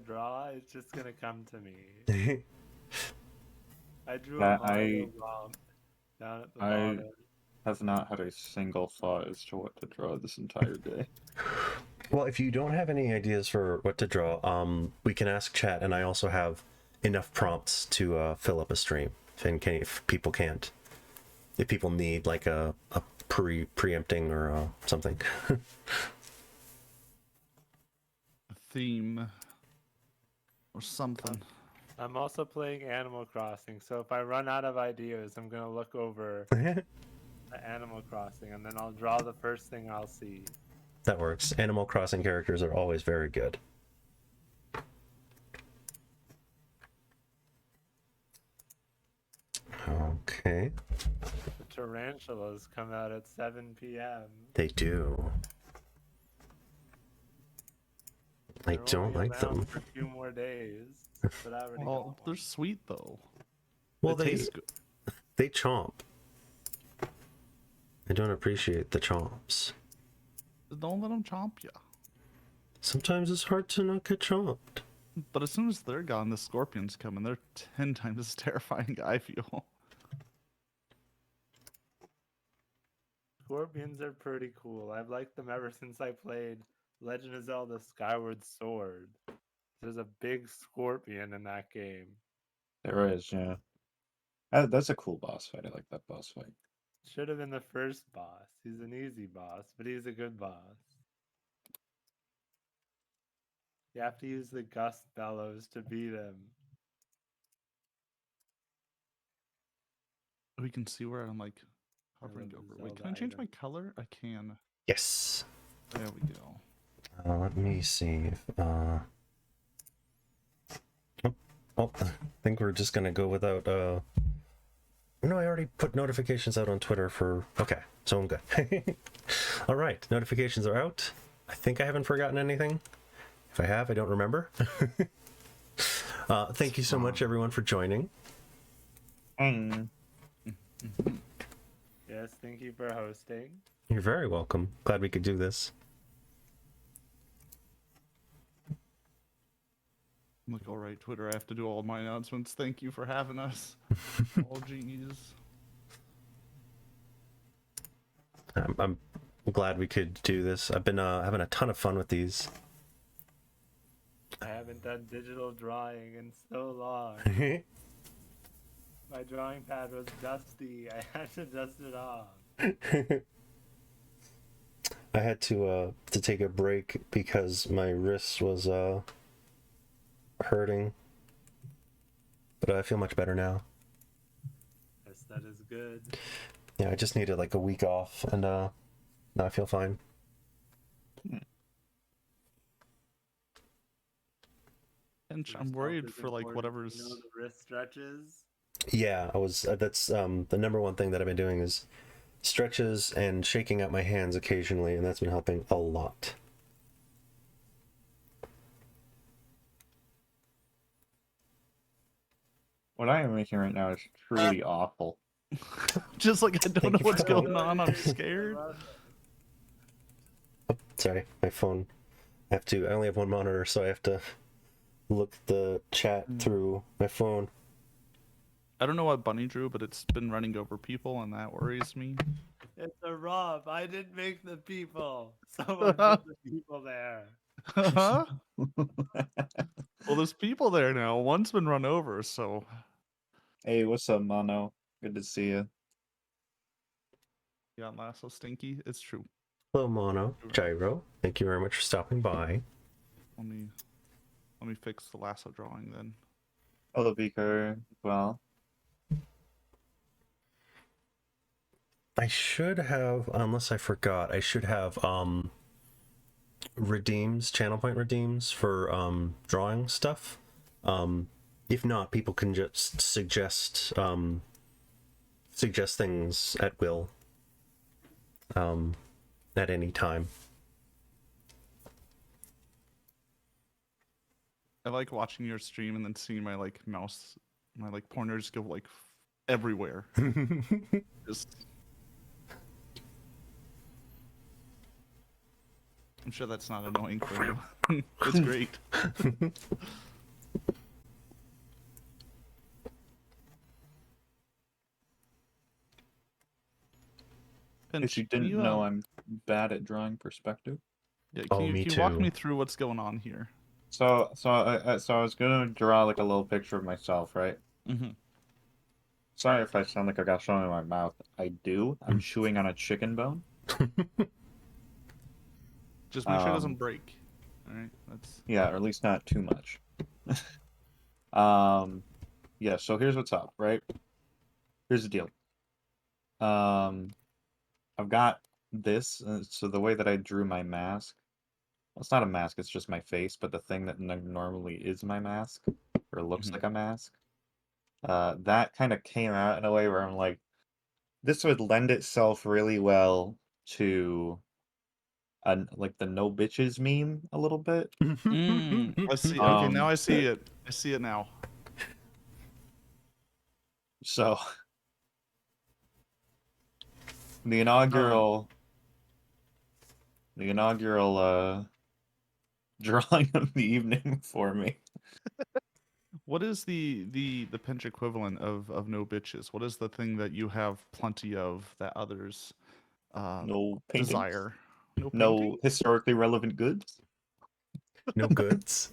draw, it's just gonna come to me. I drew a Yeah, Mario romp down at the I bottom. have not had a single thought as to what to draw this entire day. Well, if you don't have any ideas for what to draw, we can ask chat, and I also have enough prompts to fill up a stream if people can't. If people need like a preempting or something. A theme or something. I'm also playing Animal Crossing, so if I run out of ideas, I'm gonna look over Animal Crossing, and then I'll draw the first thing I'll see. That works. Animal Crossing characters are always very good. Okay. The tarantulas come out at 7 p.m. They do. I They're don't only like around them. for 2 more days, but I already Well, got they're one. sweet though. Well, They taste good. they chomp. I don't appreciate the chomps. Don't let them chomp you. Sometimes it's hard to not get chomped. But as soon as they're gone, the scorpions come, and they're 10 times as terrifying, I feel. Scorpions are pretty cool. I've liked them ever since I played Legend of Zelda Skyward Sword. There's a big scorpion in that game. There is, yeah. That's a cool boss fight. I like that boss fight. Should have been the first boss. He's an easy boss, but he's a good boss. You have to use the gust bellows to beat him. We can see where I'm like hovering love the over. Wait, Zelda can I change item. my color? I can. Yes. There we go. Let me see if I think we're just gonna go without no, I already put notifications out on Twitter for okay, so I'm good. All right, notifications are out. I think I haven't forgotten anything. If I have, I don't remember. Thank you so much everyone for joining. Yes, thank you for hosting. You're very welcome. Glad we could do this. I'm like, all right, Twitter, I have to do all my announcements. Thank you for having us. Oh, jeez. I'm glad we could do this. I've been having a ton of fun with these. I haven't done digital drawing in so long. My drawing pad was dusty. I had to dust it off. I had to take a break because my wrist was hurting, but I feel much better now. Yes, that is good. Yeah, I just needed like a week off, and now I feel fine. And I'm Rest worried health is for like important. whatever's. You know, the wrist stretches. Yeah, I was. That's the number one thing that I've been doing is stretches and shaking out my hands occasionally, and that's been helping a lot. What I am making right now is truly awful. Just like I don't Thank know you what's for going that. on. I'm I scared. love it. Oh, sorry, my phone. I only have one monitor, so I have to look the chat through my phone. I don't know what Bunny drew, but it's been running over people, and that worries me. It's a romp. I didn't make the people. Someone put the people there. Huh? Well, there's people there now. One's been run over, so Hey, what's up, Mono? Good to see you. yeah, Lasso stinky. It's true. Hello, Mono. Gyro. Thank you very much for stopping by. Let me fix the Lasso drawing then. Hello, Beaker. Well, I should have, unless I forgot, I should have redeems, channel point redeems for drawing stuff. If not, people can just suggest things at will at any time. I like watching your stream and then seeing my like mouse, my like pointers go like everywhere. Just I'm sure that's not annoying for you. It's great. If you can didn't know, I'm bad at drawing perspective. yeah, Oh, me can you walk too. me through what's going on here? So I was gonna draw like a little picture of myself, right? Mm-hmm. Sorry if I sound like I got something in my mouth. I do. I'm chewing on a chicken bone. Just make sure it doesn't break. All right, that's Yeah, or at least not too much. Yeah. So here's what's up, right? Here's the deal. I've got this. So the way that I drew my mask, well, it's not a mask. It's just my face. But the thing that normally is my mask, or looks Mhm. like a mask, that kind of came out in a way where I'm like, this would lend itself really well to like the no bitches meme a little bit. I see. Okay, now Um, I see it. I see it now. so the Um, inaugural the inaugural drawing of the evening for me. what is the pinch equivalent of no bitches? What is the thing that you have plenty of that others No paintings, desire? No no painting? historically relevant goods, No goods.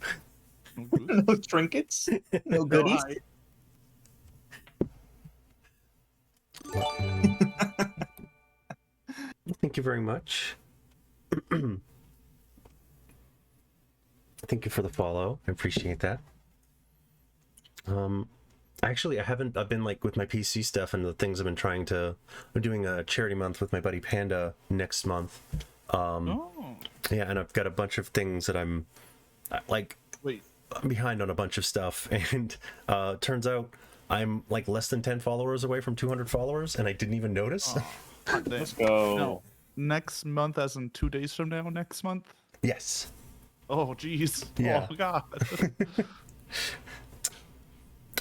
No good? no trinkets, no No goodies. hype. Thank you very much. Thank you for the follow. I appreciate that. Actually, I've been like with my PC stuff and the things I'm doing a charity month with my buddy Panda next month. Oh, Yeah, and I've got a bunch of things that I'm like wait. behind on a bunch of stuff, and turns out I'm like less than 10 followers away from 200 followers, and I didn't even notice. Oh, hot damn. Let's go. No, next month, as in 2 days from now. Next month. Yes. Oh, jeez. Yeah. Oh, God.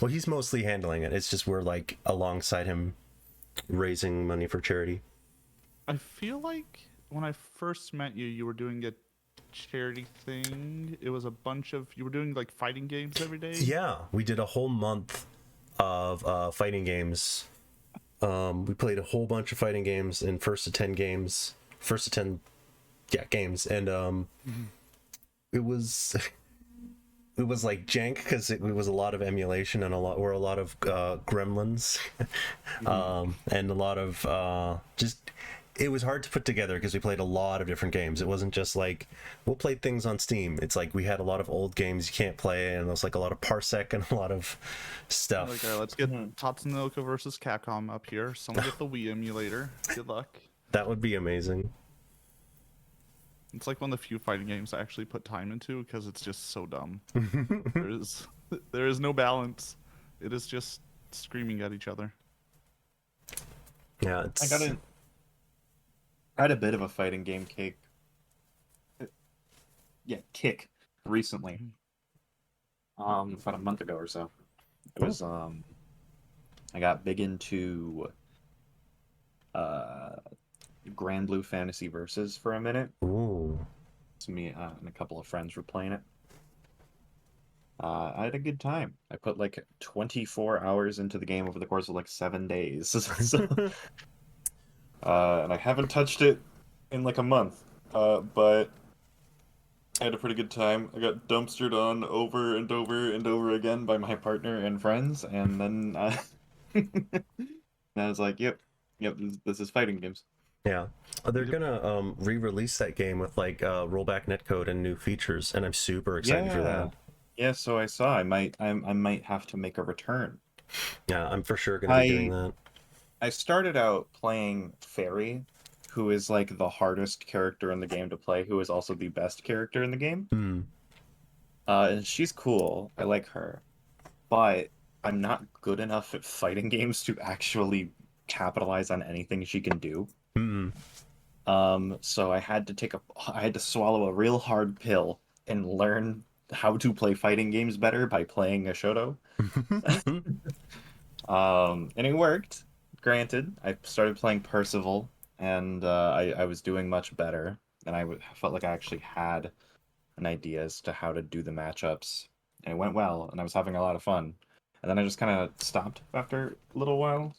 Well, he's mostly handling it. It's just we're like alongside him raising money for charity. I feel like when I first met you, you were doing a charity thing. It was a bunch of you were doing like fighting games every day. Yeah, we did a whole month of fighting games. We played a whole bunch of fighting games in first to 10 games, games, and it was it was like jank because it was a lot of emulation and a lot of gremlins, and a lot of just. It was hard to put together because we played a lot of different games. It wasn't just like we'll play things on Steam. It's like we had a lot of old games you can't play, and there's like a lot of Parsec and a lot of stuff. Like, all right, let's get Tatsunoko versus Capcom up here. Someone get the Wii emulator. Good luck. That would be amazing. It's like one of the few fighting games I actually put time into because it's just so dumb. there is no balance. It is just screaming at each other. Yeah, it's... I had a bit of a fighting game kick recently. About a month ago or so. It was I got big into Grand Blue Fantasy Versus for a minute. Ooh. So me and a couple of friends were playing it. I had a good time. I put like 24 hours into the game over the course of like 7 days. So, and I haven't touched it in like a month. But I had a pretty good time. I got dumpstered on over and over and over again by my partner and friends, and then and I was like, "Yep, this is fighting games." Yeah, they're gonna re-release that game with like rollback netcode and new features, and I'm super excited for that. Yeah, so I saw. I might have to make a return. Yeah, I'm for sure gonna be doing that. I started out playing Fairy, who is like the hardest character in the game to play, who is also the best character in the game. And she's cool. I like her. But I'm not good enough at fighting games to actually capitalize on anything she can do. So I had to swallow a real hard pill and learn how to play fighting games better by playing a Shoto. And it worked. Granted, I started playing Percival, and I was doing much better. and felt like I actually had an idea as to how to do the matchups, and it went well, and I was having a lot of fun. And then I just kind of stopped after a little while.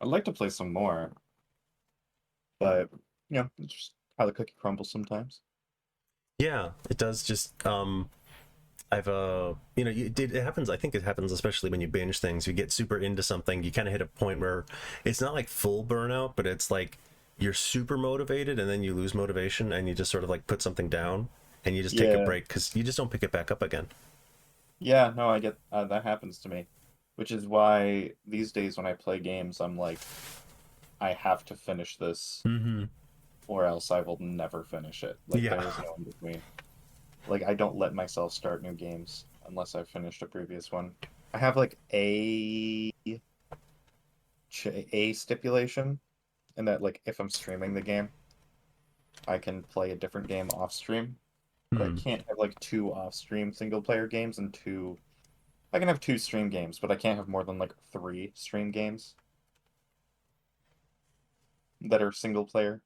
I'd like to play some more, but it's just how the cookie crumbles sometimes. Yeah, it does. Just I've it happens. I think it happens especially when you binge things. You get super into something, you kind of hit a point where it's not like full burnout, but it's like you're super motivated and then you lose motivation and you just sort of like put something down and you just take a Yeah. break because you just don't pick it back up again. Yeah, no, I get that happens to me, which is why these days when I play games, I'm like, I have to finish this, Mm-hmm. or else I will never finish it. Like Yeah. there is no in between. Like I don't let myself start new games unless I've finished a previous one. I have like a stipulation in that like if I'm streaming the game, I can play a different game off stream, but I Hmm. can't have like two off stream single player games and two. I can have two stream games, but I can't have more than like three stream games that are single player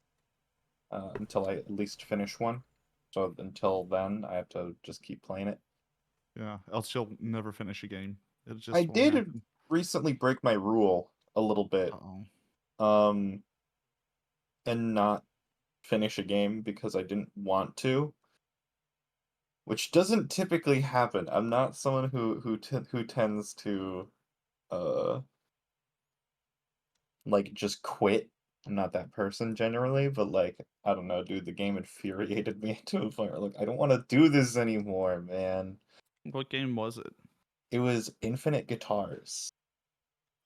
until I at least finish one. So until then, I have to just keep playing it. Yeah, else you'll never finish a game. It I just won't did happen. recently break my rule a little bit, Uh-oh. um, and not finish a game because I didn't want to, which doesn't typically happen. I'm not someone who tends to uh like just quit. I'm not that person generally, but like I don't know, dude, the game infuriated me to a point where like I don't want to do this anymore, man. What game was it? It was Infinite Guitars.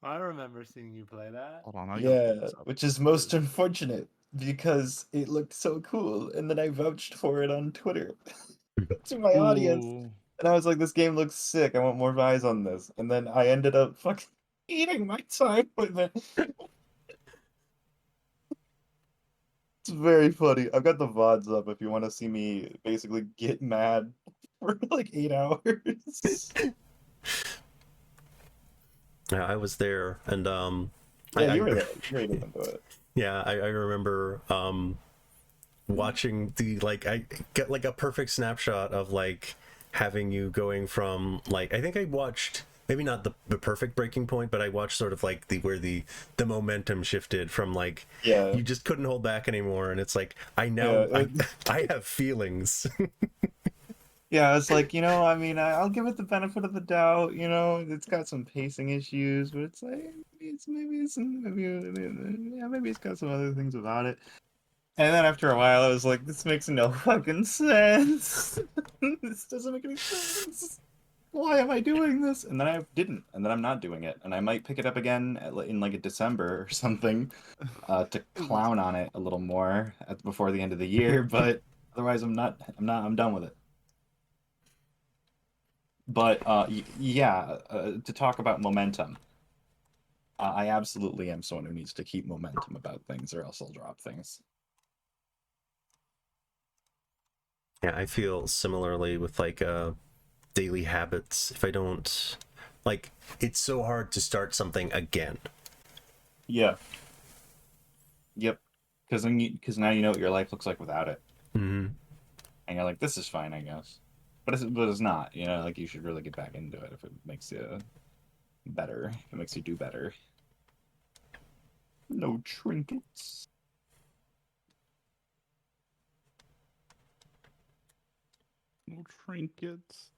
I remember seeing you play that. Hold on, I gotta look Yeah, this up. which is most unfortunate because it looked so cool, and then I vouched for it on Twitter to my audience, Ooh. and I was like, "This game looks sick. I want more eyes on this." And then I ended up fucking eating my time with it. It's very funny. I've got the VODs up if you want to see me basically get mad for like 8 hours. Yeah, I was there, and Yeah, you I were there. You were able to do it. yeah, I remember watching the like I get like a perfect snapshot of like having you going from like I think I watched maybe not the perfect breaking point, but I watched sort of like the momentum shifted from like Yeah, you just couldn't hold back anymore, and it's like I now yeah. I have feelings. Yeah, it's like, I mean, I'll give it the benefit of the doubt, it's got some pacing issues, but it's like, maybe it's got some other things about it. And then after a while, I was like, this makes no fucking sense. This doesn't make any sense. Why am I doing this? And then I didn't, and then I'm not doing it. And I might pick it up again in like a December or something to clown on it a little more before the end of the year, but otherwise I'm done with it. But yeah, to talk about momentum, I absolutely am someone who needs to keep momentum about things, or else I'll drop things. Yeah, I feel similarly with like daily habits. If I don't like, it's so hard to start something again. Yeah. Yep. Because now you know what your life looks like without it, Mm-hmm. and you're like, this is fine, I guess. But it's not. Like you should really get back into it if it makes you better. If it makes you do better. No trinkets. No trinkets.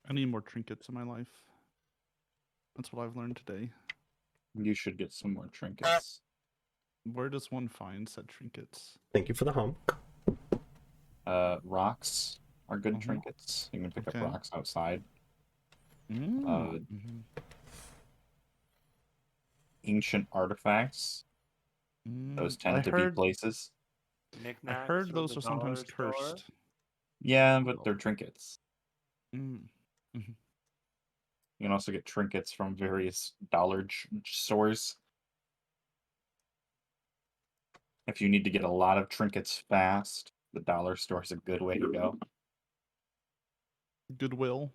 I need more trinkets in my life. That's what I've learned today. You should get some more trinkets. Where does one find said trinkets? Thank you for the home. Rocks are good Mhm. trinkets. You can pick up Okay. rocks outside. Mm. Ancient artifacts. Those I tend to be heard. places. I Knickknacks heard from those the are sometimes dollar store. cursed. Yeah, but they're trinkets. Mm. Mhm. You can also get trinkets from various dollar stores. If you need to get a lot of trinkets fast, the dollar store is a good way to go. Goodwill.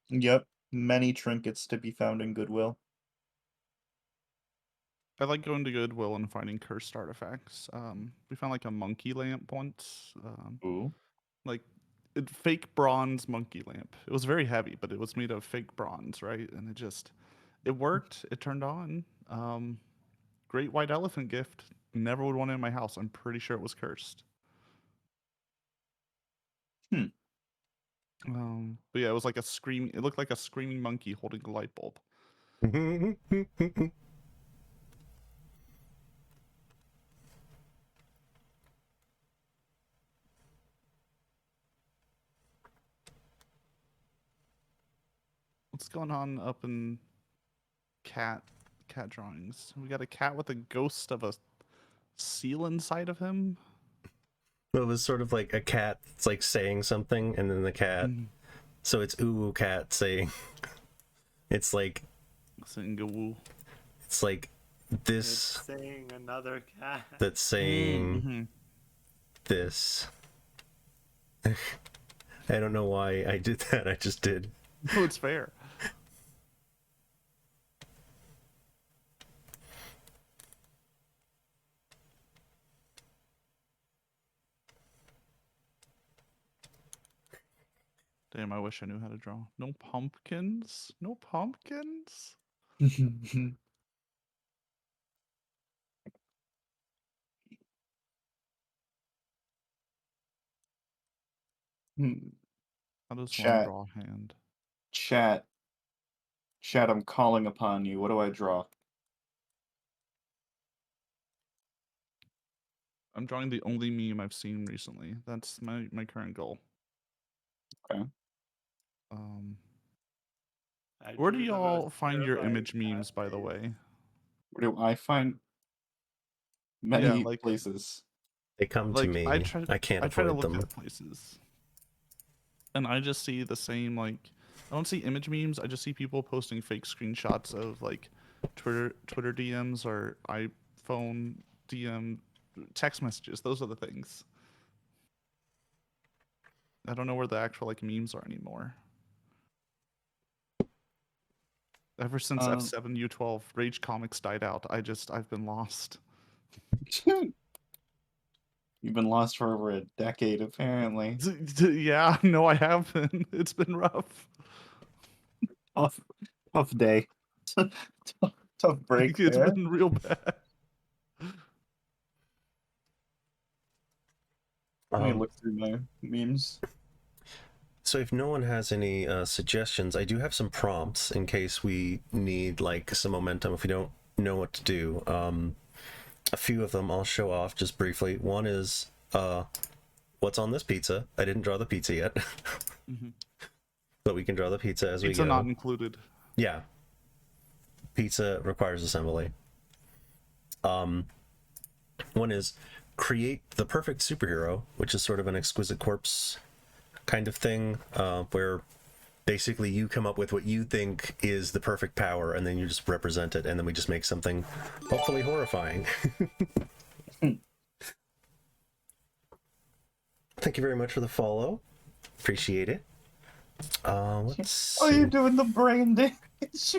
Yep, many trinkets to be found in Goodwill. I like going to Goodwill and finding cursed artifacts. We found like a monkey lamp once. Ooh. Like fake bronze monkey lamp. It was very heavy, but it was made of fake bronze, right? And it worked. It turned on. Great white elephant gift. Never would want it in my house. I'm pretty sure it was cursed. But yeah, it was like it looked like a screaming monkey holding a light bulb. What's going on up in cat drawings? We got a cat with a ghost of a seal inside of him. It was sort of like a cat. It's like saying something, and then the cat. So it's ooh cat saying. It's like. Sing-a-woo. It's like this. It's saying another cat. That's saying this. I don't know why I did that. I just did. No, it's fair. Damn, I wish I knew how to draw. No pumpkins? No pumpkins? How does one Chat. draw a hand? Chat, I'm calling upon you. What do I draw? I'm drawing the only meme I've seen recently. That's my current goal. Okay. Where do y'all find your image memes, by the way? Where do I find many places? They come to me. I can't I try to avoid look them. at places. And I just see the same, like, I don't see image memes. I just see people posting fake screenshots of, like, Twitter DMs or iPhone DM text messages. Those are the things. I don't know where the actual, like, memes are anymore. Ever since F7U12 Rage Comics died out, I've been lost. You've been lost for over a decade, apparently. Yeah, no, I haven't. It's been rough. Tough day. tough break. It's been real bad. Let me look through my memes. So if no one has any suggestions, I do have some prompts in case we need like some momentum if we don't know what to do. A few of them I'll show off just briefly. One is what's on this pizza. I didn't draw the pizza yet. But we can draw the pizza as we go. Pizza not included. Yeah. Pizza requires assembly. One is create the perfect superhero, which is sort of an exquisite corpse kind of thing, where basically you come up with what you think is the perfect power and then you just represent it, and then we just make something hopefully horrifying. Thank you very much for the follow. Appreciate it. Let's see. Oh, you're doing the brain damage.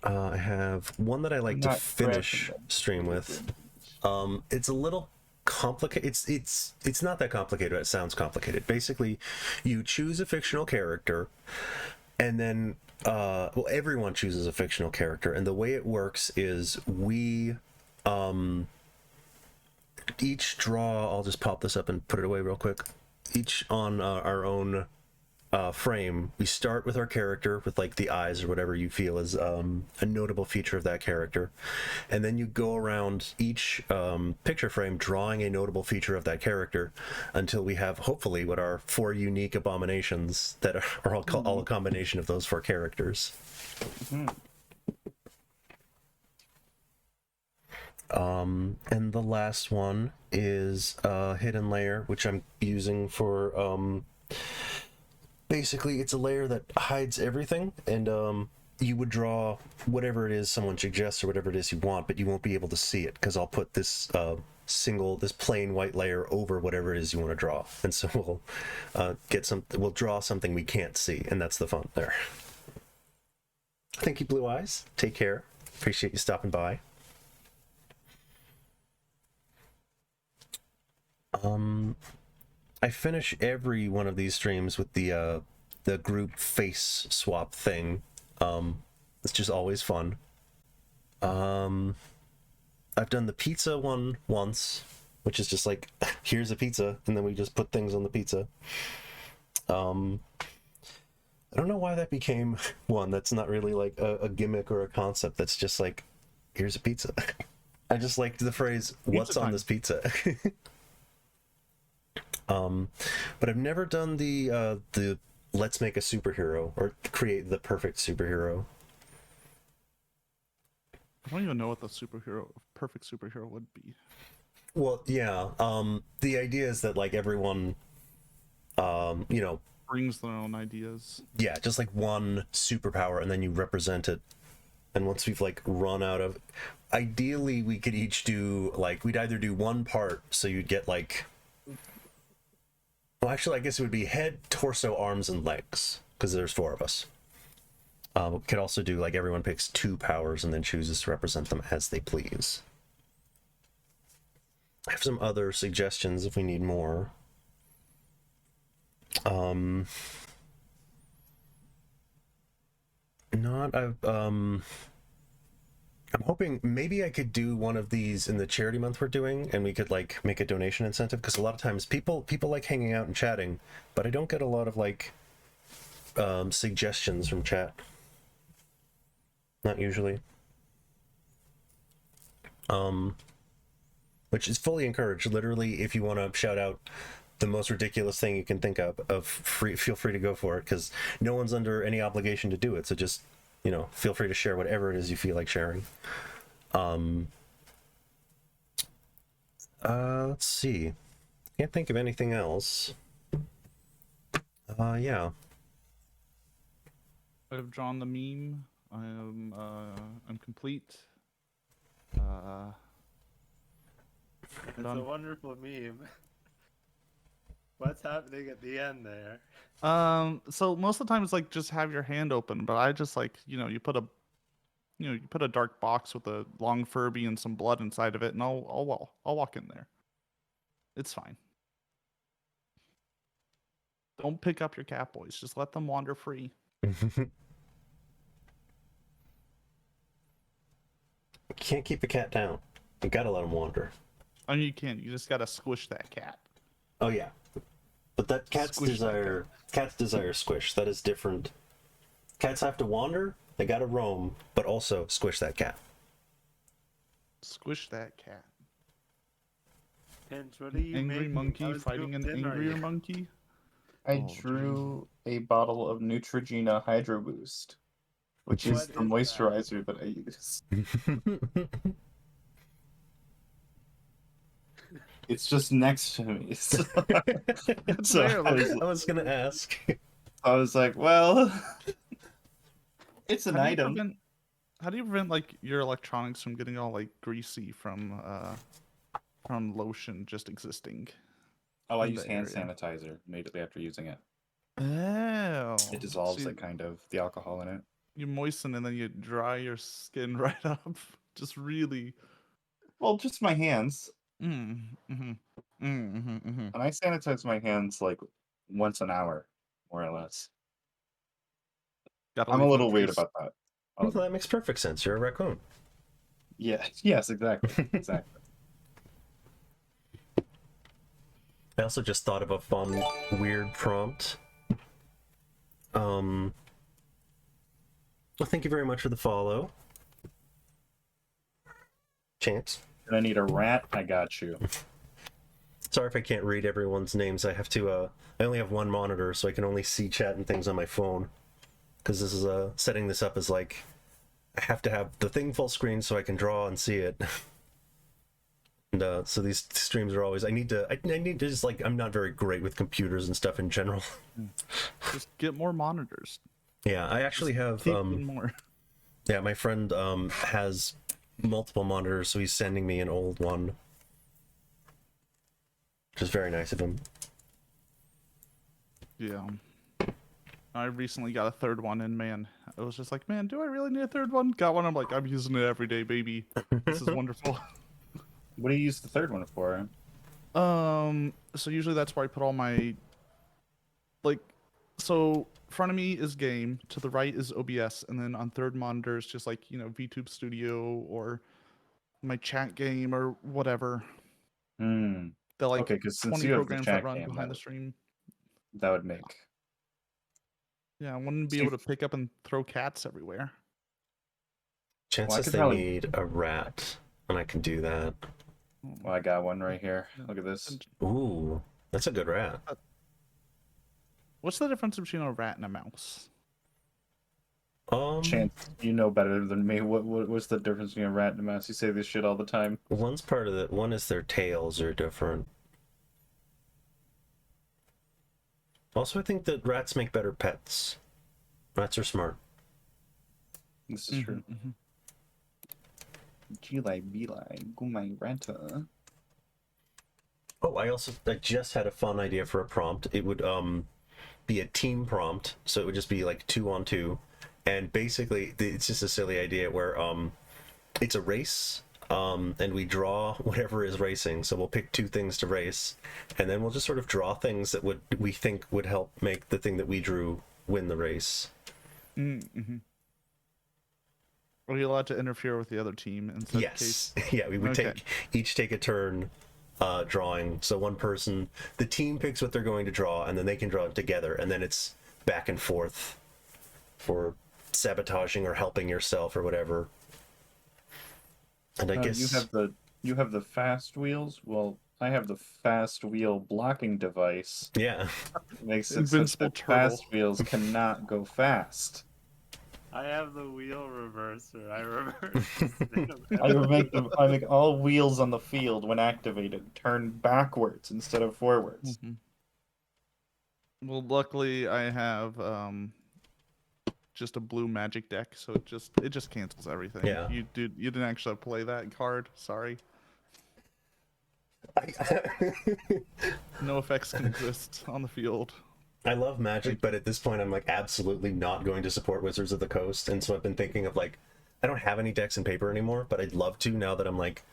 I have one that I like to finish stream with. It's a little complicated. It's not that complicated, but it sounds complicated. Basically, you choose a fictional character, and then well, everyone chooses a fictional character, and the way it works is we each draw. I'll just pop this up and put it away real quick. Each on our own frame, we start with our character with like the eyes or whatever you feel is a notable feature of that character, and then you go around each picture frame drawing a notable feature of that character until we have hopefully what are 4 unique abominations that are all a combination of those 4 characters. And the last one is hidden layer, which I'm using for basically it's a layer that hides everything, and you would draw whatever it is someone suggests or whatever it is you want, but you won't be able to see it because I'll put this this plain white layer over whatever it is you want to draw. And so we'll draw something we can't see, and that's the fun there. Thank you, Blue Eyes. Take care. Appreciate you stopping by. I finish every one of these streams with the group face swap thing. It's just always fun. I've done the pizza one once, which is just like, here's a pizza, and then we just put things on the pizza. I don't know why that became one. That's not really like a gimmick or a concept. That's just like, here's a pizza. I just liked the phrase, what's on this pizza? But I've never done the let's make a superhero or create the perfect superhero. I don't even know what the perfect superhero would be. Well, yeah. The idea is that like everyone, brings their own ideas. Yeah, just like one superpower, and then you represent it. And once we've like run out of, ideally we could each do like, we'd either do one part, so you'd get like, well, actually I guess it would be head, torso, arms, and legs, because there's 4 of us. We could also do like everyone picks 2 powers and then chooses to represent them as they please. I have some other suggestions if we need more. I'm hoping maybe I could do one of these in the charity month we're doing, and we could like make a donation incentive, because a lot of times people like hanging out and chatting, but I don't get a lot of like suggestions from chat. Not usually. Which is fully encouraged. Literally, if you want to shout out the most ridiculous thing you can think of feel free to go for it, because no one's under any obligation to do it. So just, feel free to share whatever it is you feel like sharing. Let's see. Can't think of anything else. Yeah. I've drawn the meme. I'm complete. It's a wonderful meme. What's happening at the end there? So most of the time it's like just have your hand open, but I just like, you put a dark box with a long Furby and some blood inside of it, and I'll walk in there. It's fine. Don't pick up your cat boys. Just let them wander free. You can't keep a cat down. You gotta let him wander. I mean, you can. You just gotta squish that cat. Oh yeah, but that cats desire squish. That is different. Cats have to wander. They gotta roam, but also squish that cat. Squish that cat. Pinch, what are you Angry making? monkey fighting an angrier monkey. I drew a bottle of Neutrogena Hydro Boost, which is the moisturizer that I use. It's just next to me. So I was gonna ask. I was like, well, it's an item. How do you prevent like your electronics from getting all like greasy from lotion just existing? Oh, I use hand sanitizer immediately after using it. Oh. It dissolves the alcohol in it. You moisten and then you dry your skin right up. Just really. Well, just my hands. And I sanitize my hands like once an hour, more or less. I'm a little weird about that. Well, that makes perfect sense. You're a raccoon. Yeah. Yes. Exactly. Exactly. I also just thought of a fun, weird prompt. Well, thank you very much for the follow. Chance. And I need a rat. I got you. Sorry if I can't read everyone's names. I have to, I only have one monitor, so I can only see chat and things on my phone. Because this is, setting this up as like, I have to have the thing full screen so I can draw and see it. And, so these streams are always, I need to just like, I'm not very great with computers and stuff in general. Just get more monitors. Yeah, I actually have, more. Yeah, my friend, has multiple monitors, so he's sending me an old one. which is very nice of him. Yeah. I recently got a third one, and man, I was just like, man, do I really need a third one? Got one. I'm like, I'm using it every day, baby. This is wonderful. What do you use the third one for? So usually that's where I put all my, like, so front of me is game, to the right is OBS, and then on third monitor is just like, you know, VTube Studio or my chat game or whatever. Hmm. The like Okay, because since 20 you have the programs that chat run game, behind the stream. that would make. Yeah, I wouldn't be able to pick up and throw cats everywhere. Chances could they probably- need a rat, and I can do that. Well, I got one right here. Look at this. Ooh, that's a good rat. What's the difference between a rat and a mouse? Chance, you know better than me. What's the difference between a rat and a mouse? You say this shit all the time. One's part of the one is their tails are different. Also, I think that rats make better pets. Rats are smart. This is true. G-like, B-like, go my rata. Oh, I just had a fun idea for a prompt. It would be a team prompt, so it would just be like 2-on-2, and basically it's just a silly idea where it's a race, and we draw whatever is racing. So we'll pick two things to race, and then we'll just sort of draw things that we think would help make the thing that we drew win the race. Mm-hmm. Are you allowed to interfere with the other team in such Yes. case? Yeah, we would Okay. each take a turn drawing. So one person, the team picks what they're going to draw, and then they can draw it together, and then it's back and forth for sabotaging or helping yourself or whatever. And I guess you have the fast wheels. Well, I have the fast wheel blocking device. yeah. It makes it such Invincible that fast turtle. wheels cannot go fast. I have the wheel reverser. I reverse. the state of I make all wheels on the field when activated turn backwards instead of forwards. Well, luckily I have just a blue magic deck, so it just cancels everything. Yeah. You didn't actually play that card. Sorry. No effects can exist on the field. I love Magic, but at this point I'm like absolutely not going to support Wizards of the Coast, and so I've been thinking of like, I don't have any decks and paper anymore, but I'd love to now that I'm like,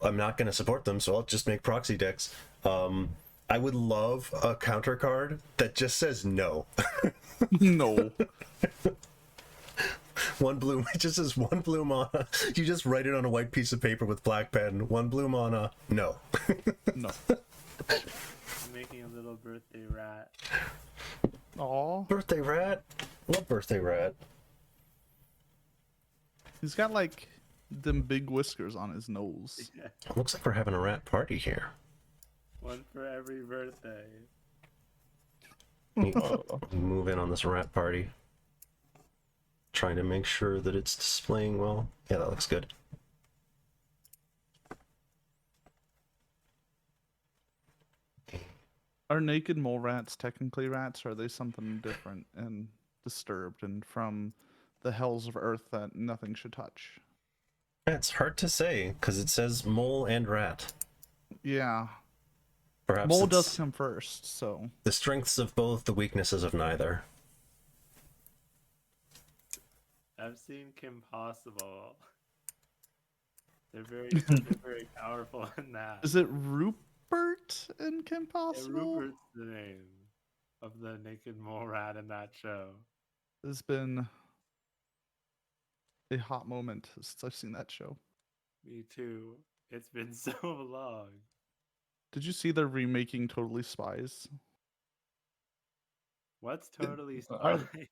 I'm not going to support them, so I'll just make proxy decks. I would love a counter card that just says no. No. One blue, it just says one blue mana. You just write it on a white piece of paper with black pen. One blue mana, no. No. I'm making a little birthday rat. Aw. Birthday rat? What birthday rat? He's got like them big whiskers on his nose. Yeah. Looks like we're having a rat party here. One for every birthday. Move in on this rat party. Trying to make sure that it's displaying well. Yeah, that looks good. Are naked mole rats technically rats, or are they something different and disturbed and from the hells of earth that nothing should touch? It's hard to say, because it says mole and rat. Yeah. Perhaps Mole it's does come first, so. the strengths of both, the weaknesses of neither. I've seen Kim Possible. They're very powerful in that. Is it Rupert in Kim Yeah, Possible? Rupert's the name of the naked mole rat in that show. It's been a hot moment since I've seen that show. Me too. It's been so long. Did you see they're remaking Totally Spies? What's totally I- spy?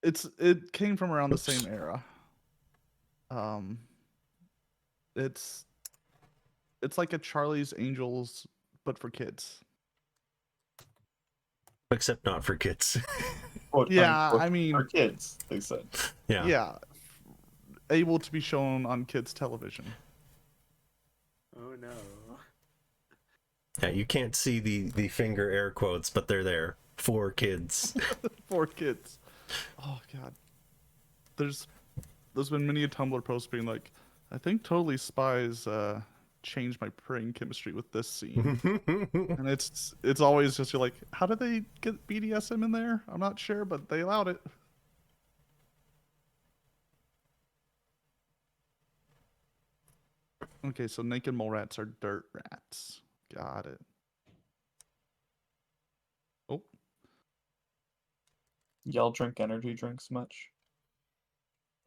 It came from around the same era. It's like a Charlie's Angels but for kids. Except not for kids. Quote, Yeah, unquote, I mean, for kids, they said. Yeah. yeah, able to be shown on kids television. Oh no. Yeah, you can't see the finger air quotes, but they're there. For kids. For kids. Oh god. There's been many a Tumblr post being like, I think Totally Spies change my brain chemistry with this scene. And it's always just you're like, how did they get BDSM in there? I'm not sure, but they allowed it. Okay, so naked mole rats are dirt rats. Got it. Oh, Y'all drink energy drinks much?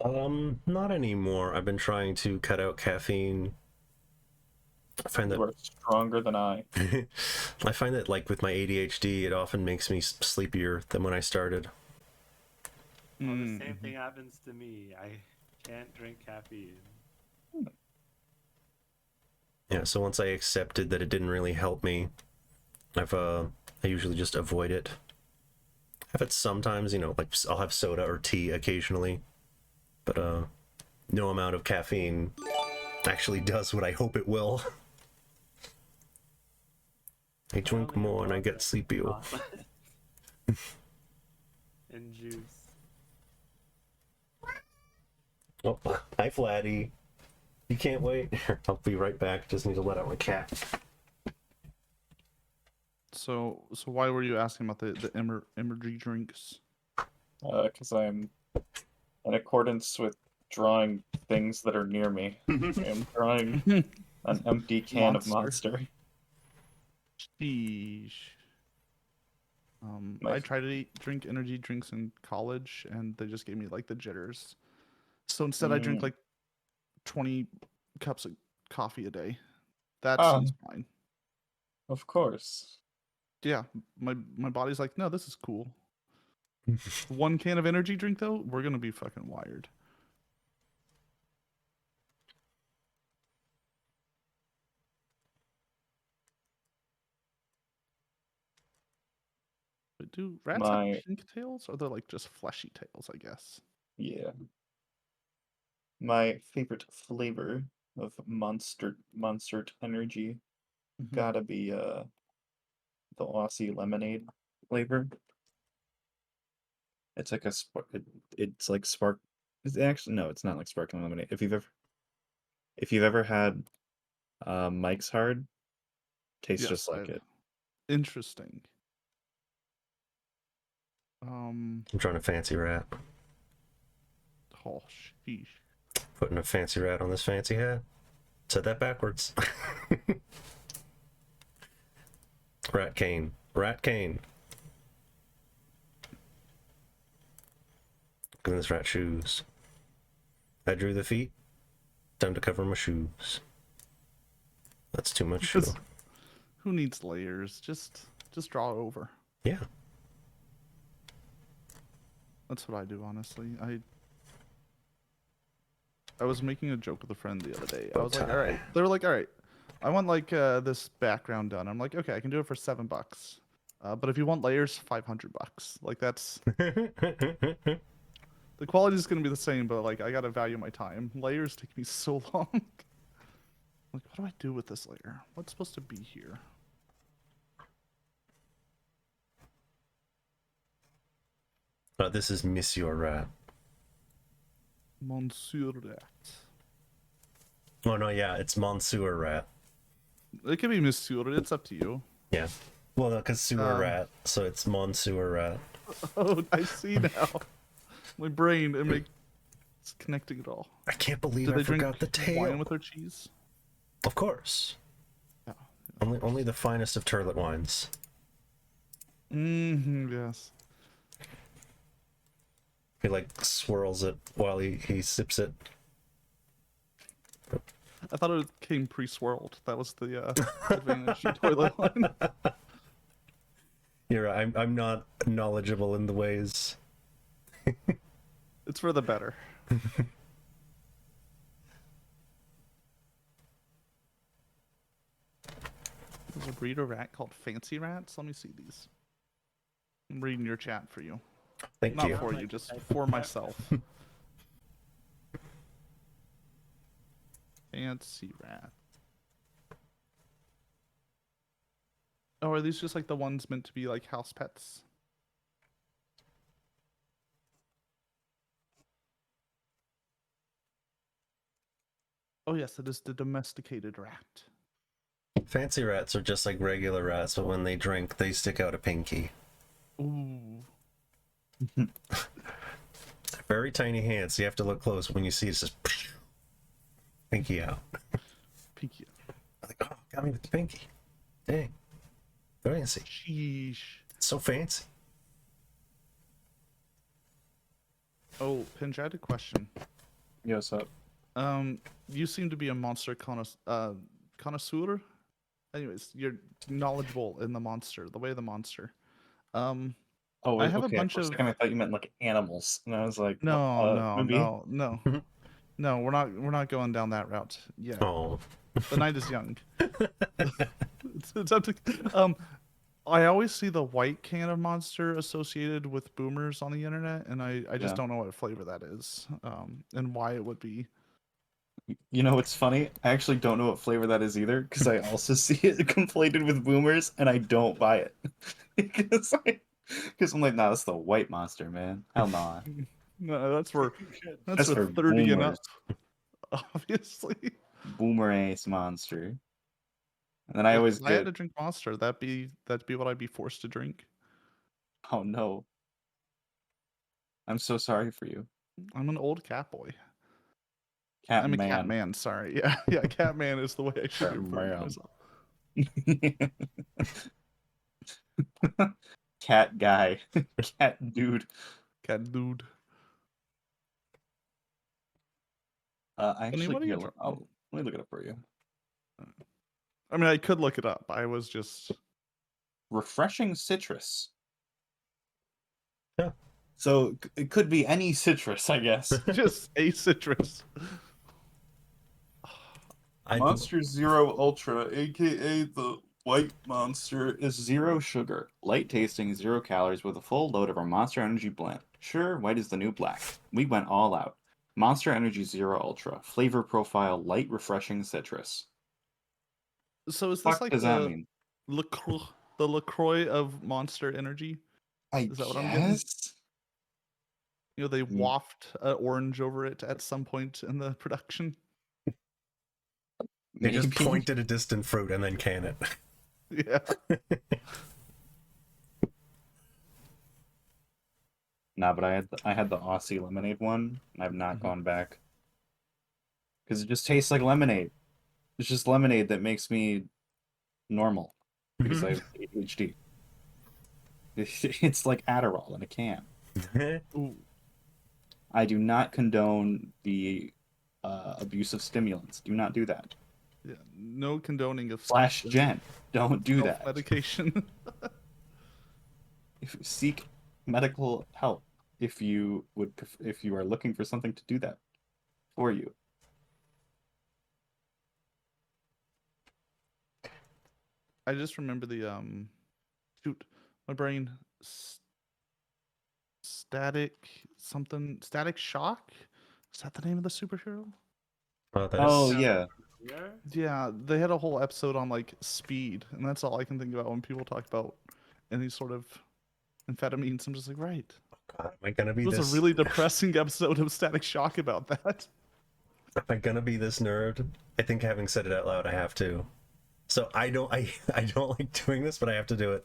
Not anymore. I've been trying to cut out caffeine. I find You are stronger than I. I find that like with my ADHD, it often makes me sleepier than when I started. Well, the same thing happens to me. I can't drink caffeine. Yeah, so once I accepted that it didn't really help me, I usually just avoid it. I have it sometimes, you know, like I'll have soda or tea occasionally, but no amount of caffeine actually does what I hope it will. I drink more and I get sleepy. And juice. Oh, hi Flatty. You can't wait. I'll be right back. Just need to let out my cat. so why were you asking about the energy drinks? Because I'm in accordance with drawing things that are near me. I'm drawing an empty can of Monster. Sheesh. I tried to drink energy drinks in college, and they just gave me like the jitters. So instead, I drink like 20 cups of coffee a day. That seems fine. Of course. Yeah, my body's like, no, this is cool. One can of energy drink though, we're gonna be fucking wired. But do rats have pink tails, or they're like just fleshy tails? I guess. Yeah. My favorite flavor of Monster Energy gotta be the Aussie lemonade flavor. It's like it's like spark. It's actually no, it's not like sparkling lemonade. If you've ever had Mike's Hard, tastes just like it. Interesting. I'm trying a fancy rat. Oh, sheesh. Putting a fancy rat on this fancy hat. Said that backwards. Rat cane. Rat cane. Look at this rat shoes. I drew the feet. Time to cover my shoes. That's too much shoe. Who needs layers? Just draw over. Yeah. That's what I do, honestly. I was making a joke with a friend the other day. I was like, all right. They were like, all right, I want like this background done. I'm like, okay, I can do it for $7. But if you want layers, $500. Like that's the quality is gonna be the same, but like I gotta value my time. Layers take me so long. Like, what do I do with this layer? What's supposed to be here? This is Monsieur Rat. Monsieur Rat. Oh no, yeah, it's Monsieur Rat. It could be Monsieur. It's up to you. Yeah. Well, no, because sewer rat, so it's Monsieur Rat. Oh, I see now. My brain, it's connecting it all. I can't believe Did I they drink forgot the tail. wine with their cheese? Of course. Yeah. Only the finest of turlet wines. Yes. He like swirls it while he sips it. I thought it came pre-swirled. That was the advantage toilet wine. You're right. I'm not knowledgeable in the ways. It's for the better. There's a breed of rat called fancy rats. Let me see these. I'm reading your chat for you. Thank Not you. for you, just for myself. Fancy rat. Oh, are these just like the ones meant to be like house pets? Oh yes, it is the domesticated rat. Fancy rats are just like regular rats, but when they drink, they stick out a pinky. Ooh. Very tiny hands, so you have to look close. When you see it, it's just pinky out. Pinky. I'm like, oh, got me with the pinky. Dang. Fancy. Sheesh. So fancy. Oh, Pinch, I had a question. Yeah, what's up? You seem to be a monster connoisseur. Anyways, you're knowledgeable in the monster, the way of the monster. Oh, I have a okay. bunch For a of. second I thought you meant like animals, and I was like, No, maybe. no. We're not going down that route. Yeah, Oh. the night is young. It's up to. I always see the white can of monster associated with boomers on the internet, and I just Yeah. don't know what flavor that is, and why it would be. You know what's funny? I actually don't know what flavor that is either, because I also see it conflated with boomers, and I don't buy it. Because I'm like, nah, that's the white monster, man. Hell nah. No, that's for That's for 30 and up, boomers. obviously. Boomer ace monster. And then I always If I had get, to drink monster, that'd be what I'd be forced to drink. oh no. I'm so sorry for you. I'm an old cat boy. Cat I'm a man. cat man. Sorry, yeah, yeah. Cat man is the way I should Cat refer to man. myself. Cat guy. Cat dude. Cat dude. I Bunny, actually what are you? here, let me look it up for you. I mean, I could look it up. I was just. Refreshing citrus. Yeah. So it could be any citrus, I guess. Just a citrus. Monster Zero Ultra, aka the White Monster, is zero sugar, light tasting, 0 calories with a full load of our Monster Energy blend. Sure, white is the new black. We went all out. Monster Energy Zero Ultra, flavor profile, light, refreshing citrus. So is this What like does that the mean? LaCroix of Monster Energy? I Is that what I'm getting? guess. You know, they waft orange over it at some point in the production. They just Maybe. point at a distant fruit and then can it. Yeah. Nah, but I had the Aussie lemonade one, and I've not gone back. Because it just tastes like lemonade. It's just lemonade that makes me normal. Because I have ADHD. It's like Adderall in a can. Ooh. I do not condone the abuse of stimulants. Do not do that. Yeah. No condoning of Slash Jen. Don't do that. medication. Seek medical help if you are looking for something to do that for you. I just remember the shoot, my brain static shock. Is that the name of the superhero? Oh yeah. Yeah, they had a whole episode on like speed, and that's all I can think about when people talk about any sort of amphetamines. I'm just like, right. God, am I gonna be It was this? a really depressing episode of Static Shock about that. Am I gonna be this nerd? I think having said it out loud, I have to. So I don't like doing this, but I have to do it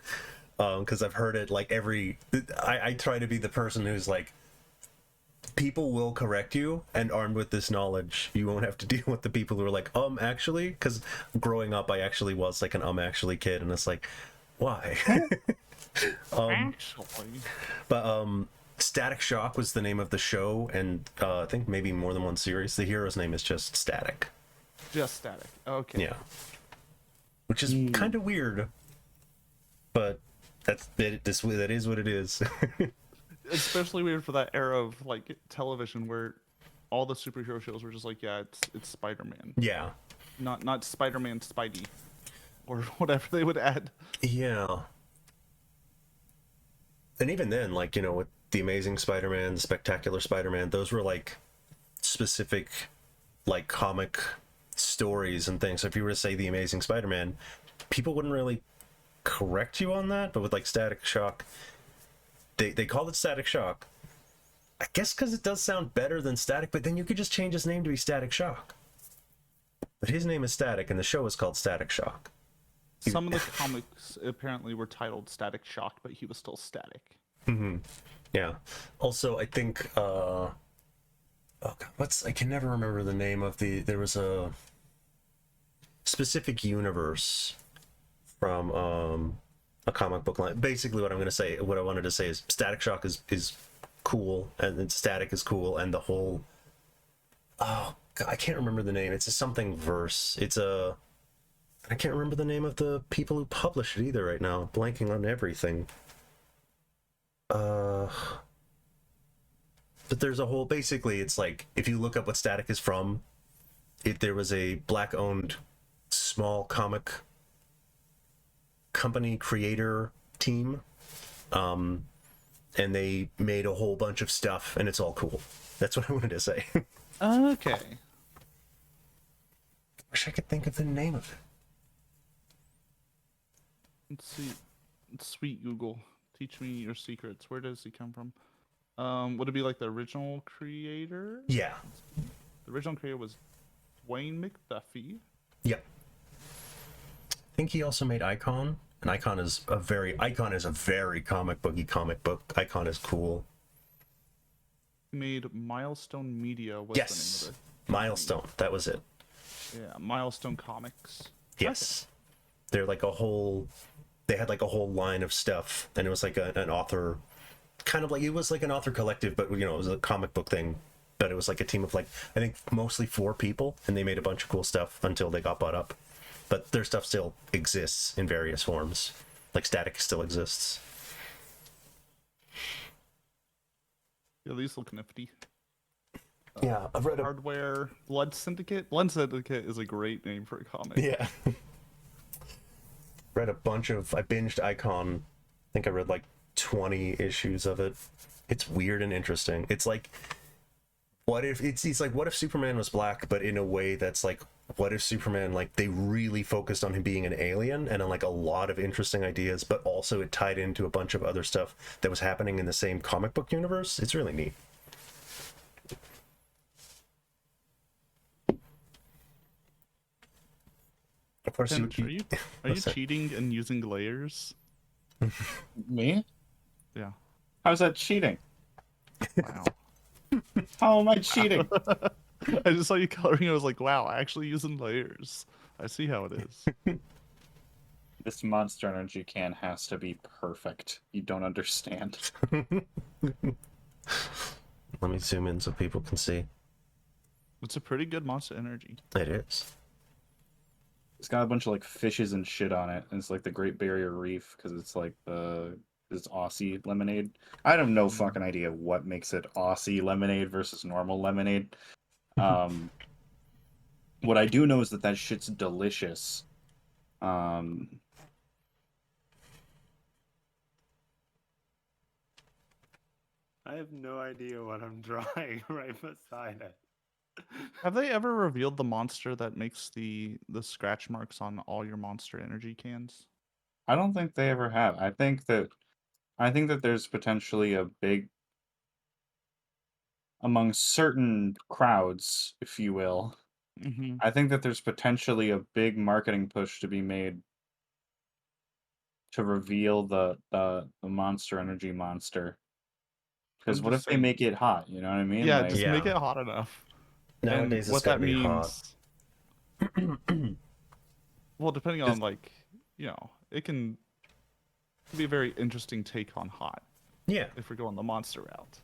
because I've heard it like I try to be the person who's like, people will correct you, and armed with this knowledge, you won't have to deal with the people who are like, actually, because growing up, I actually was like an actually kid, and it's like, why? Actually, But Static Shock was the name of the show, and I think maybe more than one series. The hero's name is just Static. just Static. Okay. Yeah. Which is kind of weird, but that is what it is. Especially weird for that era of like television where all the superhero shows were just like, yeah, it's Spider-Man, Yeah. not Spider-Man Spidey, or whatever they would add. Yeah. And even then, like, with the Amazing Spider-Man, the Spectacular Spider-Man, those were like specific, like, comic stories and things. So if you were to say the Amazing Spider-Man, people wouldn't really correct you on that. But with like Static Shock, they call it Static Shock, I guess because it does sound better than Static, but then you could just change his name to be Static Shock. But his name is Static, and the show is called Static Shock. Some of the comics apparently were titled Static Shock, but he was still Static. Mm-hmm. Yeah. Also, I think oh God, I can never remember the name of there was a specific universe from a comic book line. Basically, what I wanted to say is Static Shock is cool, and then Static is cool, and the whole God, I can't remember the name. It's a something verse. I can't remember the name of the people who publish it either right now. Blanking on everything. But there's a whole, basically it's like, if you look up what Static is from, there was a black-owned small comic company creator team, and they made a whole bunch of stuff, and it's all cool. That's what I wanted to say. Okay. Wish I could think of the name of it. Let's see. Sweet Google, teach me your secrets. Where does he come from? Would it be like the original creator? Yeah. The original creator was Wayne McDuffie. Yep. I think he also made Icon, and Icon is a very comic booky comic book. Icon is cool. He made Milestone Media. What's Yes. the name of it? Milestone. That was it. Yeah, Milestone Comics. Yes. They're like they had like a whole line of stuff, and it was like an author, kind of like, it was like an author collective, but it was a comic book thing, but it was like a team of like, I think mostly 4 people, and they made a bunch of cool stuff until they got bought up. But their stuff still exists in various forms. Like Static still exists. Yeah, these look nifty. Yeah, I've read Hardware, Blood Syndicate. Blood Syndicate is a great name for a comic. Yeah. I binged Icon. I think I read like 20 issues of it. It's weird and interesting. It's like, what if Superman was black, but in a way that's like, what if Superman, like, they really focused on him being an alien and on like a lot of interesting ideas, but also it tied into a bunch of other stuff that was happening in the same comic book universe. It's really neat. Of course, Finch, are you cheating and using layers? Me? Yeah. How's that cheating? Wow. How am I cheating? I just saw you coloring. I was like, wow, actually using layers. I see how it is. This Monster Energy can has to be perfect. You don't understand. Let me zoom in so people can see. It's a pretty good Monster Energy. It is. It's got a bunch of like fishes and shit on it, and it's like the Great Barrier Reef because it's like this Aussie lemonade. I have no fucking idea what makes it Aussie lemonade versus normal lemonade. What I do know is that shit's delicious. I have no idea what I'm drawing right beside it. Have they ever revealed the monster that makes the scratch marks on all your Monster Energy cans? I don't think they ever have. I think that there's potentially a big, among certain crowds, if you will. Mm-hmm. I think that there's potentially a big marketing push to be made to reveal the Monster Energy monster. Because what if they make it hot? You know what I mean? Yeah, Like, just make it hot enough. Nowadays, and it's gotta be hot. Well, depending on like, it can be a very interesting take on hot. Yeah. If we're going the monster route.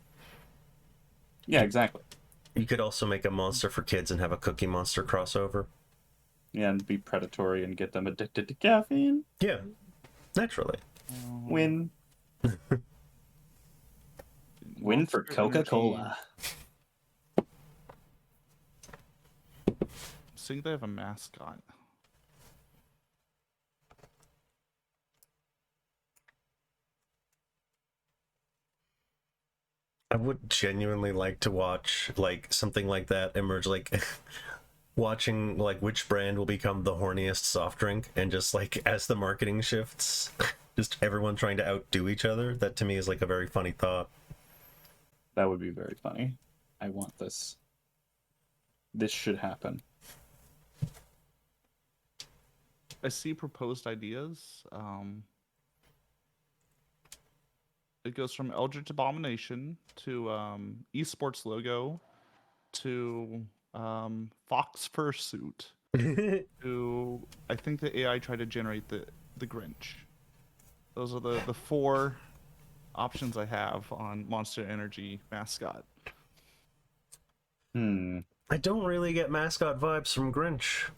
Yeah, exactly. You could also make a monster for kids and have a Cookie Monster crossover. Yeah, and be predatory and get them addicted to caffeine. Yeah, naturally. Win. Win for Coca-Cola. Seeing they have a mascot. I would genuinely like to watch like something like that emerge, like watching like which brand will become the horniest soft drink, and just like as the marketing shifts, just everyone trying to outdo each other. That to me is like a very funny thought. That would be very funny. I want this. This should happen. I see proposed ideas. It goes from Eldritch Abomination to esports logo to Fox fursuit to I think the AI tried to generate the Grinch. Those are the four options I have on Monster Energy mascot. I don't really get mascot vibes from Grinch.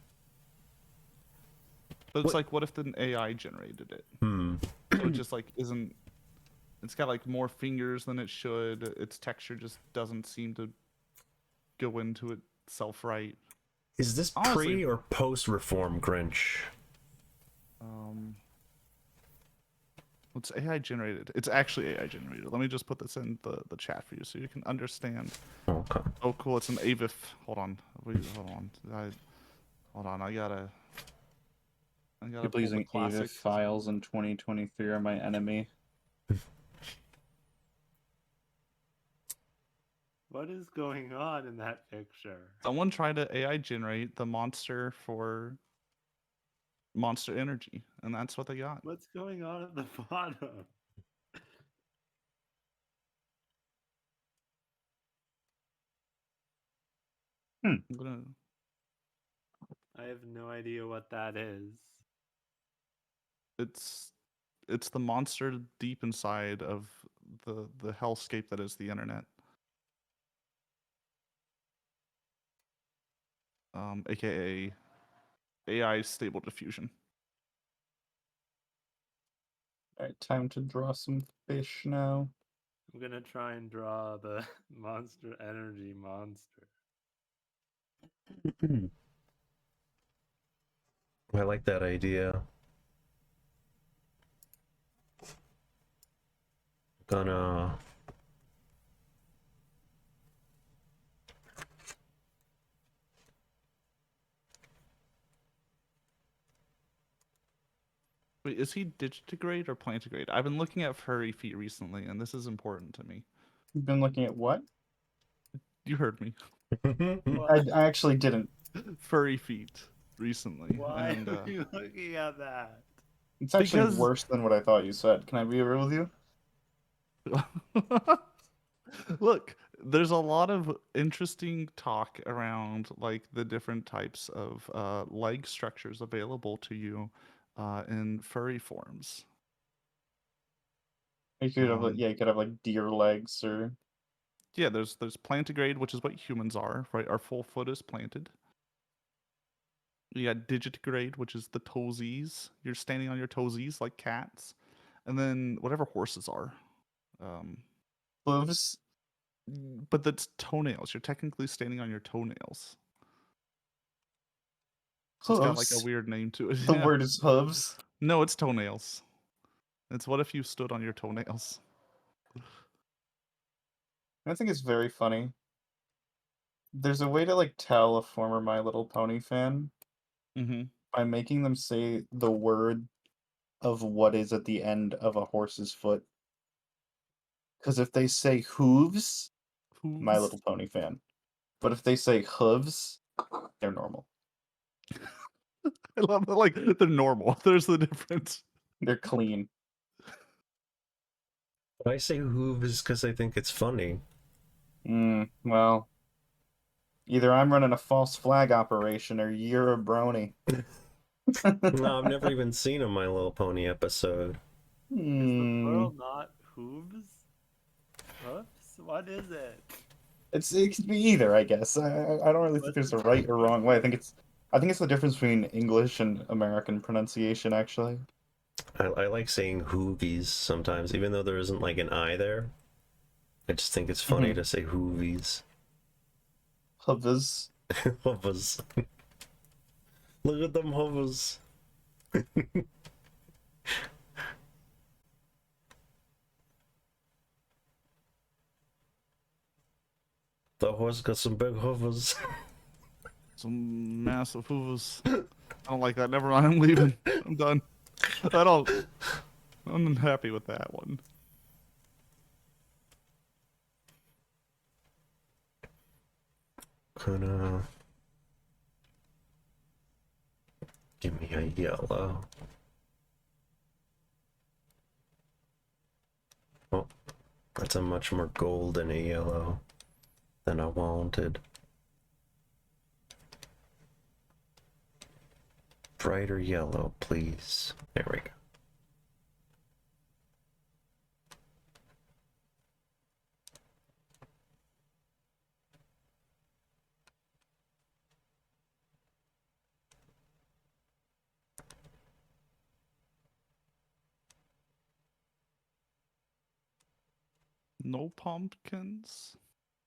But it's What- like, what if an AI generated it? So it just like isn't. It's got like more fingers than it should. Its texture just doesn't seem to go into itself right. Is this Honestly- pre or post reform Grinch? It's AI generated. It's actually AI generated. Let me just put this in the chat for you so you can understand. Okay. Oh, cool. It's an AVIF. Hold on. Hold on. Hold on. I gotta People pull the using classic AVIF files in 2023 are my enemy. What is going on in that picture? Someone tried to AI generate the monster for Monster Energy, and that's what they got. What's going on at the bottom? I'm gonna. I have no idea what that is. It's the monster deep inside of the hellscape that is the internet. AKA AI stable diffusion. Alright, time to draw some fish now. I'm gonna try and draw the Monster Energy monster. I like that idea. Gonna Wait, is he digitigrade or plantigrade? I've been looking at furry feet recently, and this is important to me. You've been looking at what? You heard me. I actually didn't. Furry feet recently. Why and, are you looking at that? It's actually Because- worse than what I thought you said. Can I be real with you? Look, there's a lot of interesting talk around like the different types of leg structures available to you in furry forms. You could have like, Um, yeah, you could have like deer legs or Yeah, there's plantigrade, which is what humans are, right? Our full foot is planted. You got digitigrade, which is the toesies. You're standing on your toesies like cats, and then whatever horses are. hooves. But that's toenails. You're technically standing on your toenails. So it's got like a Hooves. weird name to it. The Yeah. word is hooves. No, it's toenails. It's what if you stood on your toenails? I think it's very funny. There's a way to like tell a former My Little Pony fan Mm-hmm. by making them say the word of what is at the end of a horse's foot. Because if they say hooves, My Little Pony fan. But if they say hooves, they're normal. I love that. Like they're normal. There's the difference. They're clean. I say hooves because I think it's funny. Well, either I'm running a false flag operation or you're a brony. No, I've never even seen a My Little Pony episode. Is the plural not hooves? Hoofs? What is it? It could be either, I guess. I don't really think there's a right or wrong way. I think it's the difference between English and American pronunciation, actually. I like saying hoovies sometimes, even though there isn't like an I there. I just think it's funny to say hoovies. Hooves. Hovers. Look at them hovers. The horse got some big hovers. Some massive hooves. I don't like that. Never mind. I'm leaving. I'm done. I don't. I'm unhappy with that one. Gonna Give me a yellow. Oh, that's a much more golden yellow than I wanted. Brighter yellow, please. There we go. No pumpkins.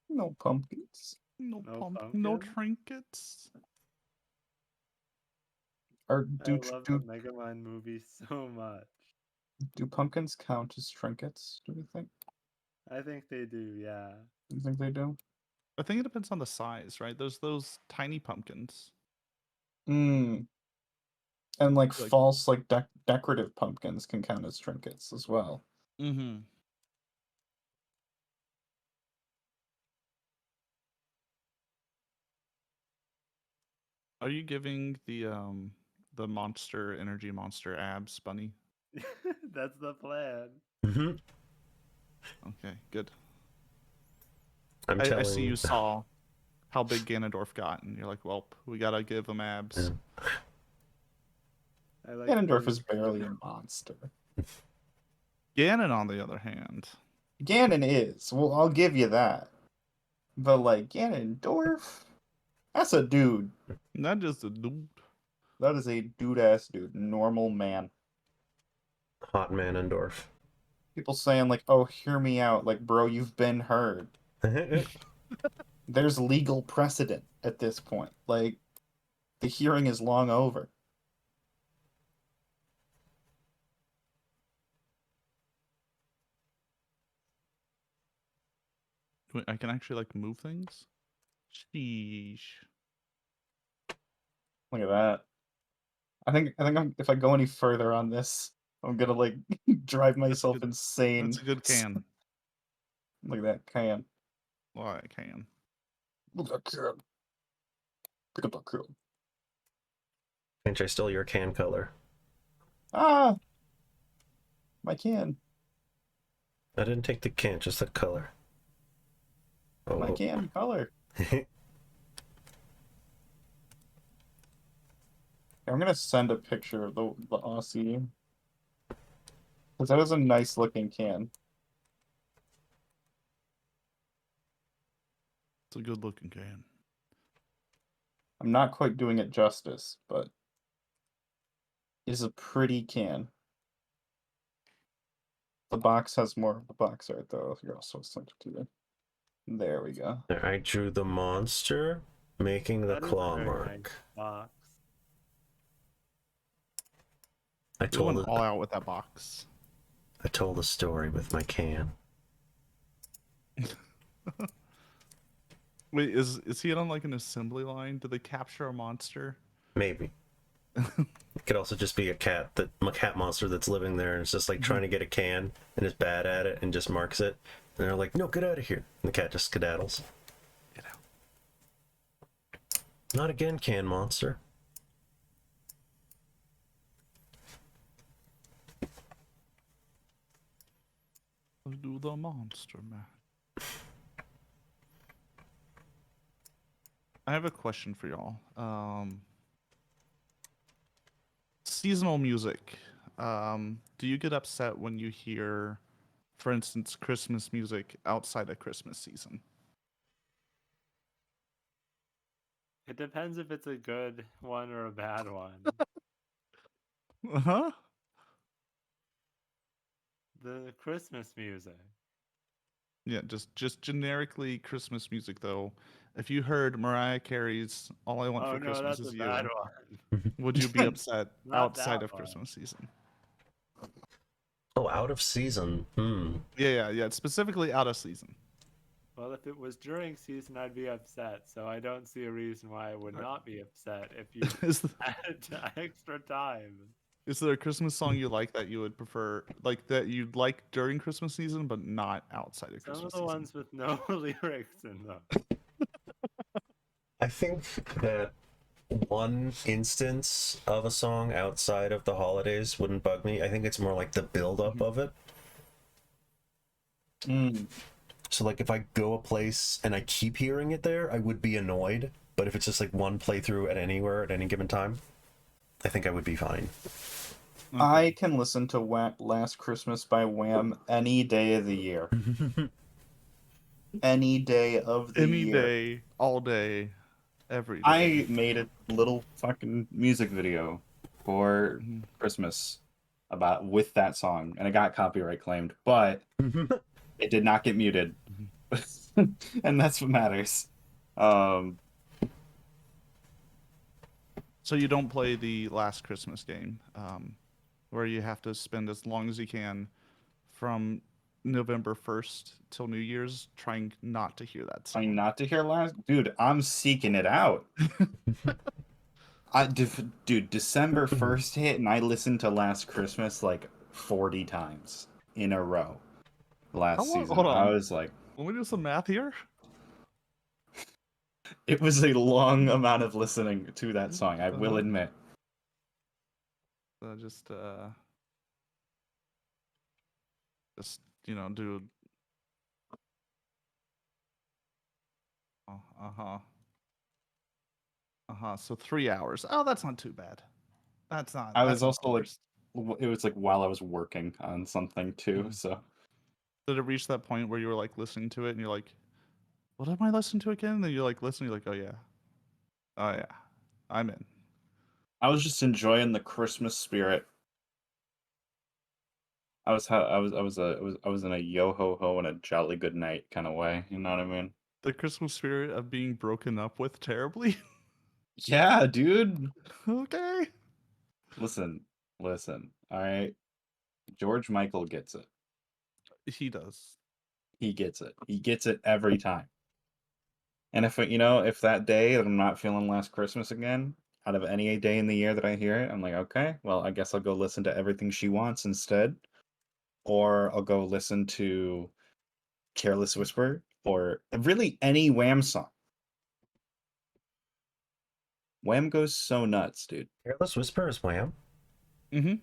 No pumpkins. No No No pumpkin? trinkets. Or I love the Megamind movie so much. do pumpkins count as trinkets? Do you think? I think they do, yeah. Do you think they do? I think it depends on the size, right? There's those tiny pumpkins. Mm. And like Like- false, like decorative pumpkins can count as trinkets as well. Mm-hmm. Are you giving the monster energy monster abs, Bunny? That's the plan. Mm-hmm. Okay, good. I'm I telling see you saw how big Ganondorf got, and you're like, well, we gotta give him abs. Yeah. I like Ganondorf the- is barely a monster. Ganon, on the other hand, Ganon is. Well, I'll give you that. But like Ganondorf, that's a dude. not just a dude. That is a dude-ass dude. Normal man. Hot Manendorf. People saying like, "Oh, hear me out." Like, bro, you've been heard. There's legal precedent at this point. Like, the hearing is long over. Wait, I can actually like move things. Sheesh. Look at that. I think if I go any further on this, I'm gonna like drive myself good. insane. That's a good can. Look at that can. Well, I can. Look at that can. Pick up that can. Finch, I stole your can color. Ah! My can. I didn't take the can, just the color. My Oh. can color. I'm gonna send a picture of the Aussie. Because that is a nice looking can. It's a good looking can. I'm not quite doing it justice, but it's a pretty can. The box has more of the box art though. You're also sent it to you. There we go. There, I drew the monster making the That is a claw very mark. nice box. I We told went all out with that box. I told a story with my can. Wait, is he on like an assembly line? Did they capture a monster? Maybe. It could also just be a cat monster that's living there and it's just like trying to get a can and is bad at it and just marks it. And they're like, no, get out of here. And the cat just skedaddles. Get out. Not again, can monster. Let's do the monster man. I have a question for y'all. Seasonal music. Do you get upset when you hear, for instance, Christmas music outside of Christmas season? It depends if it's a good one or a bad one. Huh? The Christmas music. Yeah, just generically Christmas music though. If you heard Mariah Carey's "All I Want Oh for no, Christmas that's Is a You," bad one. would you be upset Not outside that of one. Christmas season? Oh, out of season. Yeah. Specifically out of season. Well, if it was during season, I'd be upset. So I don't see a reason why I would not be upset if you had extra time. Is there a Christmas song you like that you would prefer, like that you'd like during Christmas season, but not outside of Some Christmas of the season? ones with no lyrics in them. I think that one instance of a song outside of the holidays wouldn't bug me. I think it's more like the build-up of it. So like if I go a place and I keep hearing it there, I would be annoyed. But if it's just like one playthrough at anywhere at any given time, I think I would be fine. I can listen to Last Christmas by Wham any day of the year. Any day of the Any year. day, all day, every day. I made a little fucking music video for Christmas with that song, and it got copyright claimed, but it did not get muted. And that's what matters. So you don't play the Last Christmas game, where you have to spend as long as you can from November 1st till New Year's trying not to hear that song. Trying not to hear dude, I'm seeking it out. Dude, December 1st hit, and I listened to Last Christmas like 40 times in a row last season. Hold on. I was like, Let me do some math here. it was a long amount of listening to that song, I will admit. So just do. So 3 hours. Oh, that's not too bad. That's not. I that's was not also the like, worst. it was like while I was working on something too, so. Did it reach that point where you were like listening to it and you're like, what am I listening to again? And then you're like listening, you're like, oh yeah, I'm in. I was just enjoying the Christmas spirit. I was in a yo ho ho and a jolly good night kind of way. You know what I mean? The Christmas spirit of being broken up with terribly. Yeah, dude. Okay. Listen. All right. George Michael gets it. He does. He gets it. He gets it every time. And if that day that I'm not feeling Last Christmas again, out of any day in the year that I hear it, I'm like, okay, well, I guess I'll go listen to Everything She Wants instead. Or I'll go listen to Careless Whisper, or really any Wham song. Wham goes so nuts, dude. Careless Whisper is Wham? Mm-hmm.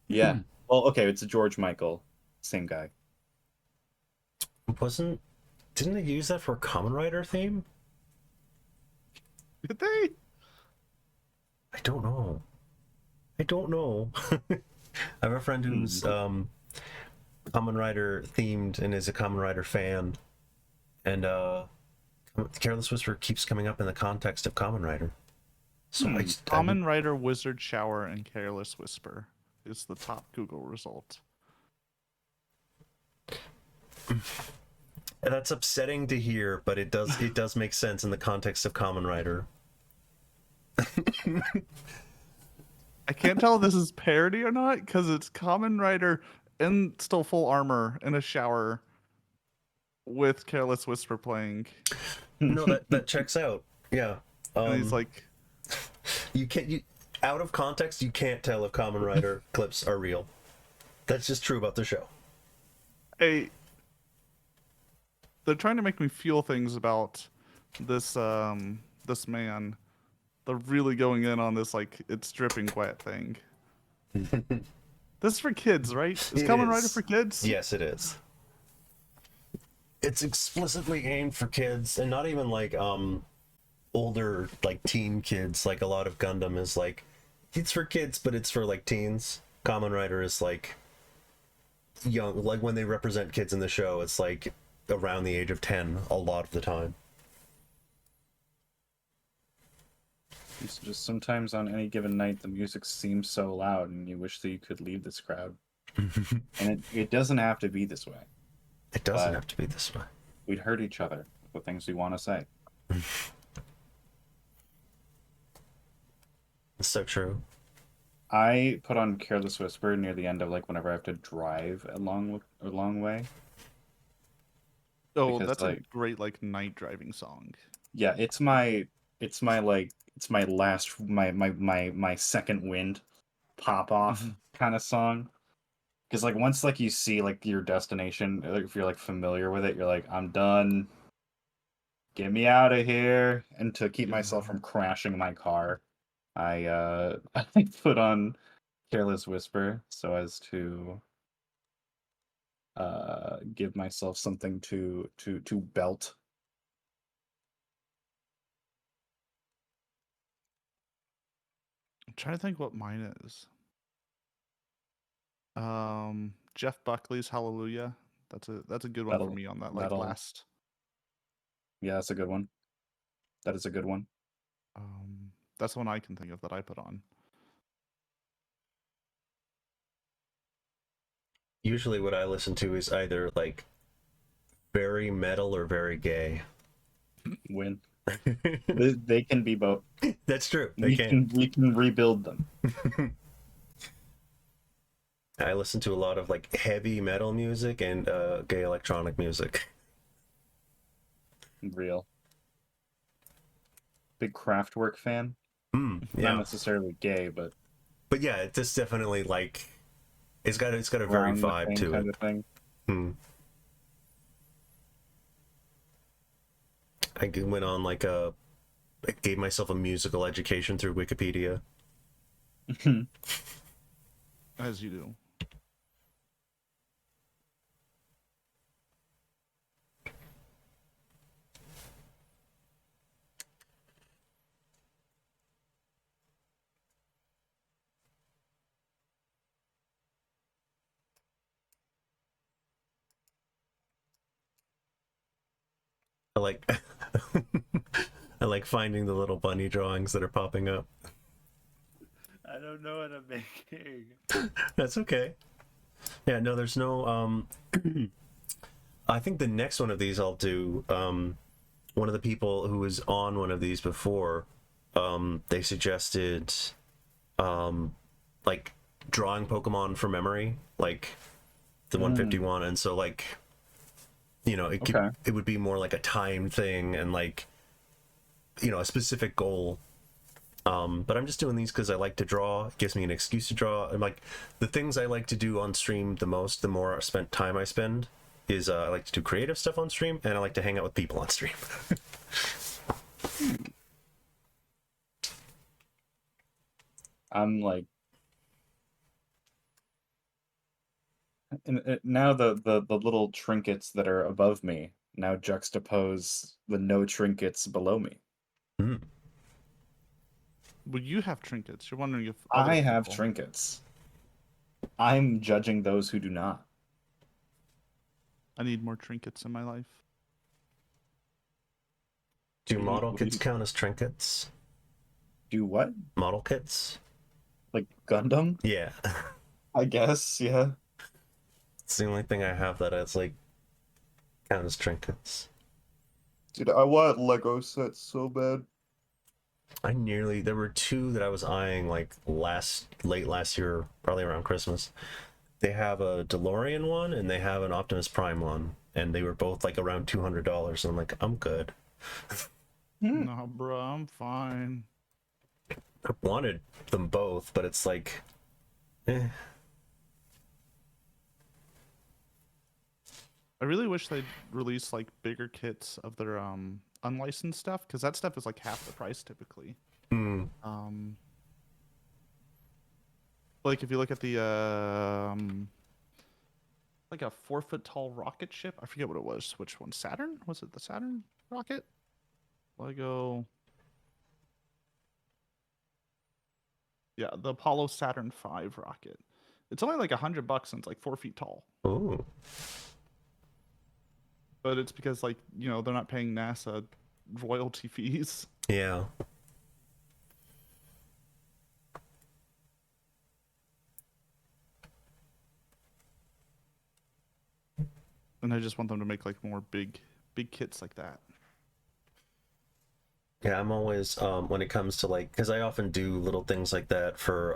Yeah. Well, okay, it's a George Michael. Same guy. Didn't they use that for a Kamen Rider theme? Did they? I don't know. I have a friend who's Kamen Rider themed and is a Kamen Rider fan, and Careless Whisper keeps coming up in the context of Kamen Rider. So Kamen Rider, Wizard Shower, and Careless Whisper is the top Google result. That's upsetting to hear, but it does make sense in the context of Kamen Rider. I can't tell if this is parody or not because it's Kamen Rider in still full armor in a shower with Careless Whisper playing. No, that checks out. Yeah. And he's like, out of context, you can't tell if Kamen Rider clips are real. That's just true about the show. hey, they're trying to make me feel things about this this man. They're really going in on this like it's dripping wet thing. This is for kids, right? Is Kamen Rider for kids? Yes, it is. It's explicitly aimed for kids, and not even like older like teen kids. Like a lot of Gundam is like it's for kids, but it's for like teens. Kamen Rider is like young, like when they represent kids in the show, it's like around the age of 10 a lot of the time. Just sometimes on any given night, the music seems so loud, and you wish that you could leave this crowd. And it doesn't have to be this way. It doesn't have to be this way. We'd hurt each other with the things we want to say. It's so true. I put on Careless Whisper near the end of like whenever I have to drive a long way. Oh, Because, that's like, a great like night driving song. Yeah, it's my second wind pop off kind of song. Because like once like you see like your destination, like, if you're like familiar with it, you're like, I'm done. get me out of here. And to keep myself from crashing my car, I I put on Careless Whisper so as to give myself something to belt. I'm trying to think what mine is. Jeff Buckley's Hallelujah. That's a good one for That'll- me on that that'll- last. Yeah, that's a good one. That is a good one. That's the one I can think of that I put on. Usually what I listen to is either like very metal or very gay. Win. They can be both. That's true. They can. We can rebuild them. I listen to a lot of like heavy metal music and gay electronic music. Real. Big Kraftwerk fan. Not Yeah, necessarily gay, but but yeah, it's just definitely like it's got a very around the vibe same to kind it. of thing. I went on like I gave myself a musical education through Wikipedia. As you do. I like I like finding the little bunny drawings that are popping up. I don't know what I'm making. That's okay. Yeah, no, there's no I think the next one of these I'll do one of the people who was on one of these before, they suggested like drawing Pokemon from memory, like the 151, and so like you know it Okay. it would be more like a time thing and like you know a specific goal. But I'm just doing these because I like to draw. It gives me an excuse to draw. And like the things I like to do on stream the most, the more time I spend, is I like to do creative stuff on stream, and I like to hang out with people on stream. I'm like, and now the little trinkets that are above me now juxtapose the no trinkets below me. Well, you have trinkets. You're wondering if I other have people- trinkets. I'm judging those who do not. I need more trinkets in my life. Do What model do kits you- count as trinkets? Do what? Model kits? Like Gundam? Yeah. I guess, yeah. It's the only thing I have that is like count as trinkets. Dude, I want Lego sets so bad. There were two that I was eyeing like late last year, probably around Christmas. They have a DeLorean one and they have an Optimus Prime one, and they were both like around $200. And I'm like, I'm good. No, bro, I'm fine. I wanted them both, but it's like, eh. I really wish they'd release like bigger kits of their unlicensed stuff, because that stuff is like half the price typically. Like if you look at the like a 4-foot tall rocket ship, I forget what it was. Which one? Saturn? Was it the Saturn rocket? Lego. Yeah, the Apollo Saturn V rocket. It's only like $100 and it's like 4 feet tall. Ooh. But it's because like, you know, they're not paying NASA royalty fees. Yeah. And I just want them to make like more big kits like that. Yeah, I'm always when it comes to like, because I often do little things like that for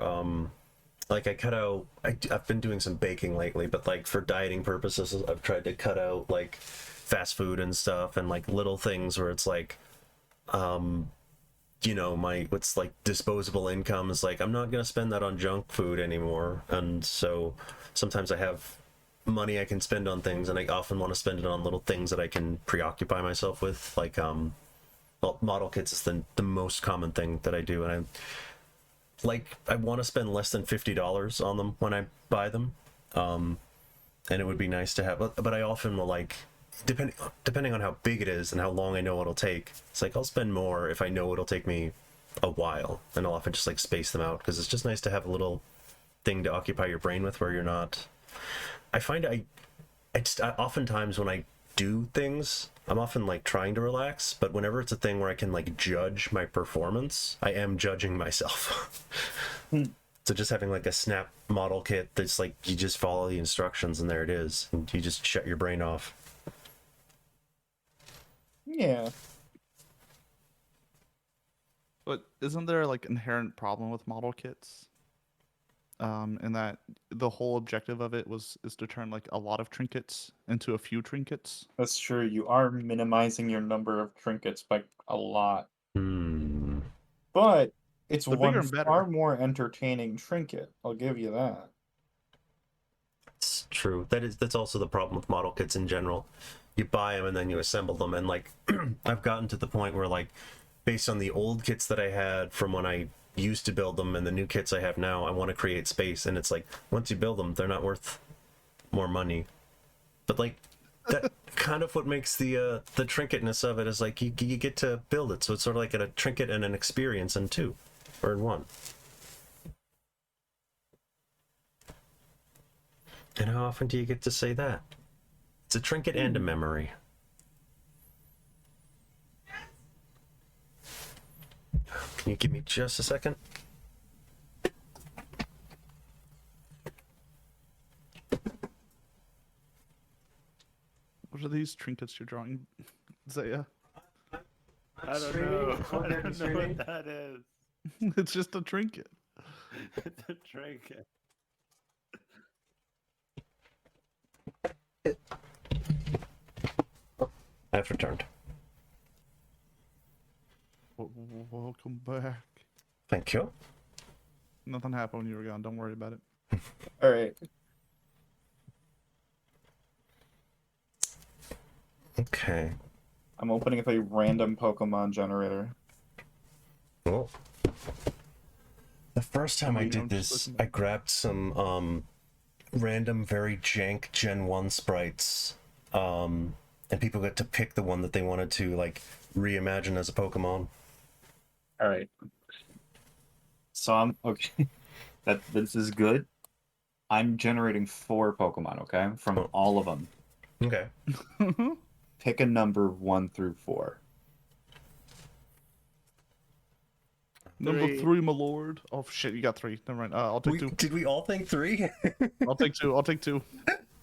like I cut out. I've been doing some baking lately, but like for dieting purposes, I've tried to cut out like fast food and stuff, and like little things where it's like, you know, what's like disposable income is like I'm not gonna spend that on junk food anymore, and so sometimes I have money I can spend on things, and I often want to spend it on little things that I can preoccupy myself with. Like, well, model kits is the most common thing that I do, and I want to spend less than $50 on them when I buy them, and it would be nice to have. But I often will like, depending on how big it is and how long I know it'll take. It's like I'll spend more if I know it'll take me a while, and I'll often just like space them out because it's just nice to have a little thing to occupy your brain with where you're not. I find I oftentimes when I do things, I'm often like trying to relax, but whenever it's a thing where I can like judge my performance, I am judging myself. So just having like a snap model kit that's like you just follow the instructions and there it is, and you just shut your brain off. Yeah. But isn't there like inherent problem with model kits? In that the whole objective of it is to turn like a lot of trinkets into a few trinkets. That's true. You are minimizing your number of trinkets by a lot. But it's The bigger one and better. far more entertaining trinket. I'll give you that. It's true. That's also the problem with model kits in general. You buy them and then you assemble them, and like I've gotten to the point where like based on the old kits that I had from when I used to build them and the new kits I have now, I want to create space, and it's like once you build them, they're not worth more money. But like that kind of what makes the trinketness of it is like you get to build it, so it's sort of like a trinket and an experience in two, or in one. And how often do you get to say that? It's a trinket and a memory. Can you give me just a second? What are these trinkets you're drawing, Zaya? I don't know. I don't know what that is. It's just a trinket. It's a trinket. I've returned. Welcome back. Thank you. Nothing happened when you were gone. Don't worry about it. All right. Okay. I'm opening up a random Pokemon generator. Well, the first time I I'm did just this, looking I grabbed some random, very jank Gen 1 sprites, and people got to pick the one that they wanted to like reimagine as a Pokemon. All right. So I'm okay. This is good. I'm generating 4 Pokemon, okay? From Oh. all of them. Okay. Pick a number 1 through 4. Number 3. 3, my lord. Oh shit, you got 3. Never mind. I'll take 2. Did we all think 3? I'll take 2. I'll take 2.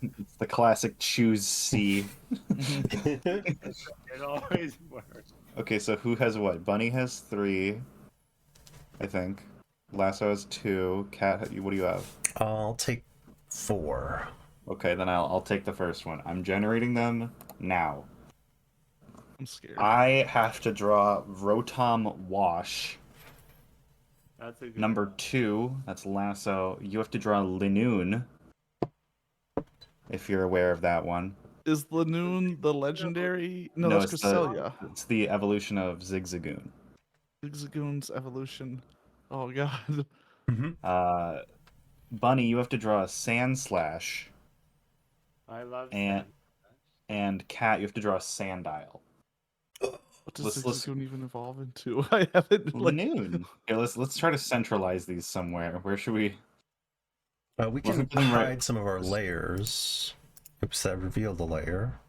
It's the classic choose C. It always works. Okay, so who has what? Bunny has 3, I think. Lasso has 2. Cat, what do you have? I'll take 4. Okay, then I'll take the first one. I'm generating them now. I'm scared. I have to draw Rotom Wash. That's a good Number one. 2, that's Lasso. You have to draw Linoon, if you're aware of that one. Is Lanoon the legendary? No, that's Cresselia. It's the evolution of Zigzagoon. Zigzagoon's evolution. Oh god. Bunny, you have to draw a Sandslash, I love and Sand. and Cat, you have to draw a Sandile. What does Let's- Zigzagoon even evolve into? I haven't like. Linoon. Okay, let's try to centralize these somewhere. Where should we? We can Wasn't putting hide right- some of our layers. Oops, that revealed the layer.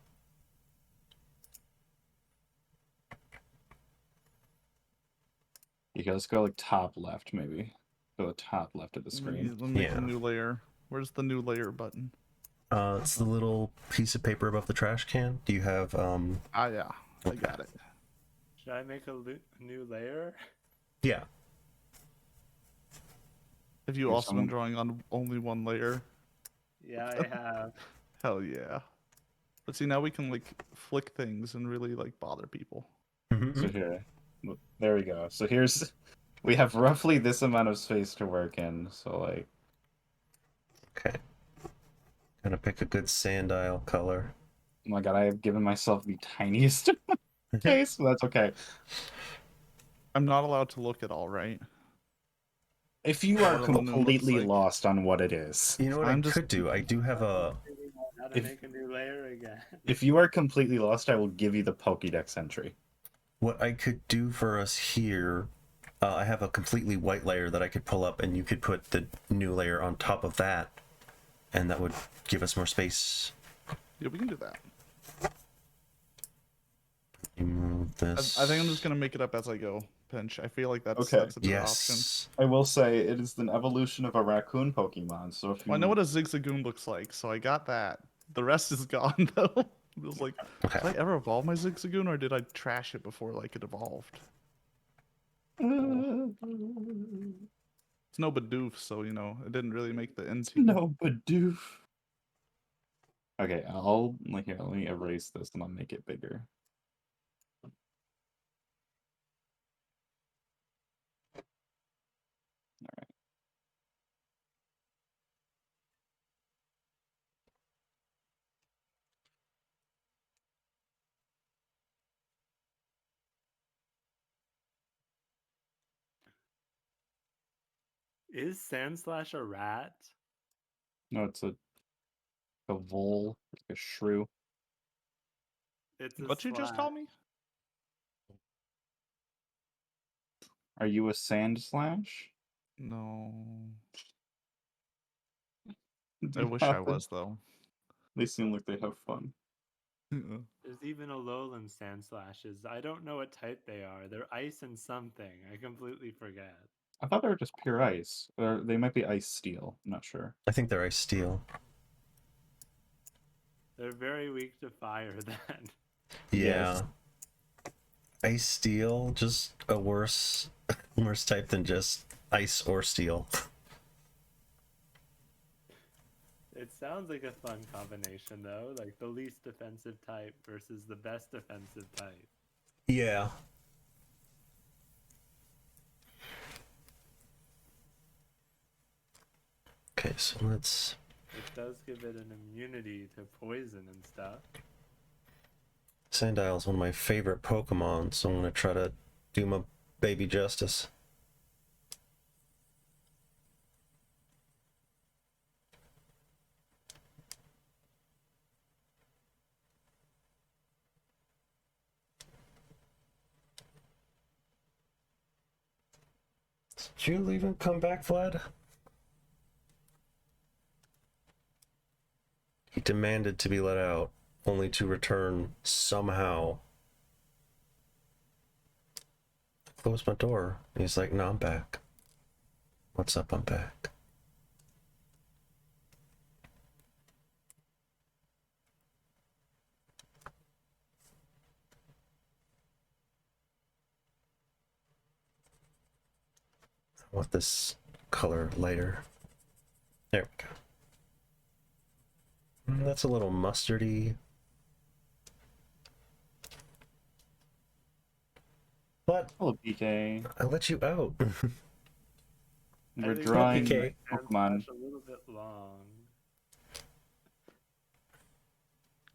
Okay, let's go like top left, maybe. Go the top left of the screen. Let me make Yeah. a new layer. Where's the new layer button? It's the little piece of paper above the trash can. Do you have Ah, yeah, I got it. Should I make a new layer? Yeah. Have you Here's also someone- been drawing on only one layer? Yeah, I have. Hell yeah. But see, now we can like flick things and really like bother people. So here, there we go. So we have roughly this amount of space to work in. So like, Okay. Gonna pick a good sandile color. Oh my god, I have given myself the tiniest case, but that's okay. I'm not allowed to look at all, right? If you are What a balloon looks completely like. lost on what it is, You know what I I'm just could do? I do have a. Figuring out how to If- make a new layer again. if you are completely lost, I will give you the Pokédex entry. What I could do for us here, I have a completely white layer that I could pull up, and you could put the new layer on top of that, and that would give us more space. yeah, we can do that. Remove this. I think I'm just gonna make it up as I go. Pinch. I feel like Okay. that's a better option. Yes. I will say it is an evolution of a raccoon Pokemon. So if you Well, I know what a Zigzagoon looks like, so I got that. The rest is gone though. It was like, Okay. did I ever evolve my Zigzagoon, or did I trash it before like it evolved? It's no Bidoof, so you know it didn't really make the end team. no Bidoof. Okay, I'll like here. Let me erase this and I'll make it bigger. Is Sandslash a rat? No, it's a vole, like a shrew. It's a What you just slash. call me? Are you a sand slash? No. I wish I was though. They seem like they have fun. There's even alolan Sandslashes. I don't know what type they are. They're ice and something. I completely forget. I thought they were just pure ice. Or they might be ice steel. I'm not sure. I think they're ice steel. They're very weak to fire then. Yeah. Ice steel, just a worse type than just ice or steel. It sounds like a fun combination though, like the least defensive type versus the best defensive type. Yeah. Okay, so let's. It does give it an immunity to poison and stuff. Sandile is one of my favorite Pokemon, so I'm gonna try to do my baby justice. Did you even come back, Vlad? He demanded to be let out, only to return somehow. I closed my door. He's like, no, I'm back. What's up? I'm back. I want this color lighter. There we go. That's a little mustardy. But Hello, PK. I let you out. We're I think drawing PK. Pokemon. Sandslash a little bit long.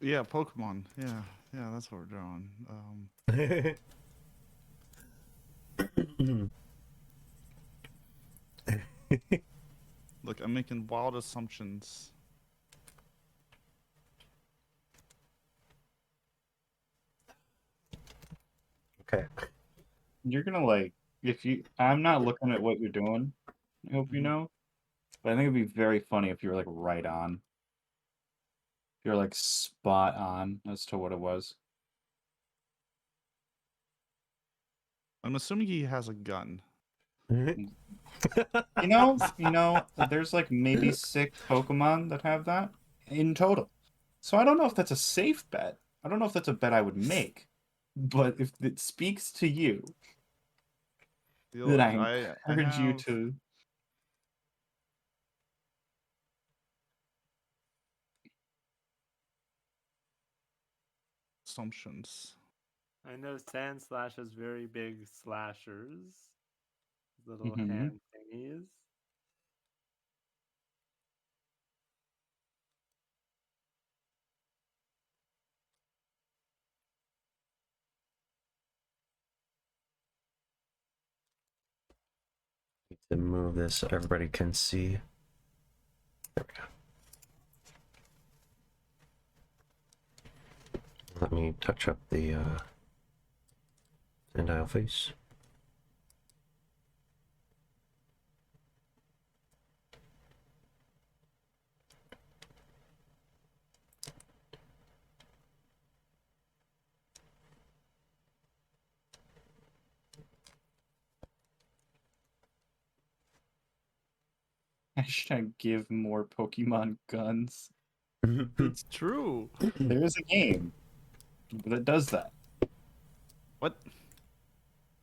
Yeah, Pokemon. Yeah, that's what we're drawing. Look, I'm making wild assumptions. Okay. You're gonna like if you. I'm not looking at what you're doing. I hope you Mhm. know. But I think it'd be very funny if you were like right on. If you're like spot on as to what it was. I'm assuming he has a gun. You know, there's like maybe 6 Pokemon that have that in total. So I don't know if that's a safe bet. I don't know if that's a bet I would make. But if it speaks to you, Yeah, then look, I I encourage you have to. assumptions. I know Sandslash has very big slashers. Little Mhm. hand thingies. to move this so everybody can see. There we go. Let me touch up the Sandile face. Hashtag give more Pokemon guns. It's true. There is a game that does that. What?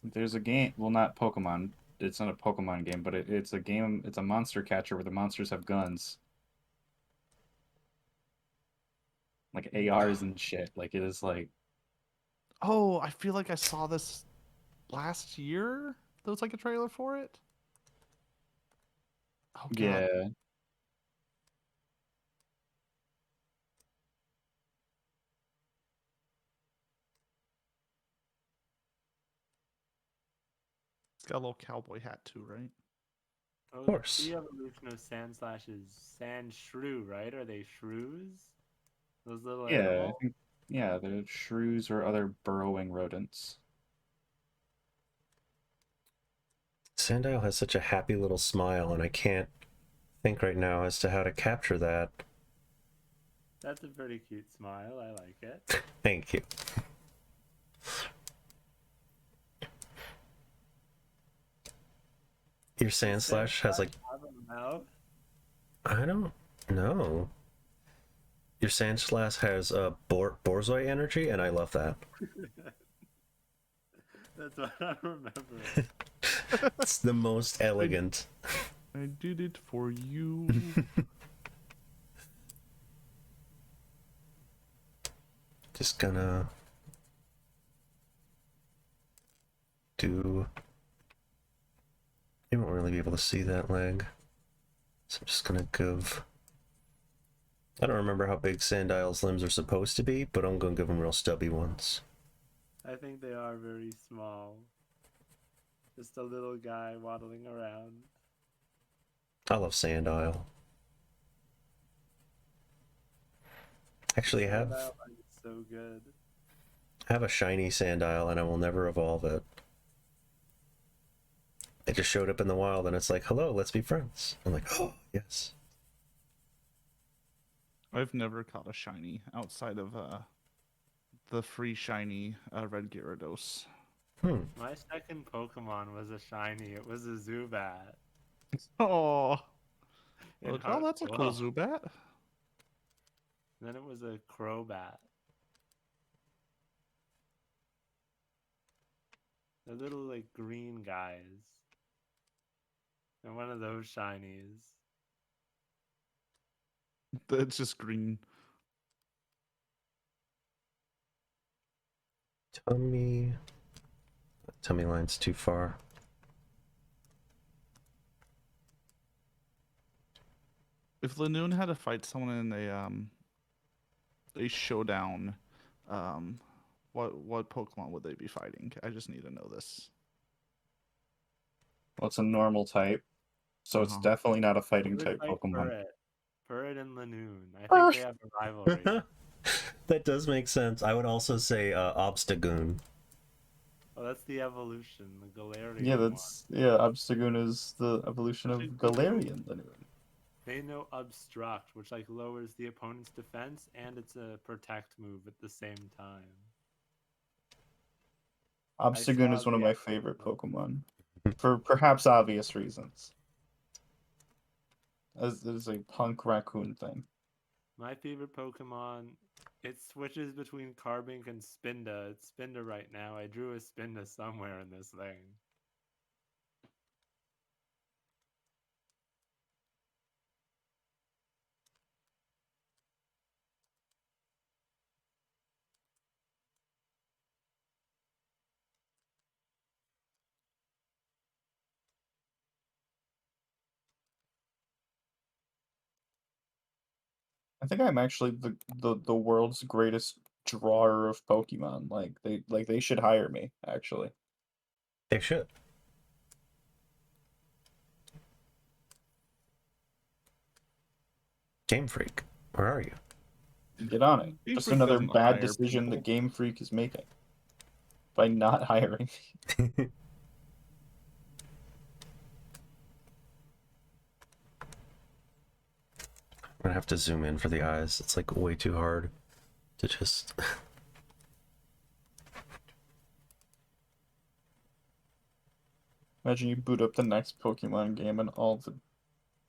There's a game, well, not Pokemon. It's not a Pokemon game, but it's a game. It's a monster catcher where the monsters have guns, like ARs and shit. Like it is like, Oh, I feel like I saw this last year. There was like a trailer for it. Oh god. yeah. It's got a little cowboy hat too, right? Oh, Of course. The evolution of Sandslash is Sandshrew, right? Are they shrews? Those little Yeah, I animals? think, yeah, the shrews or other burrowing rodents. Sandile has such a happy little smile, and I can't think right now as to how to capture that. That's a pretty cute smile. I like it. Thank you. Your Sandslash has like, Have a mouth? I don't know. Your Sandslash has Borzoi energy, and I love that. That's what I remember. It's the most elegant. I did it for you. Just gonna do. You won't really be able to see that leg, so I'm just gonna give. I don't remember how big Sandile's limbs are supposed to be, but I'm gonna give him real stubby ones. I think they are very small. Just a little guy waddling around. I love Sandile. Actually, I have It's so good. a shiny Sandile, and I will never evolve it. It just showed up in the wild, and it's like, hello, let's be friends. I'm like, oh, yes. I've never caught a shiny outside of the free shiny red Gyarados. My second Pokemon was a shiny. It was a Zubat. Oh, in oh, Heart that's a cool Gold. Zubat. Then it was a Crobat. They're little like green guys. And one of those shinies. It's just green. Tummy line's too far. If Lanoon had to fight someone in a showdown, what Pokemon would they be fighting? I just need to know this. Well, it's a normal type, so it's Uh-huh. definitely not a fighting It would type fight Pokemon. Furret and Lanoon. I think they have a rivalry. That does make sense. I would also say Obstagoon. Oh, that's the evolution, the Galarian Yeah, one. Obstagoon is the evolution of Galarian Lanoon. They know Obstruct, which like lowers the opponent's defense, and it's a protect move at the same time. Obstagoon saw is one of the my favorite Pokemon, for perhaps obvious reasons. As it is a punk raccoon thing. My favorite Pokemon, it switches between Carbink and Spinda. It's Spinda right now. I drew a Spinda somewhere in this thing. I think I'm actually the world's greatest drawer of Pokemon. Like they should hire me, actually. They should. Game Freak, where are you? Get on it. Game Just Freak another doesn't bad hire decision people. that Game Freak is making by not hiring. I'm gonna have to zoom in for the eyes. It's like way too hard to just. Imagine you boot up the next Pokemon game and all the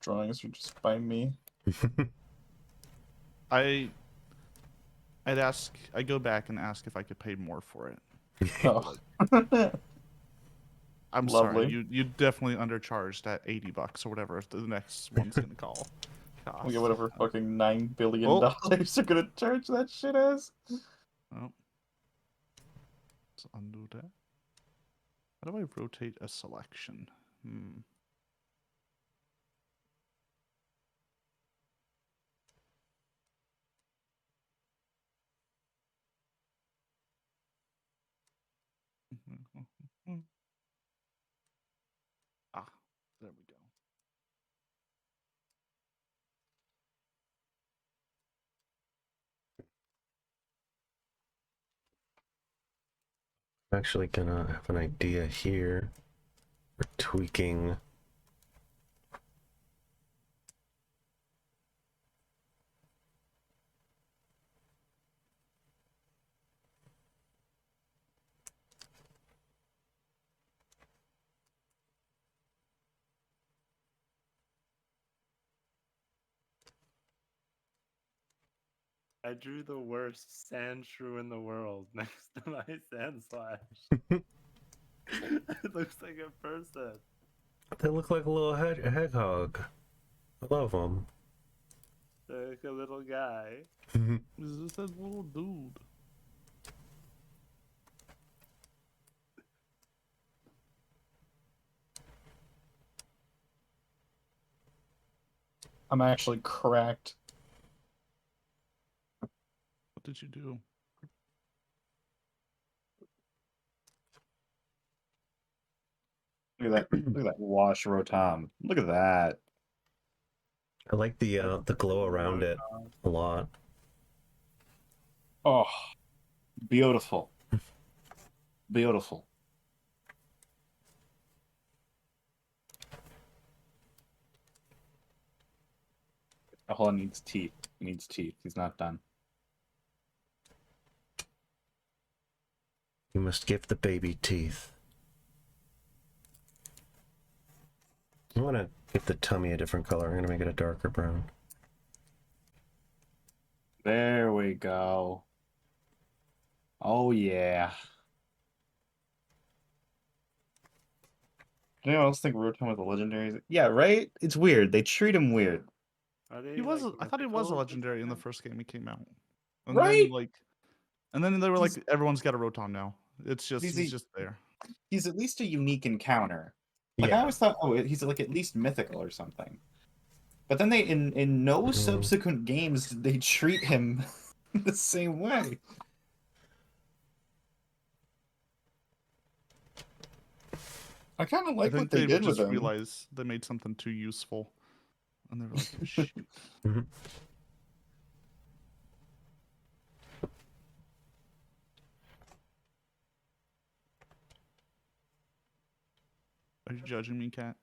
drawings are just by me. I'd go back and ask if I could pay more for it. Oh. I'm Lovely. sorry, you definitely undercharged at $80 or whatever if the next one's gonna cost. We get whatever fucking $9 billion Oh. are gonna charge that shit as. Oh. Let's undo that. How do I rotate a selection? Ah, there we go. I'm actually gonna have an idea here for tweaking. I drew the worst sand shrew in the world next to my sand slash. It looks like a person. They look like a little hedgehog. I love them. They're like a little guy. This is that little dude. I'm actually cracked. What did you do? Look at that! Look at that wash Rotom. Look at that. I like the glow around it a lot. Oh, beautiful, beautiful. Oh, he needs teeth. He needs teeth. He's not done. You must give the baby teeth. I want to give the tummy a different color. I'm going to make it a darker brown. There we go. Oh, yeah. Does anyone else think Rotom was a legendary? Yeah, right? It's weird. They treat him weird. Are they He was. like I thought he was a mythical or legendary in the something? first game he came out. And Right? then they were like, He's- everyone's got a Rotom now. It's just He's he's a- just there. He's at least a unique encounter. Like, I Yeah. always thought, oh, he's like at least mythical or something. But then they, in no subsequent games, did they treat him the same way. I kind of I like think what they did with just him. realized they made something too useful, and they were like, "Shoot." Are you judging me, Cat?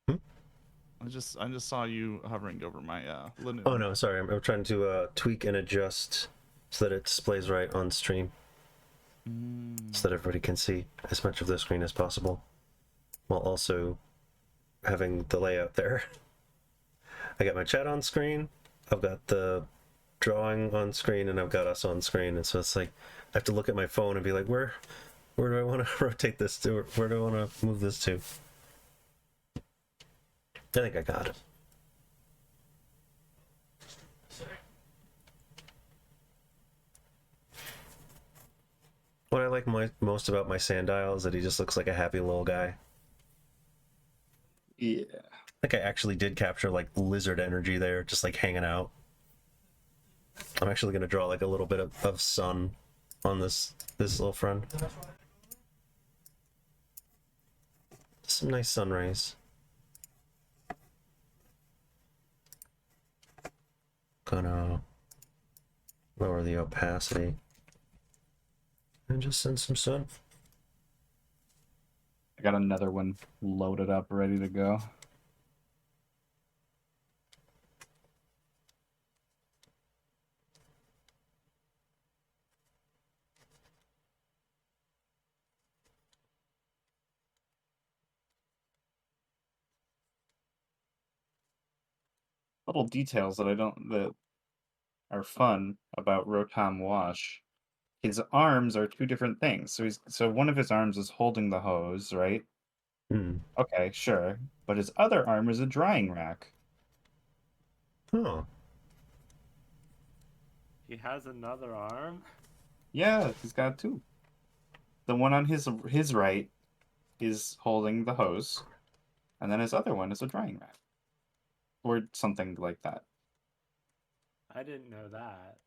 Hmm? I just saw you hovering over my linen. Oh no, sorry. I'm trying to tweak and adjust so that it displays right on stream, so that everybody can see as much of the screen as possible, while also having the layout there. I got my chat on screen, I've got the drawing on screen, and I've got us on screen, and so it's like I have to look at my phone and be like, where do I want to rotate this to? Or where do I want to move this to? I think I got it. What I like most about my Sandile is that he just looks like a happy little guy. Yeah. I think I actually did capture like lizard energy there, just like hanging out. I'm actually gonna draw like a little bit of sun on this little friend. Some nice sun rays. gonna lower the opacity and just send some sun. I got another one loaded up, ready to go. Little details that are fun about Rotom Wash. His arms are two different things. So one of his arms is holding the hose, right? Hmm. Okay, sure. But his other arm is a drying rack. Oh. He has another arm? Yeah, he's got two. The one on his right is holding the hose, and then his other one is a drying rack. Or something like that. I didn't know that.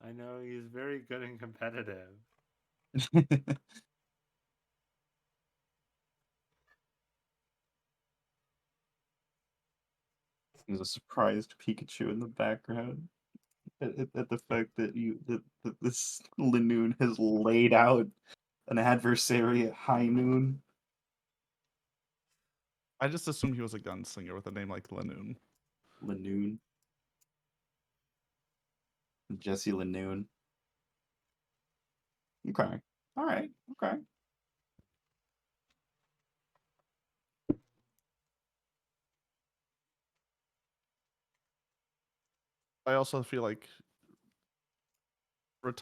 I know he's very good and competitive. There's a surprised Pikachu in the background. At the fact that that this Linoon has laid out an adversary at high noon. I just assumed he was a gunslinger with a name like Lanoon. Linoon. Jesse Linoon. Okay. Alright. Okay. I also feel like the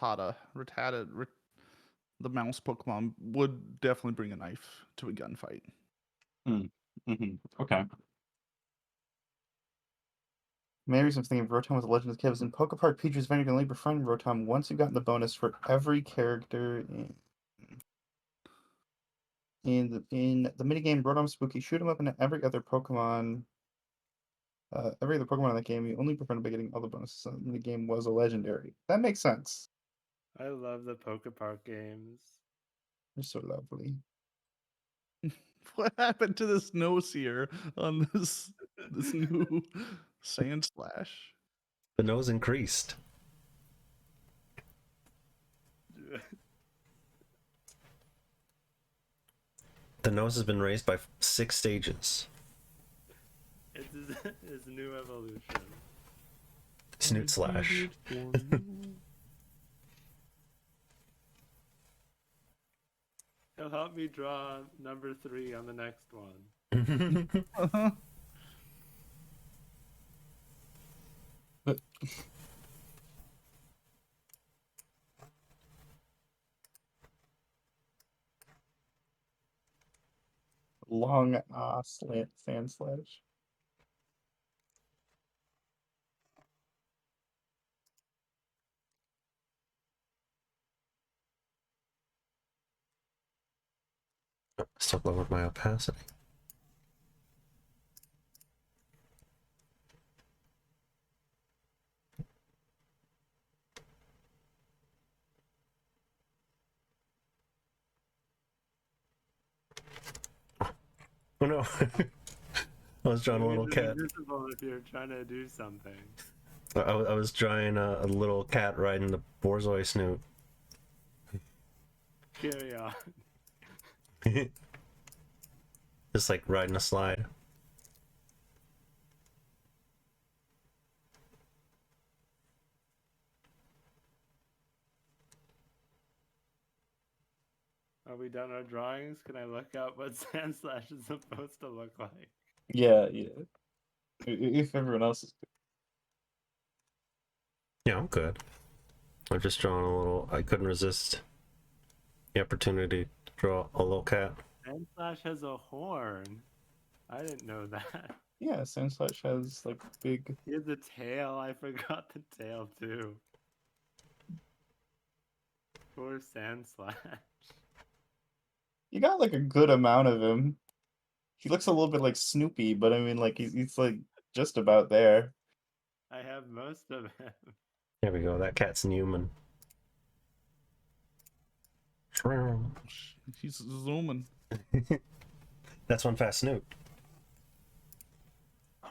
mouse Pokemon would definitely bring a knife to a gunfight. Okay. Maybe something of Rotom with the Legend of the Cavs. In Poke Park, Peach's Vendor can leave befriend Rotom once you've gotten the bonus for every character in the minigame Rotom Spooky. Shoot him up into every other Pokemon. Every other Pokemon in that game, you only befriended by getting all the bonuses in the game was a legendary. That makes sense. I love the Pokepark games. They're so lovely. What happened to this nose here on this new Sand Slash? The nose increased. The nose has been raised by 6 stages. It's his new evolution. Snoot slash. He'll help me draw number 3 on the next one. Uh-huh. Long sand slash. Still lowered my opacity. Oh no. I was drawing a little cat. Invisible if you're trying to do something. I was drawing a little cat riding the Borzoi Snoot. Carry on. Just like riding a slide. Are we done our drawings? Can I look up what Sand Slash is supposed to look like? Yeah. If everyone else is Yeah, I'm good. I'm just drawing a little. I couldn't resist the opportunity to draw a little cat. Sand Slash has a horn. I didn't know that. yeah, Sand Slash has like big. He has a tail. I forgot the tail too. Poor Sand Slash. You got like a good amount of him. He looks a little bit like Snoopy, but I mean, like he's like just about there. I have most of him. There we go. That cat's Newman. He's zooming. That's one fast Snoot.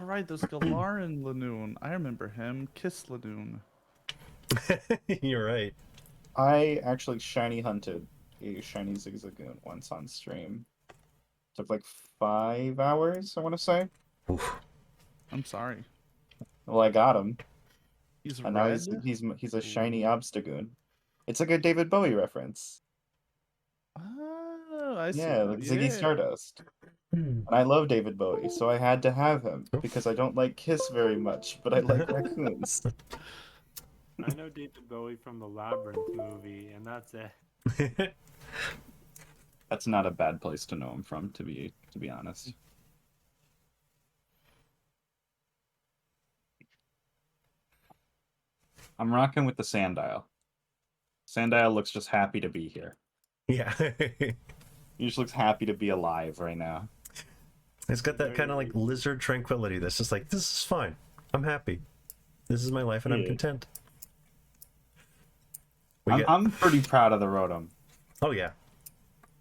All right, there's Galar and Lanoon. I remember him. Kiss Lanoon. You're right. I actually shiny hunted a shiny Zigzagoon once on stream. Took like 5 hours, I want to say. Oof. I'm sorry. Well, I got him, He's and now red. he's a shiny Ooh. Obstagoon. It's like a David Bowie reference. Oh, I see. Yeah, like Ziggy Yeah. Stardust. And I love David Bowie, so I had to have him because I don't like Kiss very much, but I like raccoons. I know David Bowie from the Labyrinth movie, and that's it. That's not a bad place to know him from, to be honest. I'm rocking with the Sandile. Sandile looks just happy to be here. Yeah. He just looks happy to be alive right now. It's got that kind of like lizard tranquility that's just like, this is fine. I'm happy. This is my life and I'm Yeah. content. I'm pretty proud of the Rotom. Oh, yeah.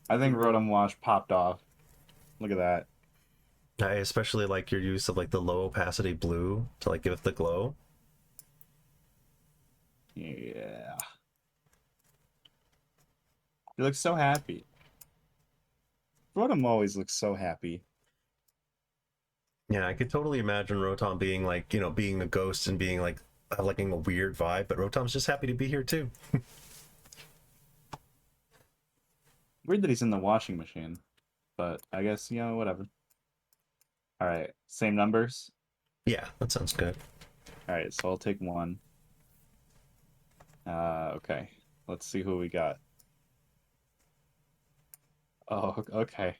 I think Rotom Wash popped off. Look at that. I especially like your use of like the low opacity blue to like give it the glow. Yeah. He looks so happy. Rotom always looks so happy. Yeah, I could totally imagine Rotom being like, being a ghost and being like, liking a weird vibe, but Rotom's just happy to be here too. Weird that he's in the washing machine, but I guess, whatever. All right, same numbers. Yeah, that sounds good. All right, so I'll take one. Okay. Let's see who we got. Oh, okay.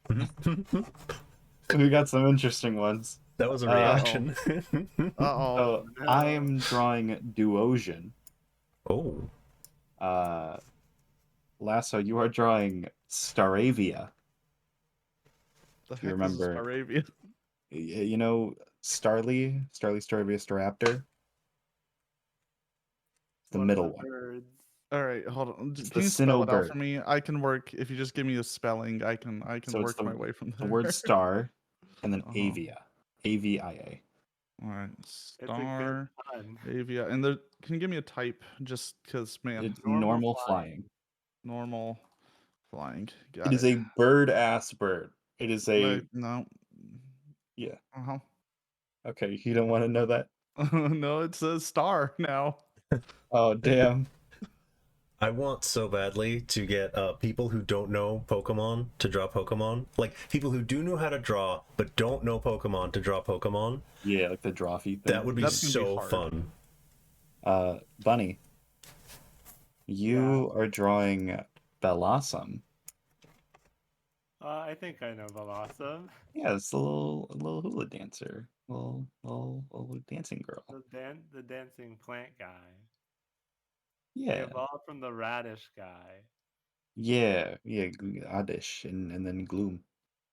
We got some interesting ones. That was a reaction. Uh-oh. So I am drawing Duosion. Oh. Lasso, you are drawing Staravia. The If you heck remember. is this Staravia? You know Starly, Staravia, Staraptor? The One of middle the one. birds. All right, hold on. It's Can the you spell it out Sinnoh for me? I can work. If you just give me a spelling, I can So it's work my way from the there. word star and then Uh-huh. Avia. A-V-I-A. All right, It's a good Star pun. Avia, and can you give me a type? Just because, man, It's Normal normal flying. flying. normal flying. It Got is it. a bird-ass bird. It is a... No. Yeah. Uh-huh. Okay, you don't want to know that? No, it says star now. Oh, damn. I want so badly to get people who don't know Pokemon to draw Pokemon. Like, people who do know how to draw, but don't know Pokemon to draw Pokemon. Yeah, like the Drawpile thing. That would be That's gonna be so hard. fun. Bunny, you are drawing Bellossom. I think I know Velocum. Yeah, it's a little hula dancer. Little dancing girl. The dancing plant guy. They Yeah. evolved from the radish guy. Yeah, Oddish and then Gloom.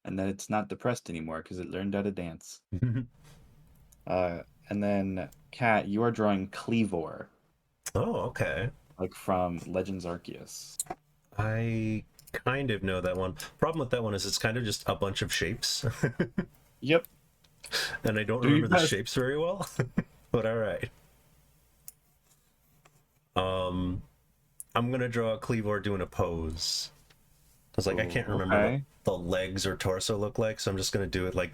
And then it's not depressed anymore because it learned how to dance. And then Kat, you are drawing Cleavor, Oh, okay. like from Legends Arceus. I kind of know that one. Problem with that one is it's kind of just a bunch of shapes. Yep. And I don't Do you remember the guys- shapes very well. But alright. I'm gonna draw a Cleavor doing a pose. Cause like I can't remember okay. what the legs or torso look like, so I'm just gonna do it like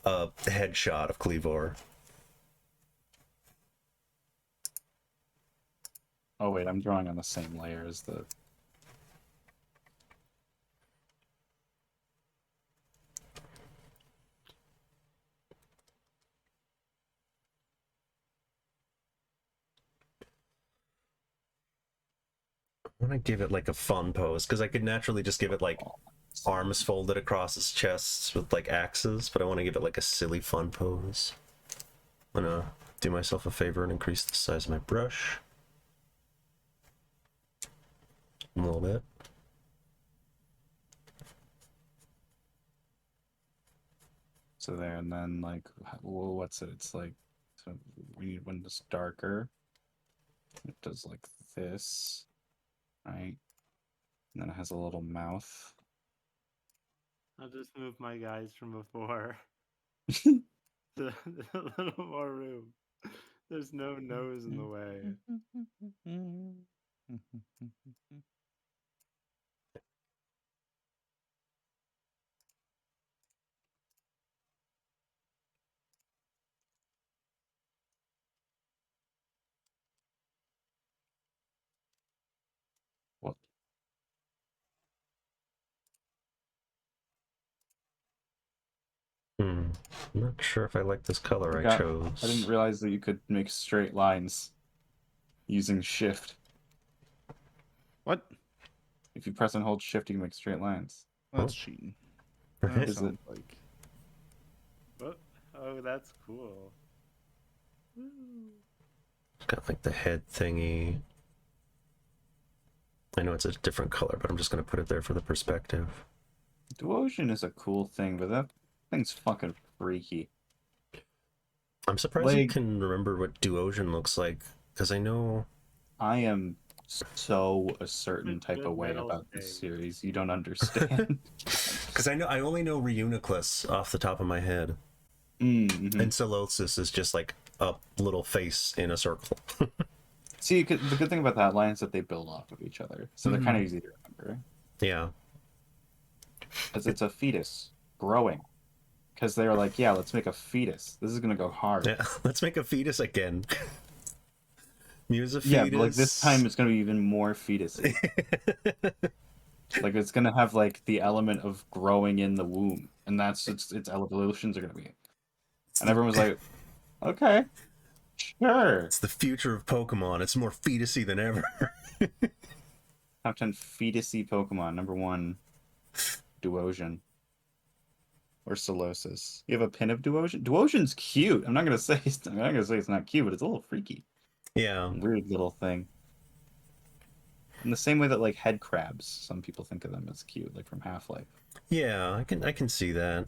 a headshot of Cleavor. Oh wait, I'm drawing on the same layer as the... I wanna give it like a fun pose, because I could naturally just give it like arms folded across his chest with like axes, but I want to give it like a silly fun pose. I'm gonna do myself a favor and increase the size of my brush a little bit. So there, and then like, what's it? It's like, so we need one that's darker. It does like this, right? And then it has a little mouth. I'll just move my guys from before. A little more room. There's no nose in the way. What? I'm not sure if I like this color I chose. I didn't realize that you could make straight lines using shift. What? If you press and hold shift, you can make straight lines. That's cheating. That Is sounds like. Oh, that's cool. It's got like the head thingy. I know it's a different color, but I'm just gonna put it there for the perspective. Duosion is a cool thing, but that thing's fucking freaky. I'm surprised you Like- can remember what Duosion looks like, because I know I am so a certain type of way Middle about this stage. series. You don't understand. because I only know Reuniclus off the top of my head, Mm-hmm. and Solosis is just like a little face in a circle. See, the good thing about that line is that they build off of each other, so they're kind of easy to remember. Yeah. Because it's a fetus growing. Because they're like, yeah, let's make a fetus. This is gonna go hard. Yeah, let's make a fetus again. Muse a fetus. Yeah, but like this time it's gonna be even more fetusy. Like it's gonna have like the element of growing in the womb, and that's its evolutions are gonna be. And everyone was like, okay, sure. It's the future of Pokemon. It's more fetusy than ever. Top 10 fetusy Pokemon. Number 1, Duosion. Or Solosis. You have a pin of Duosion? Duosion's cute. I'm not gonna say it's not cute, but it's a little freaky. Yeah. Weird little thing. In the same way that like head crabs, some people think of them as cute, like from Half-Life. Yeah, I can see that.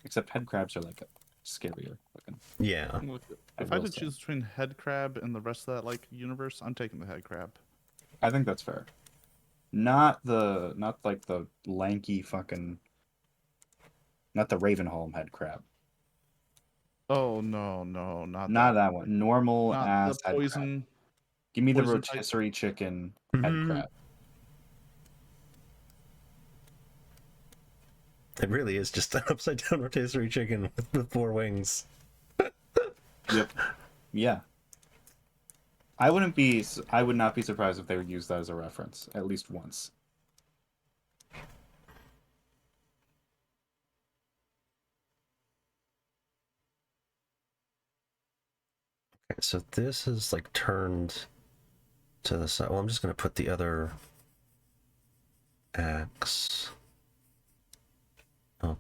Except head crabs are like scarier looking. Yeah. Look, I if I had will to say. choose between head crab and the rest of that like universe, I'm taking the head crab. I think that's fair. Not like the lanky fucking, not the Ravenholm head crab. Oh no, not Not that. that one. Normal Not ass the head crab. poison. Give me the poison type. rotisserie chicken head Mhm. crab. It really is just an upside down rotisserie chicken with 4 wings. Yep. Yeah. I would not be surprised if they would use that as a reference at least once. Okay, so this is like turned to the side. Well, I'm just gonna put the other axe. Oh.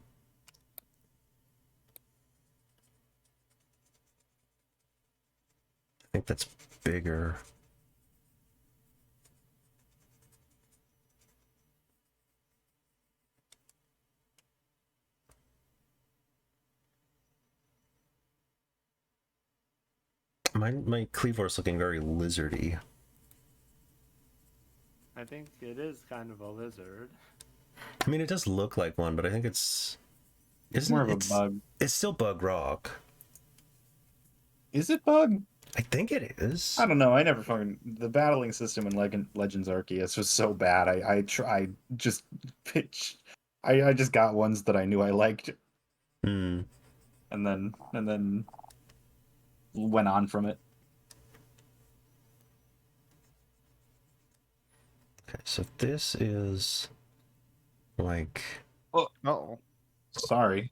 I think that's bigger. My Cleavor's looking very lizardy. I think it is kind of a lizard. I mean, it does look like one, but I think It's more of a bug. It's still Bug Rock. Is it bug? I think it is. I don't know. I never fucking the battling system in Legends Arceus was so bad. I just pitch. I just got ones that I knew I liked, Hmm. and then went on from it. Okay, so this is like Uh-oh. Sorry,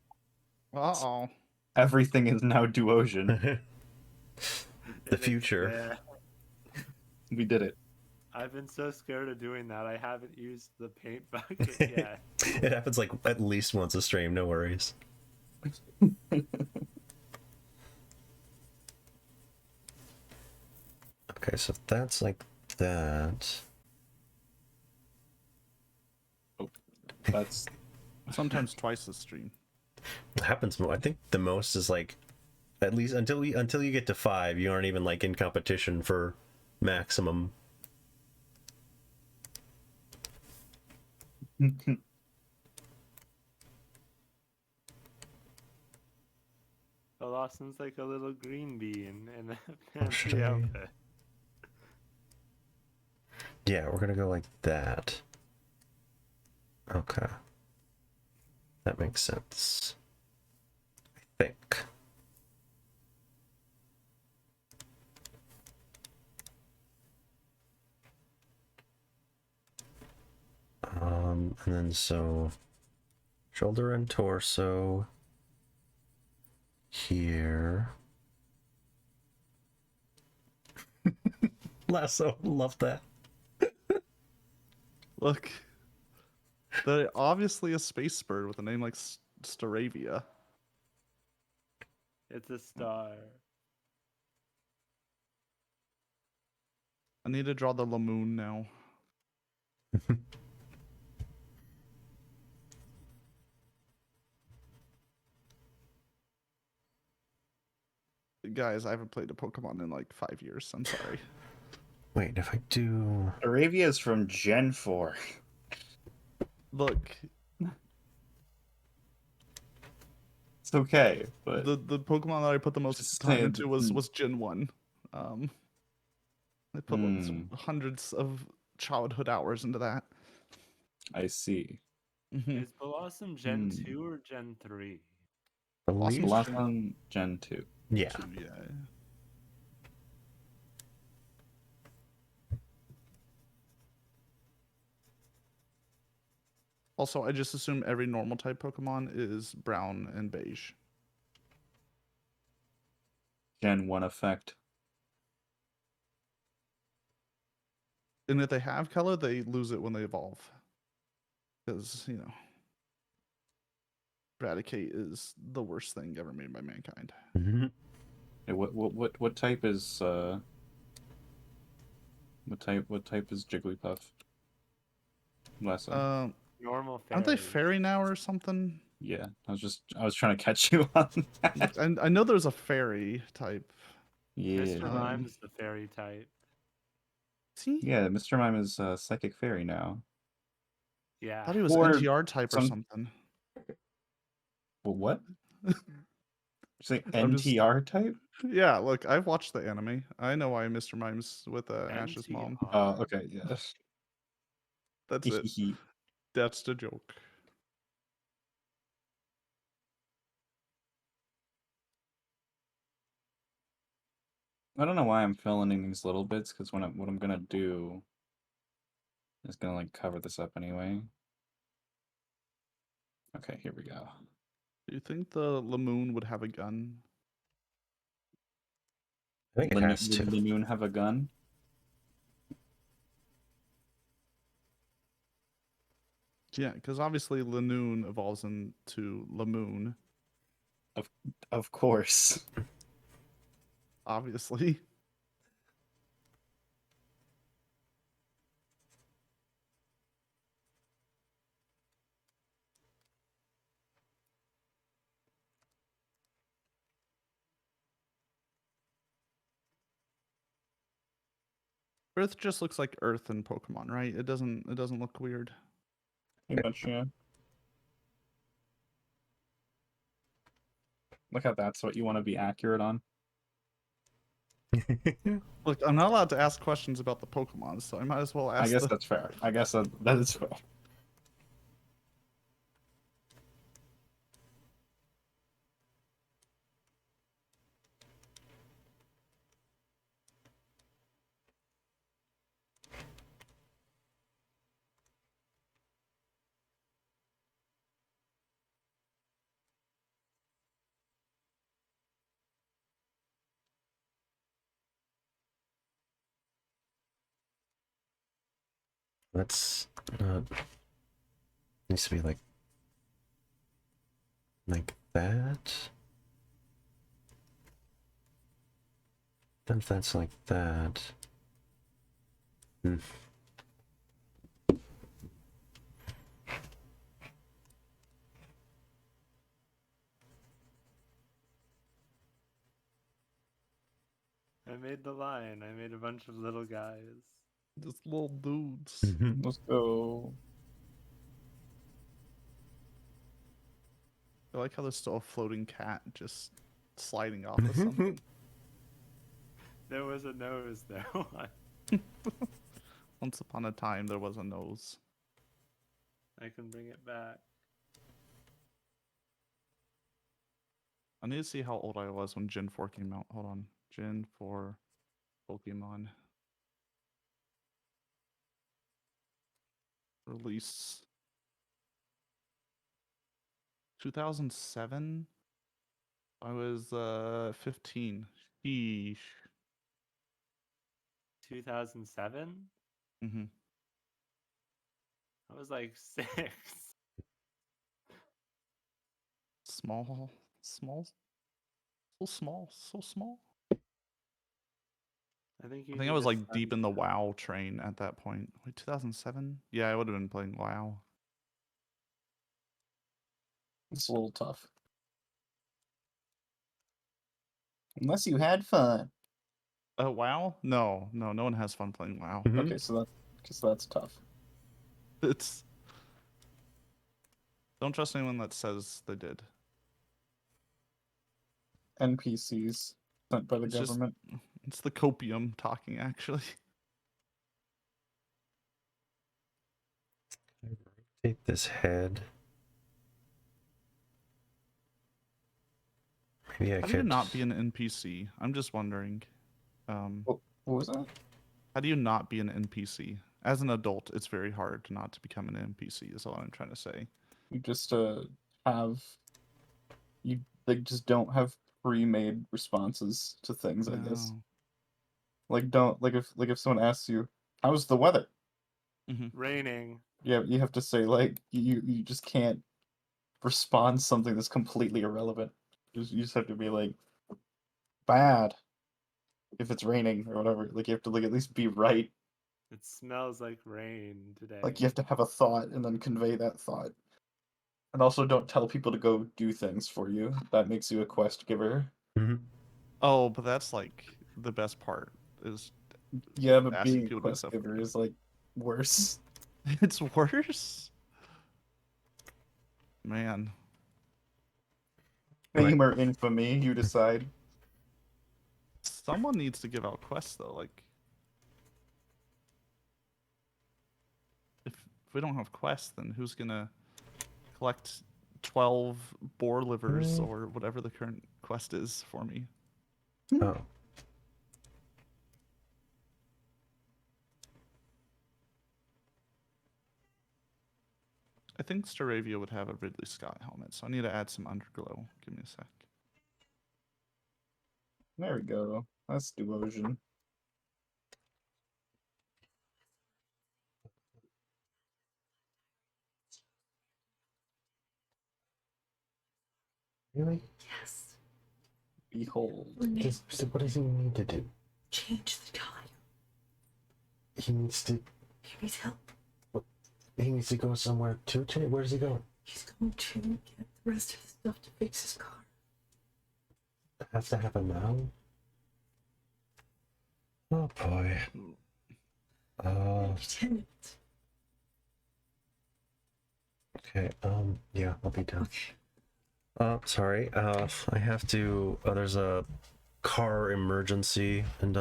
Uh-oh. everything is now Duosion. the future. Yeah. We did it. I've been so scared of doing that. I haven't used the paint bucket yet. It happens like at least once a stream, no worries. Okay, so that's like that. That's Sometimes twice the stream. It happens more. I think the most is like at least until you get to 5, you aren't even like in competition for maximum. Blossom's like a little green bee in a should fancy I- outfit. Yeah, we're gonna go like that. Okay. That makes sense. I think. And then so shoulder and torso here. Lasso, love that. Look, they're obviously a space bird with a name like Staravia. It's a star. I need to draw the Lamoon now. Guys, I haven't played a Pokemon in like 5 years. I'm sorry. Wait, if I do Aravia is from Gen 4. Look, It's okay, but the Pokemon that I put the most Just time saying, into was Gen 1. I put like, Hmm. hundreds of childhood hours into that. I see. Mhm. Is Blossom Gen Hmm. 2 or Gen 3? believe Blossom's Blossom Gen 2. yeah. Yeah. Also, I just assume every normal type Pokemon is brown and beige. Gen 1 effect. And if they have color, they lose it when they evolve. Because, Eradicate is the worst thing ever made by mankind. Mhm. Hey, what type is what type is Jigglypuff? Lasso. Normal fairy. Aren't they fairy now or something? Yeah, I was trying to catch you on that. Look, I know there's a fairy type. Yeah. Mr. Mime is the fairy type. See? Yeah, Mr. Mime is Psychic Fairy now. I Yeah. thought he was Or NTR type or some- something. Well, what? You say I'm just- NTR type? Yeah, look, I've watched the anime. I know why Mr. Mime's with Ash's mom. Oh, okay, yeah. That's it. That's the joke. I don't know why I'm filling in these little bits, because what I'm gonna do is gonna like cover this up anyway. Okay, here we go. Do you think the Lamoon would have a gun? I think it has Would to. Lanoon have a gun? Yeah, because obviously Lanoon evolves into Lamoon. Of course. Obviously. Earth just looks like Earth in Pokemon, right? It doesn't look weird. Pretty much, yeah. Look how that's what you want to be accurate on. Look, I'm not allowed to ask questions about the Pokemon, so I might as well ask. I guess that's fair. I guess that is fair. That's needs to be like that. Then if that's like that. I made the line. I made a bunch of little guys. Just little dudes. Let's go. I like how there's still a floating cat just sliding off of something. There was a nose though. Once upon a time, there was a nose. I can bring it back. I need to see how old I was when Gen 4 came out. Hold on. Gen 4 Pokemon. Release. 2007? I was 15. Sheesh. 2007. Mm-hmm. I was like 6. Small. Small. So small. So small. I think you I think I need was to like send deep me in the that. WoW train at that point. Wait, 2007? Yeah, I would have been playing WoW. It's a little tough. Unless you had fun. WoW? No, no one has fun playing WoW. Mhm. Okay, so that's tough. It's don't trust anyone that says they did. NPCs sent by the It's just government. it's the copium talking actually. Rotate this head. Maybe I How do you could. not be an NPC? I'm just wondering. What was that? How do you not be an NPC? As an adult, it's very hard not to become an NPC. Is all I'm trying to say. You just have you like just don't have pre-made responses to things, I guess. No. Like don't like if someone asks you, "How's the weather?" Raining. Yeah, you have to say like you just can't respond something that's completely irrelevant. You just have to be like bad if it's raining or whatever. Like you have to like at least be right. It smells like rain today. Like you have to have a thought and then convey that thought. And also don't tell people to go do things for you. That makes you a quest giver. Mhm. Oh, but that's like the best part is Yeah, but asking being a people to do quest stuff for giver you. is like worse. It's worse. Man, Right. Fame or infamy, you decide. someone needs to give out quests though. Like, if we don't have quests, then who's gonna collect 12 boar livers or whatever the current quest is for me? Oh. I think Staravia would have a Ridley Scott helmet, so I need to add some underglow. Give me a sec. There we go. That's Duosion. Really? Yes. Behold. So what does he need to do? Change the tire. He needs to. He needs help. He needs to go somewhere to change. Where does he go? He's going to get the rest of the stuff to fix his car. It has to happen now. Oh boy. Maybe 10 minutes. Okay. Yeah, I'll be down. Okay. Sorry. I have to. There's a car emergency, and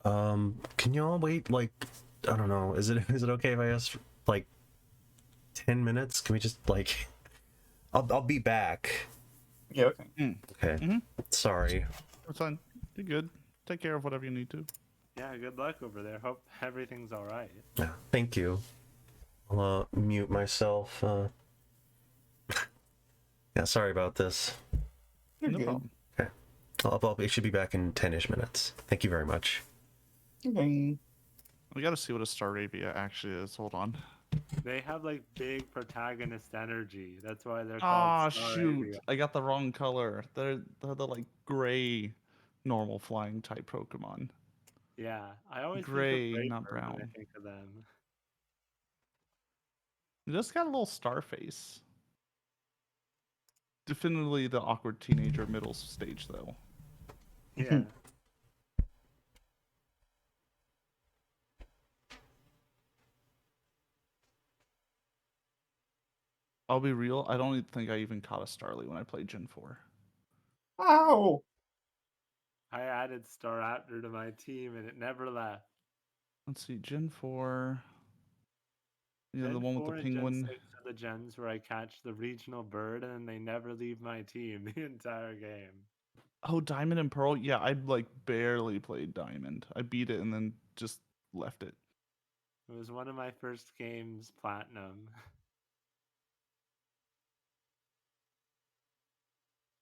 can you all wait? Like, I don't know. Is it okay if I ask for, like 10 minutes? Can we just like? I'll be back. Yeah, okay. Okay. Mhm. Sorry. It's fine. You're good. Take care of whatever you need to. Yeah, good luck over there. Hope everything's all right. Yeah. Thank you. I'll mute myself. Yeah. Sorry about this. You're No good. problem. I should be back in 10-ish minutes. Thank you very much. Okay. We gotta see what a Staravia actually is. Hold on. They have like big protagonist energy. That's why they're Ah, called Star shoot! Avia. I got the wrong color. They're the like gray, normal flying type Pokemon. Yeah, I always Gray, think of not Braver when I brown. think of them. It just got a little star face. Definitely the awkward teenager middle stage though. Yeah. I'll be real. I don't even think I even caught a Starly when I played Gen 4. Ow! I added Staraptor to my team and it never left. Let's see, Gen 4. Yeah, Gen the one with 4 the and Gen penguin. 6 are the gens where I catch the regional bird and they never leave my team the entire game. Oh, Diamond and Pearl. Yeah, I like barely played Diamond. I beat it and then just left it. It was one of my first games platinum.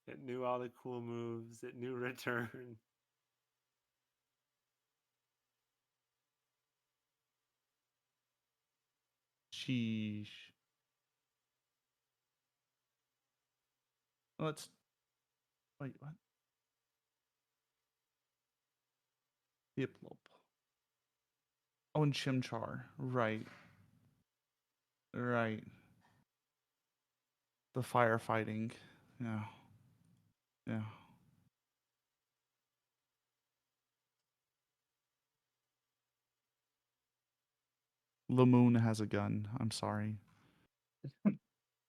It knew all the cool moves. It knew return. Sheesh. Let's wait. What? Diplope. Oh, and Chimchar. Right. Right. The firefighting. Yeah. Yeah. Lamoon has a gun. I'm sorry.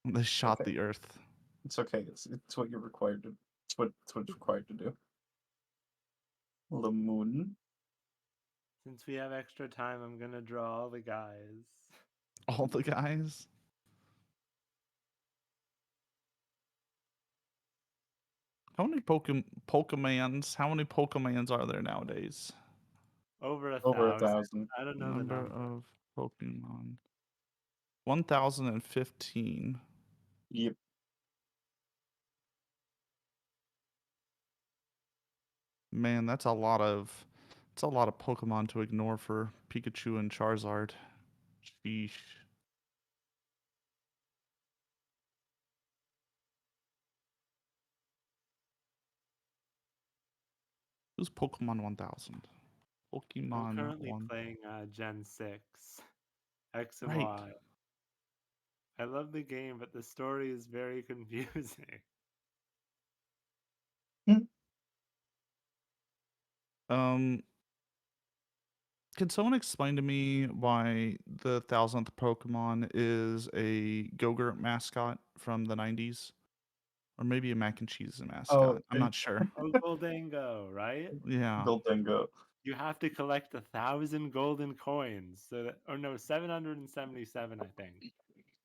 They shot Okay. the earth. It's okay. It's what you're required to. It's what's required to do. Lamoon. Since we have extra time, I'm gonna draw all the guys. All the guys. How many Pokemans? How many Pokemans are there nowadays? Over Over 1,000. 1,000. I don't know the Number number. of Pokemon. 1,015. Yep. Man, that's a lot of Pokemon to ignore for Pikachu and Charizard. Sheesh. Who's Pokemon 1000? I'm Pokemon currently 1. playing Gen 6. X and Right. Y. I love the game, but the story is very confusing. Um, can someone explain to me why the 1000th Pokemon is a Go-Gurt mascot from the 90s? Or maybe a mac and cheese Oh, mascot. I'm not sure. Oh, Goldango, right? Yeah. Goldengo. You have to collect 1,000 golden coins. So that, or no, 777, I think.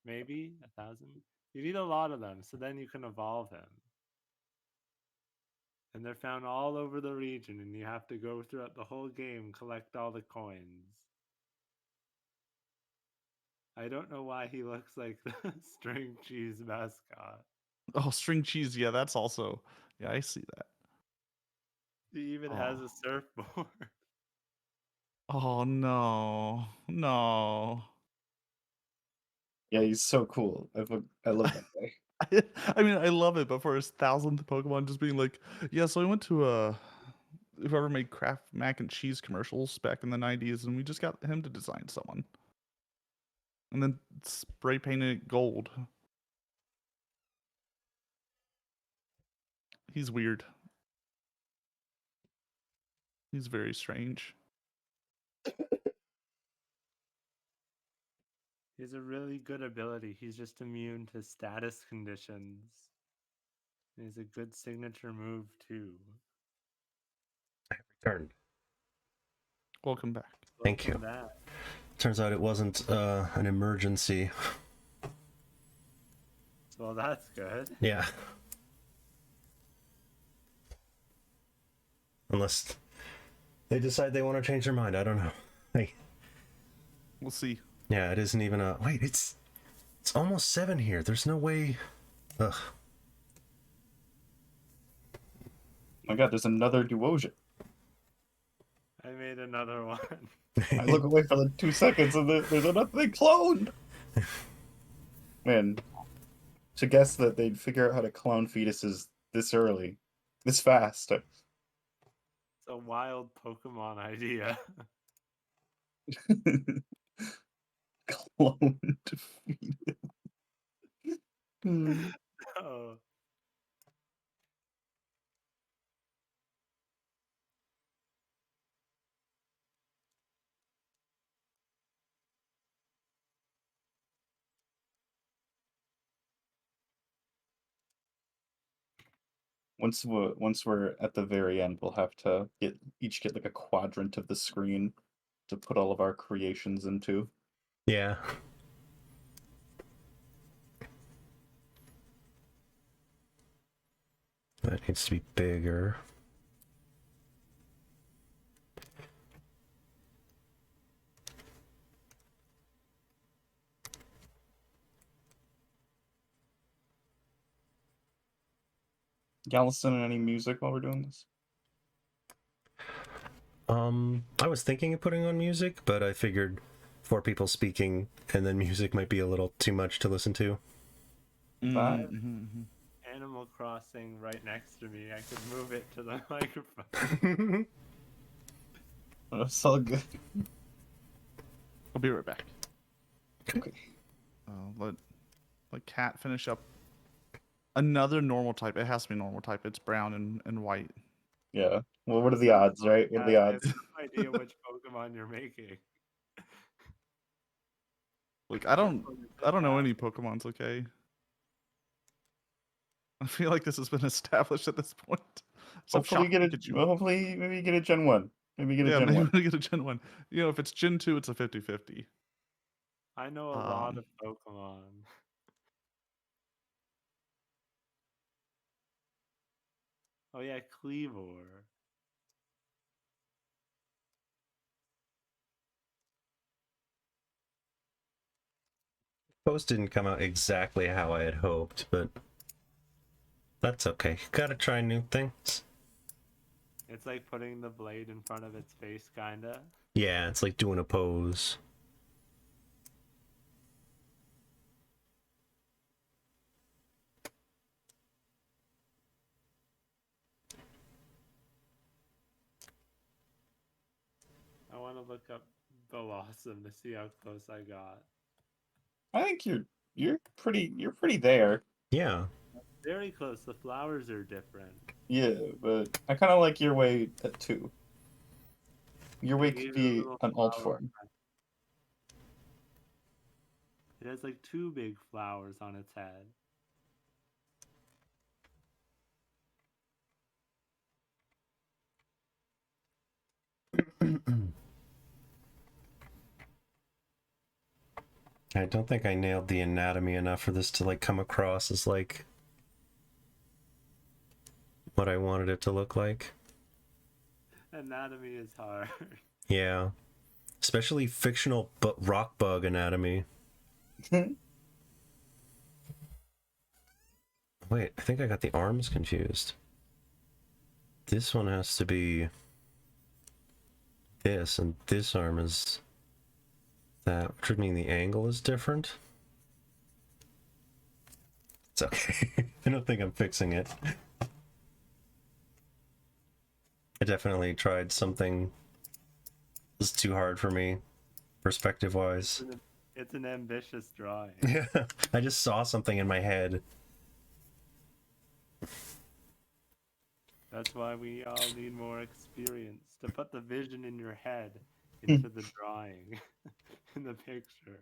Maybe 1,000. You need a lot of them, so then you can evolve him. And they're found all over the region, and you have to go throughout the whole game, collect all the coins. I don't know why he looks like the string cheese mascot. Oh, string cheese. Yeah, that's also. Yeah, I see that. He even has Oh. a surfboard. Oh no. No. Yeah, he's so cool. I love that guy. I mean, I love it, but for his 1000th Pokemon just being like, yeah, so I went to whoever made Kraft mac and cheese commercials back in the 90s, and we just got him to design someone. And then spray painted it gold. He's weird. He's very strange. He has a really good ability. He's just immune to status conditions. He has a good signature move, too. Returned. Welcome back. Thank you. Welcome back. Turns out it wasn't an emergency. Well, that's good. Yeah. Unless they decide they want to change their mind. I don't know. Hey. We'll see. Yeah, it isn't even a... Wait, it's almost 7 here. There's no way... Ugh. My God, there's another Duosion. I made another one. I look away for like 2 seconds and there's another thing cloned. Man, to guess that they'd figure out how to clone fetuses this early, this fast. It's a wild Pokemon idea. Cloned fetus. Hmm. Oh. once we're at the very end, we'll have to each get like a quadrant of the screen to put all of our creations into. Yeah. That needs to be bigger. Y'all listen to any music while we're doing this? I was thinking of putting on music, but I figured 4 people speaking and then music might be a little too much to listen to. Vibe. Animal Crossing right next to me. I could move it to the microphone. It's all good. I'll be right back. Okay. Let Cat finish up another normal type. It has to be normal type. It's brown and white. Yeah. Well, what are the odds, right? What are the I have odds? no idea which Pokemon you're making. Like I don't know any Pokemon's, okay? I feel like this has been established at this point. Except Hopefully, Shock get Pikachu. Well, hopefully, maybe you get a Gen 1. Maybe you get a Gen maybe 1. we get a Gen 1. You know, if it's Gen 2, it's a 50-50. I know a lot of Pokemon. Oh yeah, Cleavor. Post didn't come out exactly how I had hoped, but that's okay. Gotta try new things. It's like putting the blade in front of its face, kinda. Yeah, it's like doing a pose. I want to look up Blossom to see how close I got. I think you're pretty there. Yeah. Very close. The flowers are different. Yeah, but I kind of like your way at 2. Your way I could gave it a be little an alt flower form. print. It has like 2 big flowers on its head. I don't think I nailed the anatomy enough for this to like come across as like what I wanted it to look like. Anatomy is hard. Yeah. Especially fictional rock bug anatomy. Wait, I think I got the arms confused. This one has to be this, and this arm is that, which would mean the angle is different. It's okay. I don't think I'm fixing it. I definitely tried something that was too hard for me, perspective-wise. It's an ambitious drawing. Yeah, I just saw something in my head. That's why we all need more experience to put the vision in your head into the drawing, in the picture.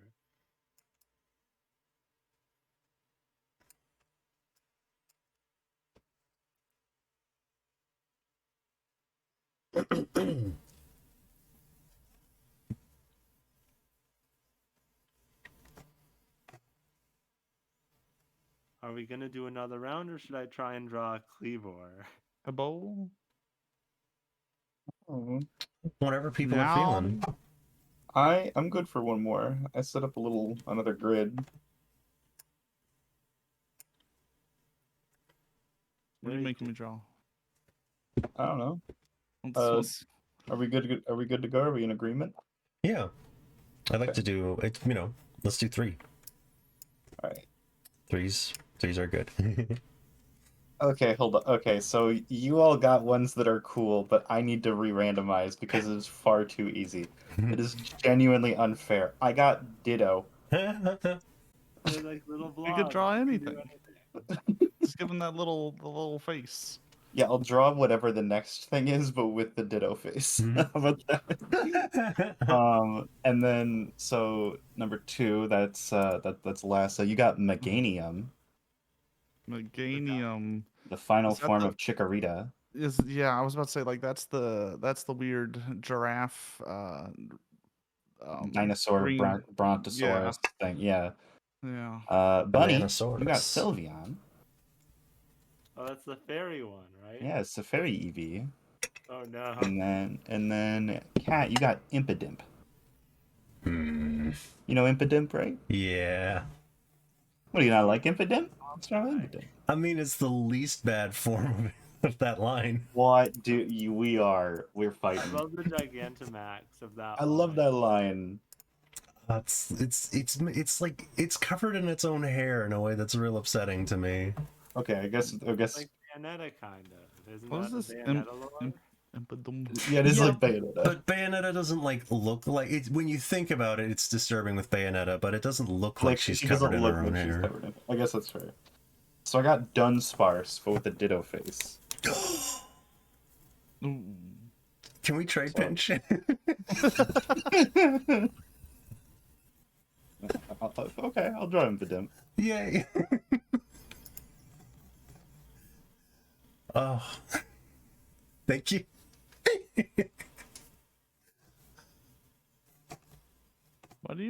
Are we gonna do another round, or should I try and draw a Cleavor? A bowl? Oh. Whatever people are Now- feeling. I'm good for one more. I set up another grid. What are you making me draw? I don't know. Let's- Are we good? Are we good to go? Are we in agreement? Yeah. I'd like Okay. to do it, let's do 3. All right. Threes are good. Okay, hold on. Okay, so you all got ones that are cool, but I need to re-randomize because it is far too easy. It is genuinely unfair. I got Ditto. They're like little blobs. You could draw You can do anything. Just give him the little face. Yeah, I'll draw whatever the next thing is, but with the Ditto face. How about that? And then so number 2, that's Lasso. You got Meganium. Meganium The final Is that form the- of Chikorita. is I was about to say like that's the weird giraffe Dinosaur, green Brontosaurus thing. Yeah. yeah. Bunny, you got Bananasaurus. Sylveon. Oh, that's the fairy one, right? Yeah, it's a fairy Eevee. Oh no. And then Cat, you got Impidimp. Hmm. You know Impidimp, right? Yeah. What do you not like Impidimp? What's wrong with Impidimp? I mean, it's the least bad form of that line. What do you? We're I fighting. love the Gigantamax of that. I love line. that line. It's like it's covered in its own hair in a way that's real upsetting to me. Okay, I guess. Like Bayonetta, kind of. Isn't What is that this? the Bayonetta lore? Yeah, it is Yeah, like Bayonetta. But Bayonetta doesn't like look like it. When you think about it, it's disturbing with Bayonetta, but it doesn't look like she's she covered doesn't in look her own like she's hair. covered in it. I guess that's fair. So I got Dunsparce, but with a Ditto face. Ooh. Can we trade So- pinch? Okay, I'll draw Impidimp. Yay! Oh, thank you. Why do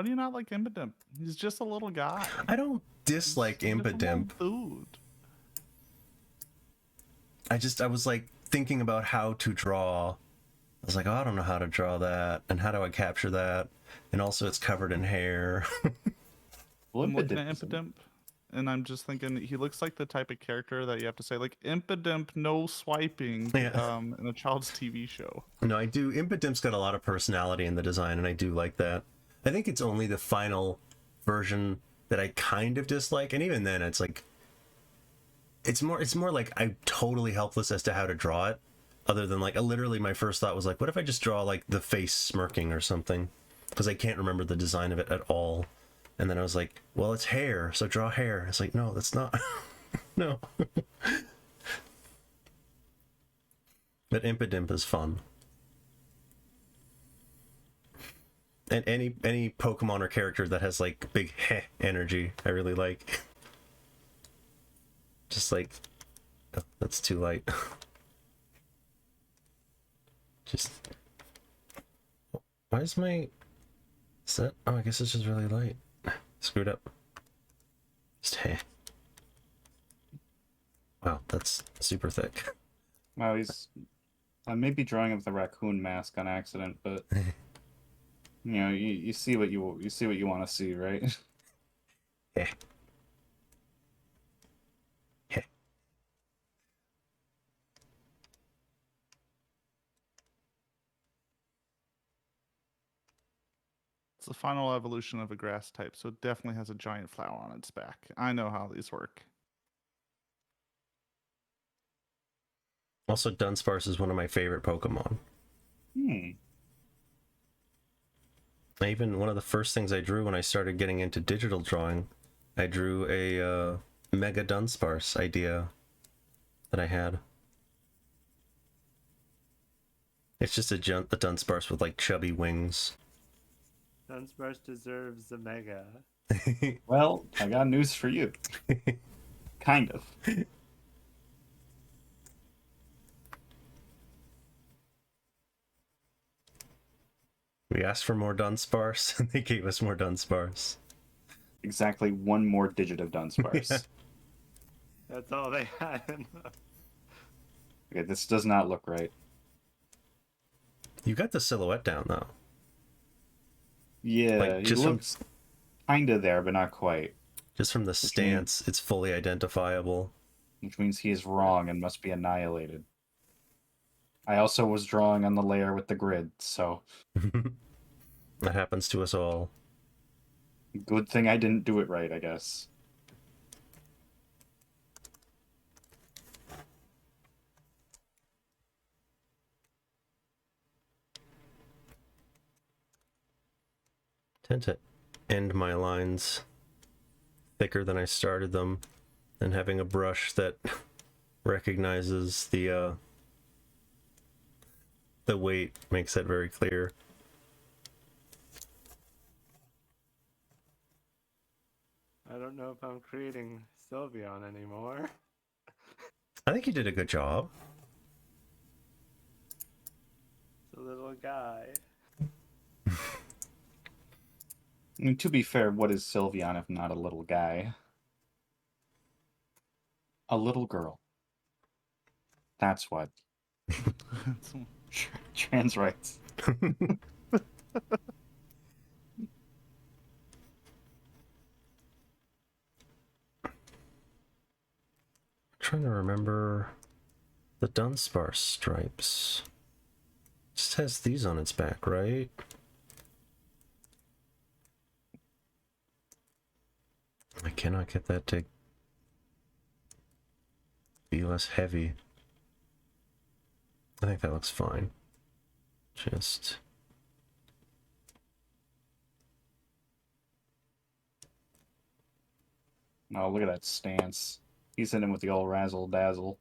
you not like Impidimp? He's just a little guy. I don't dislike He's just a little Impidimp. Dude. I was like thinking about how to draw. I was like, oh, I don't know how to draw that, and how do I capture that? And also, it's covered in hair. Well, I'm looking at Impidimp. Impidimp, and I'm just thinking he looks like the type of character that you have to say like Impidimp, no swiping, Yeah. in a child's TV show. No, I do. Impidimp's got a lot of personality in the design, and I do like that. I think it's only the final version that I kind of dislike, and even then, it's like it's more like I'm totally helpless as to how to draw it. Other than like, literally, my first thought was like, what if I just draw like the face smirking or something? Because I can't remember the design of it at all. And then I was like, well, it's hair, so draw hair. It's like, no, that's not. No. But Impidimp is fun. And any Pokemon or character that has like big heh energy, I really like. Just like, oh, that's too light. Just, why is my set? Oh, I guess it's just really light. Screwed up. Just heh. Wow, that's super thick. Wow, I may be drawing up the raccoon mask on accident, but you know, you see what you want to see, right? Heh. Heh. It's the final evolution of a grass type, so it definitely has a giant flower on its back. I know how these work. Also, Dunsparce is one of my favorite Pokemon. Even one of the first things I drew when I started getting into digital drawing, I drew a Mega Dunsparce idea that I had. It's just a Dunsparce with like chubby wings. Dunsparce deserves a mega. Well, I got news for you. Kind of. We asked for more Dunsparce, and they gave us more Dunsparce. Exactly one more digit of Dunsparce. That's all they had. Okay, this does not look right. You got the silhouette down though. Yeah, Like, he just from- looks kinda there, but not quite. Just from the stance, it's fully identifiable. Which means he is wrong and must be annihilated. I also was drawing on the layer with the grid, so That happens to us all. good thing I didn't do it right, I guess. Tend to end my lines thicker than I started them, and having a brush that recognizes the weight makes that very clear. I don't know if I'm creating Sylveon anymore. I think you did a good job. It's a little guy. I mean, to be fair, what is Sylveon if not a little guy? A little girl. That's what. Trans rights. Trying to remember the Dunsparce stripes. Just has these on its back, right? I cannot get that to be less heavy. I think that looks fine. Just... Oh, look at that stance. He's hitting with the old razzle dazzle.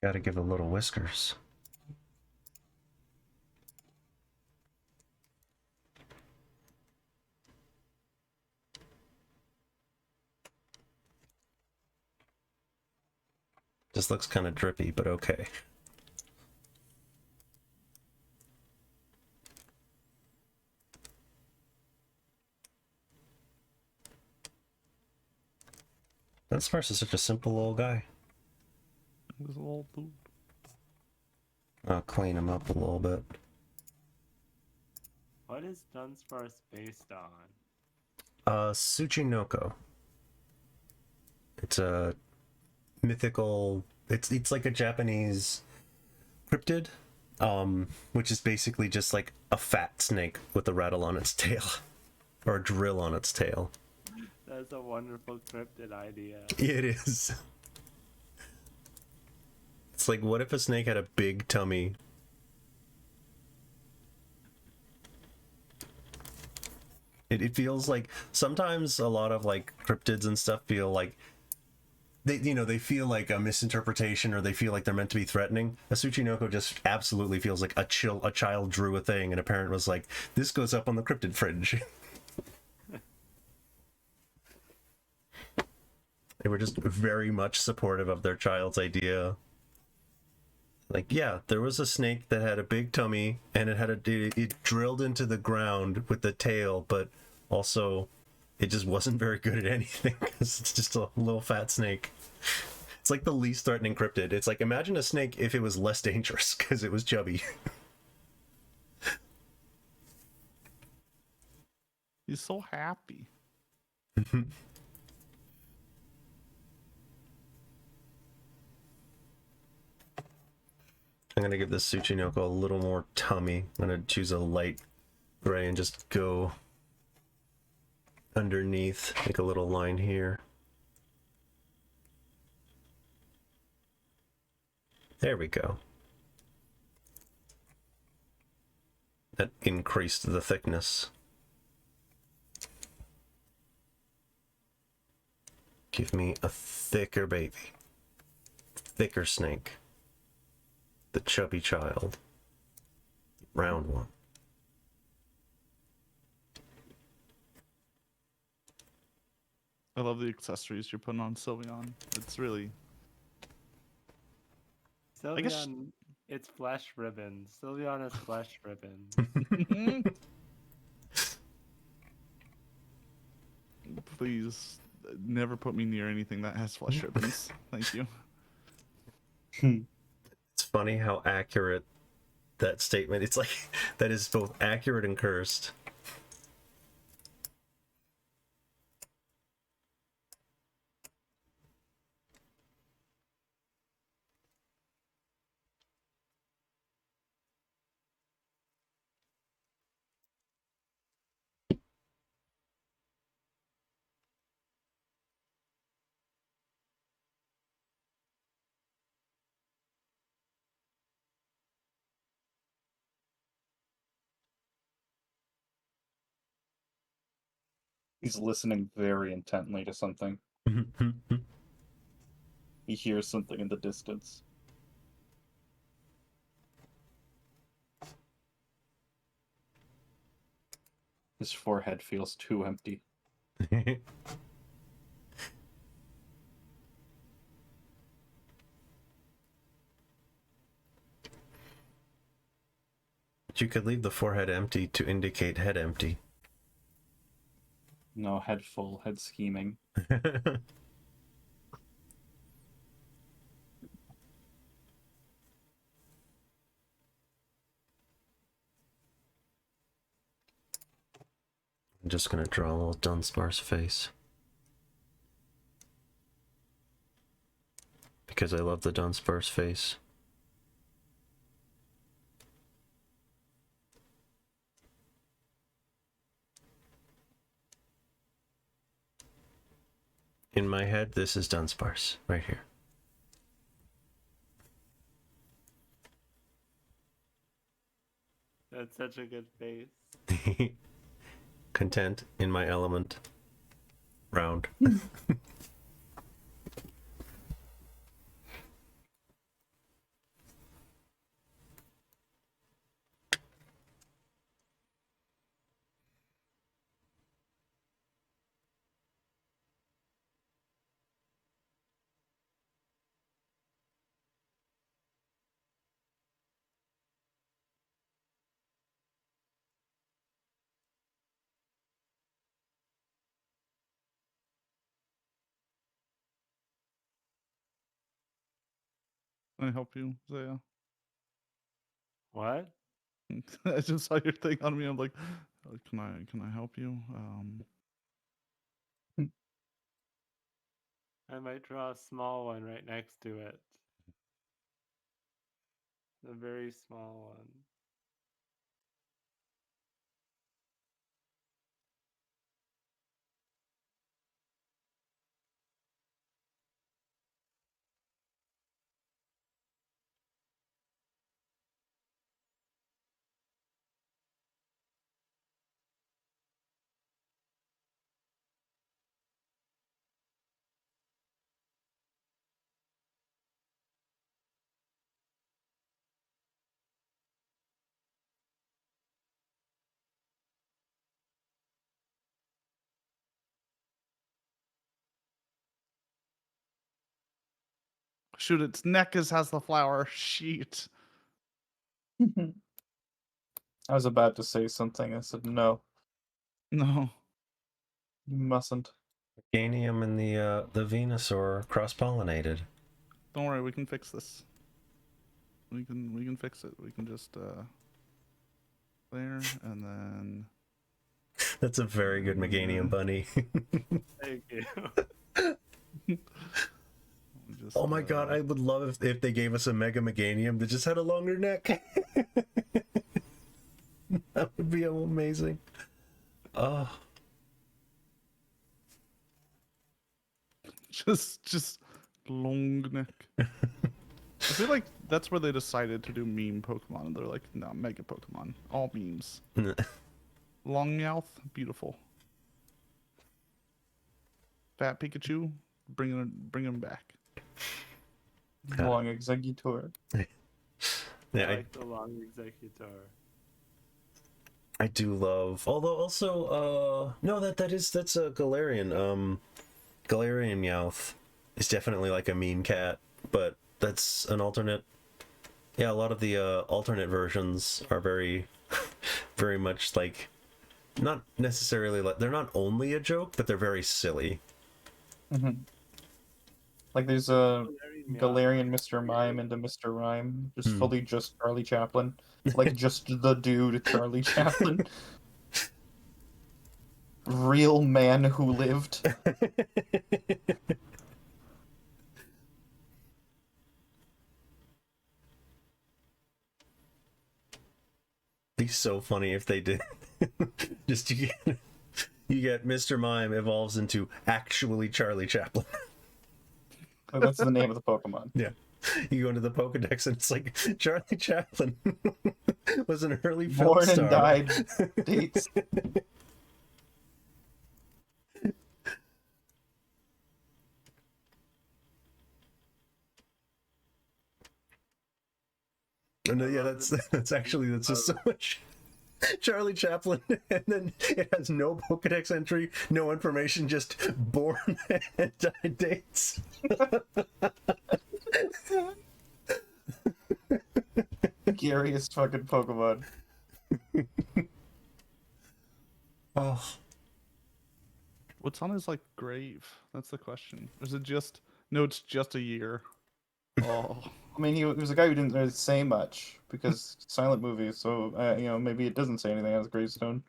Gotta give a little whiskers. This looks kind of drippy, but okay. Dunsparce is such a simple little guy. This little dude. I'll clean him up a little bit. What is Dunsparce based on? Tsuchinoko. It's a mythical... It's like a Japanese cryptid, which is basically just like a fat snake with a rattle on its tail. Or a drill on its tail. That's a wonderful cryptid idea. It is. It's like, what if a snake had a big tummy? It feels like sometimes a lot of like cryptids and stuff feel like they feel like a misinterpretation, or they feel like they're meant to be threatening. A Tsuchinoko just absolutely feels like a child drew a thing and a parent was like, this goes up on the cryptid fridge. They were just very much supportive of their child's idea. Like, yeah, there was a snake that had a big tummy, and it drilled into the ground with the tail, but also it just wasn't very good at anything because it's just a little fat snake. It's like the least threatening cryptid. It's like, imagine a snake if it was less dangerous because it was chubby. He's so happy. I'm gonna give this Tsuchinoko a little more tummy. I'm gonna choose a light gray and just go underneath, make a little line here. There we go. That increased the thickness. Give me a thicker baby. Thicker snake. The chubby child. Round one. I love the accessories you're putting on Sylveon. It's really... Sylveon, guess- it's flesh ribbons. Sylveon is flesh ribbons. Please, never put me near anything that has flesh ribbons. Thank you. It's funny how accurate that statement. It's like that is both accurate and cursed. He's listening very intently to something. He hears something in the distance. His forehead feels too empty. You could leave the forehead empty to indicate head empty. No, head full, head scheming. I'm just gonna draw a little Dunsparce face. Because I love the Dunsparce face. In my head, this is Dunsparce, right here. That's such a good face. Content in my element. Round. Can I help you, Zaya? What? I just saw your thing on me. I'm like, can I help you? I might draw a small one right next to it. A very small one. Shoot, its neck has the flower. Sheet. I was about to say something. I said, no, No. you mustn't. Ganium and the Venusaur cross-pollinated. Don't worry, we can fix this. We can fix it. We can just there and then That's a very good Meganium bunny. Thank you. we just, Oh my god, I would love if they gave us a Mega Meganium that just had a longer neck. That would be amazing. Oh. just long neck. I feel like that's where they decided to do meme Pokemon. They're like, no, Mega Pokemon, all memes. Long Meowth, beautiful. Fat Pikachu, bring him back. Long Executor. Yeah, I like the long executor. I do love. Although also, no, that's a Galarian. Galarian Meowth is definitely like a mean cat, but that's an alternate. Yeah, a lot of the alternate versions are very, very much like, not necessarily like they're not only a joke, but they're very silly. Like there's a Yeah. Galarian Mr. Mime into Mr. Rhyme. Just fully just Charlie Chaplin. Like just the dude Charlie Chaplin. Real man who lived. Be so funny if they did. Just you get Mr. Mime evolves into actually Charlie Chaplin. Oh, that's the name of the Pokemon. Yeah. You go into the Pokedex and it's like Charlie Chaplin was an early film Born star. and died dates. No, yeah, that's just so much Charlie Chaplin, and then it has no Pokedex entry, no information, just born and died dates. Scariest fucking Pokemon. Oh, What's on his like grave? That's the question. Or is it just no? It's just a year. Oh, I mean, he was a guy who didn't really say much because silent movies. So maybe it doesn't say anything on his gravestone.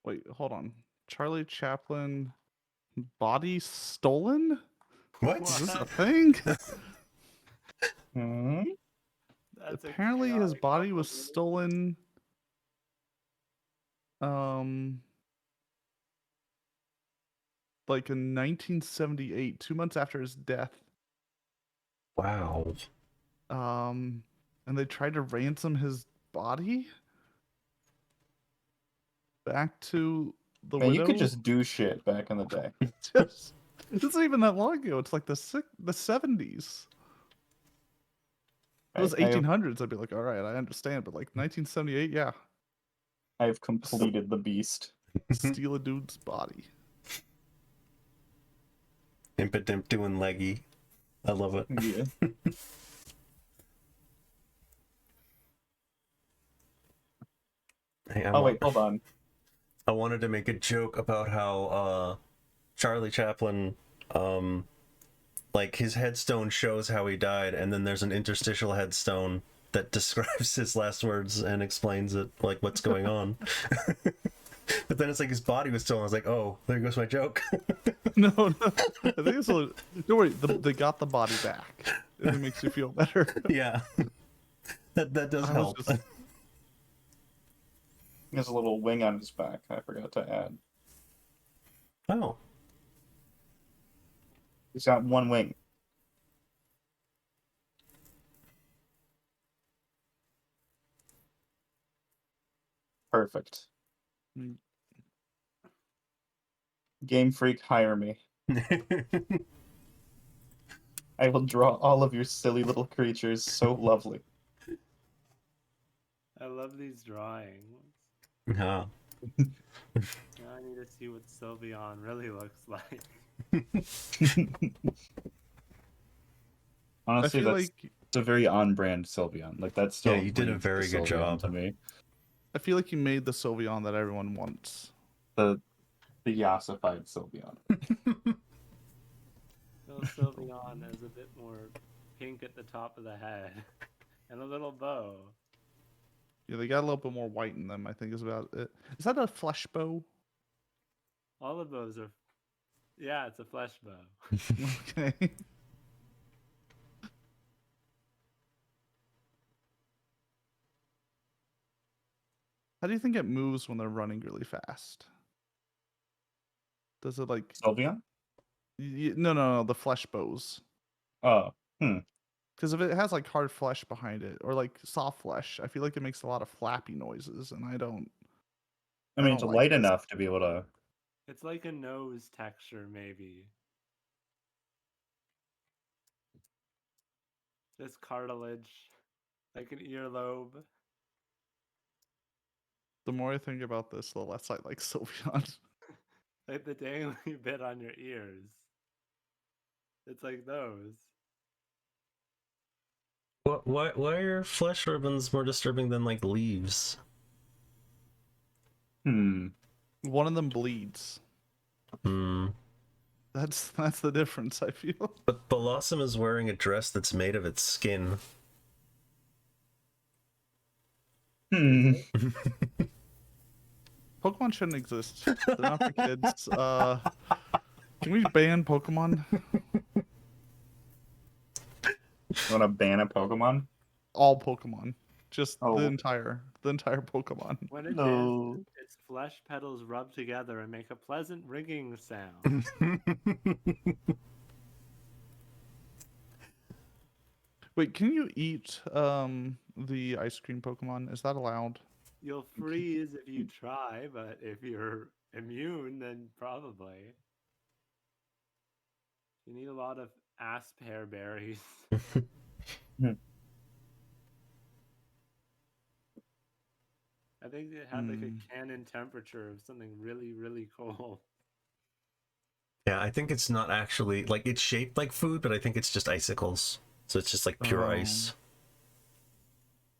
wait, hold on. Charlie Chaplin body stolen? what? Is this a thing? Hmm? That's a Apparently, his chaotic body was possibility. stolen. Like in 1978, 2 months after his death. Wow. And they tried to ransom his body back to the Man, widow. you could just do shit back in the day. Just- It's not even that long ago. It's like the 70s. If it was I have 1800s, I'd be like, all right, I understand. But like 1978, yeah, I've completed the beast. steal a dude's body. Impidimp doing leggy. I love it. Yeah. Hey, Oh wait, hold on. I wanted to make a joke about how Charlie Chaplin, like his headstone shows how he died, and then there's an interstitial headstone that describes his last words and explains it, like what's going on. But then it's like his body was stolen. I was like, oh, there goes my joke. No, I think it's a, don't worry, they got the body back. It makes you feel better. Yeah, that does I was help. just- He has a little wing on his back. I forgot to add. Oh, He's got one wing. Perfect. Mm. Game Freak, hire me. I will draw all of your silly little creatures so lovely. I love these drawings. yeah. Now I need to see what Sylveon really looks like. I Honestly, feel that's like a very on-brand Sylveon. Like that's still Yeah, you did a breeds very the good Sylveon job. to me. I feel like you made the Sylveon that everyone wants. The Yassified Sylveon. Well, Sylveon is a bit more pink at the top of the head and a little bow. Yeah, they got a little bit more white in them, I think is about it. Is that a flesh bow? All of those are. Yeah, it's a flesh bow. Okay. How do you think it moves when they're running really fast? Does it like Sylveon? no, the flesh bows? Oh, Because if it has like hard flesh behind it or like soft flesh, I feel like it makes a lot of flappy noises, and I don't. I mean, don't it's like light this. enough to be able to. It's like a nose texture, maybe. Just cartilage, like an earlobe. The more I think about this, the less I like Sylveon. Like the dangly bit on your ears. It's like those. Why are flesh ribbons more disturbing than like leaves? Hmm. One of them bleeds. Hmm. That's the difference, I feel. But Blossom is wearing a dress that's made of its skin. Pokemon shouldn't exist. They're not for kids. Can we ban Pokemon? Want to ban a Pokemon? All Pokemon. Just Oh. the entire Pokemon. When it No. dances, its flesh petals rub together and make a pleasant ringing sound. Wait, can you eat the ice cream Pokemon? Is that allowed? You'll freeze if you try, but if you're immune, then probably. You need a lot of asp hair berries. I think it had like a canon temperature of something really, really cold. Yeah, I think it's not actually like it's shaped like food, but I think it's just icicles. So it's just like pure ice.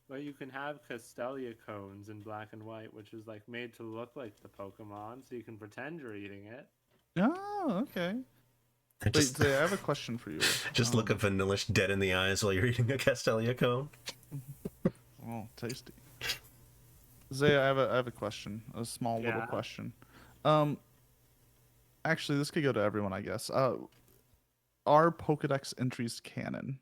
But you can have Castelia cones in black and white, which is like made to look like the Pokemon, so you can pretend you're eating it. Oh, okay. I just, Wait, Zay, I have a question for you. just look a Vanillish dead in the eyes while you're eating a Castelia cone. Oh, tasty. Zay, I have a question. A small little Yeah. question. Actually, this could go to everyone, I guess. Are Pokedex entries canon?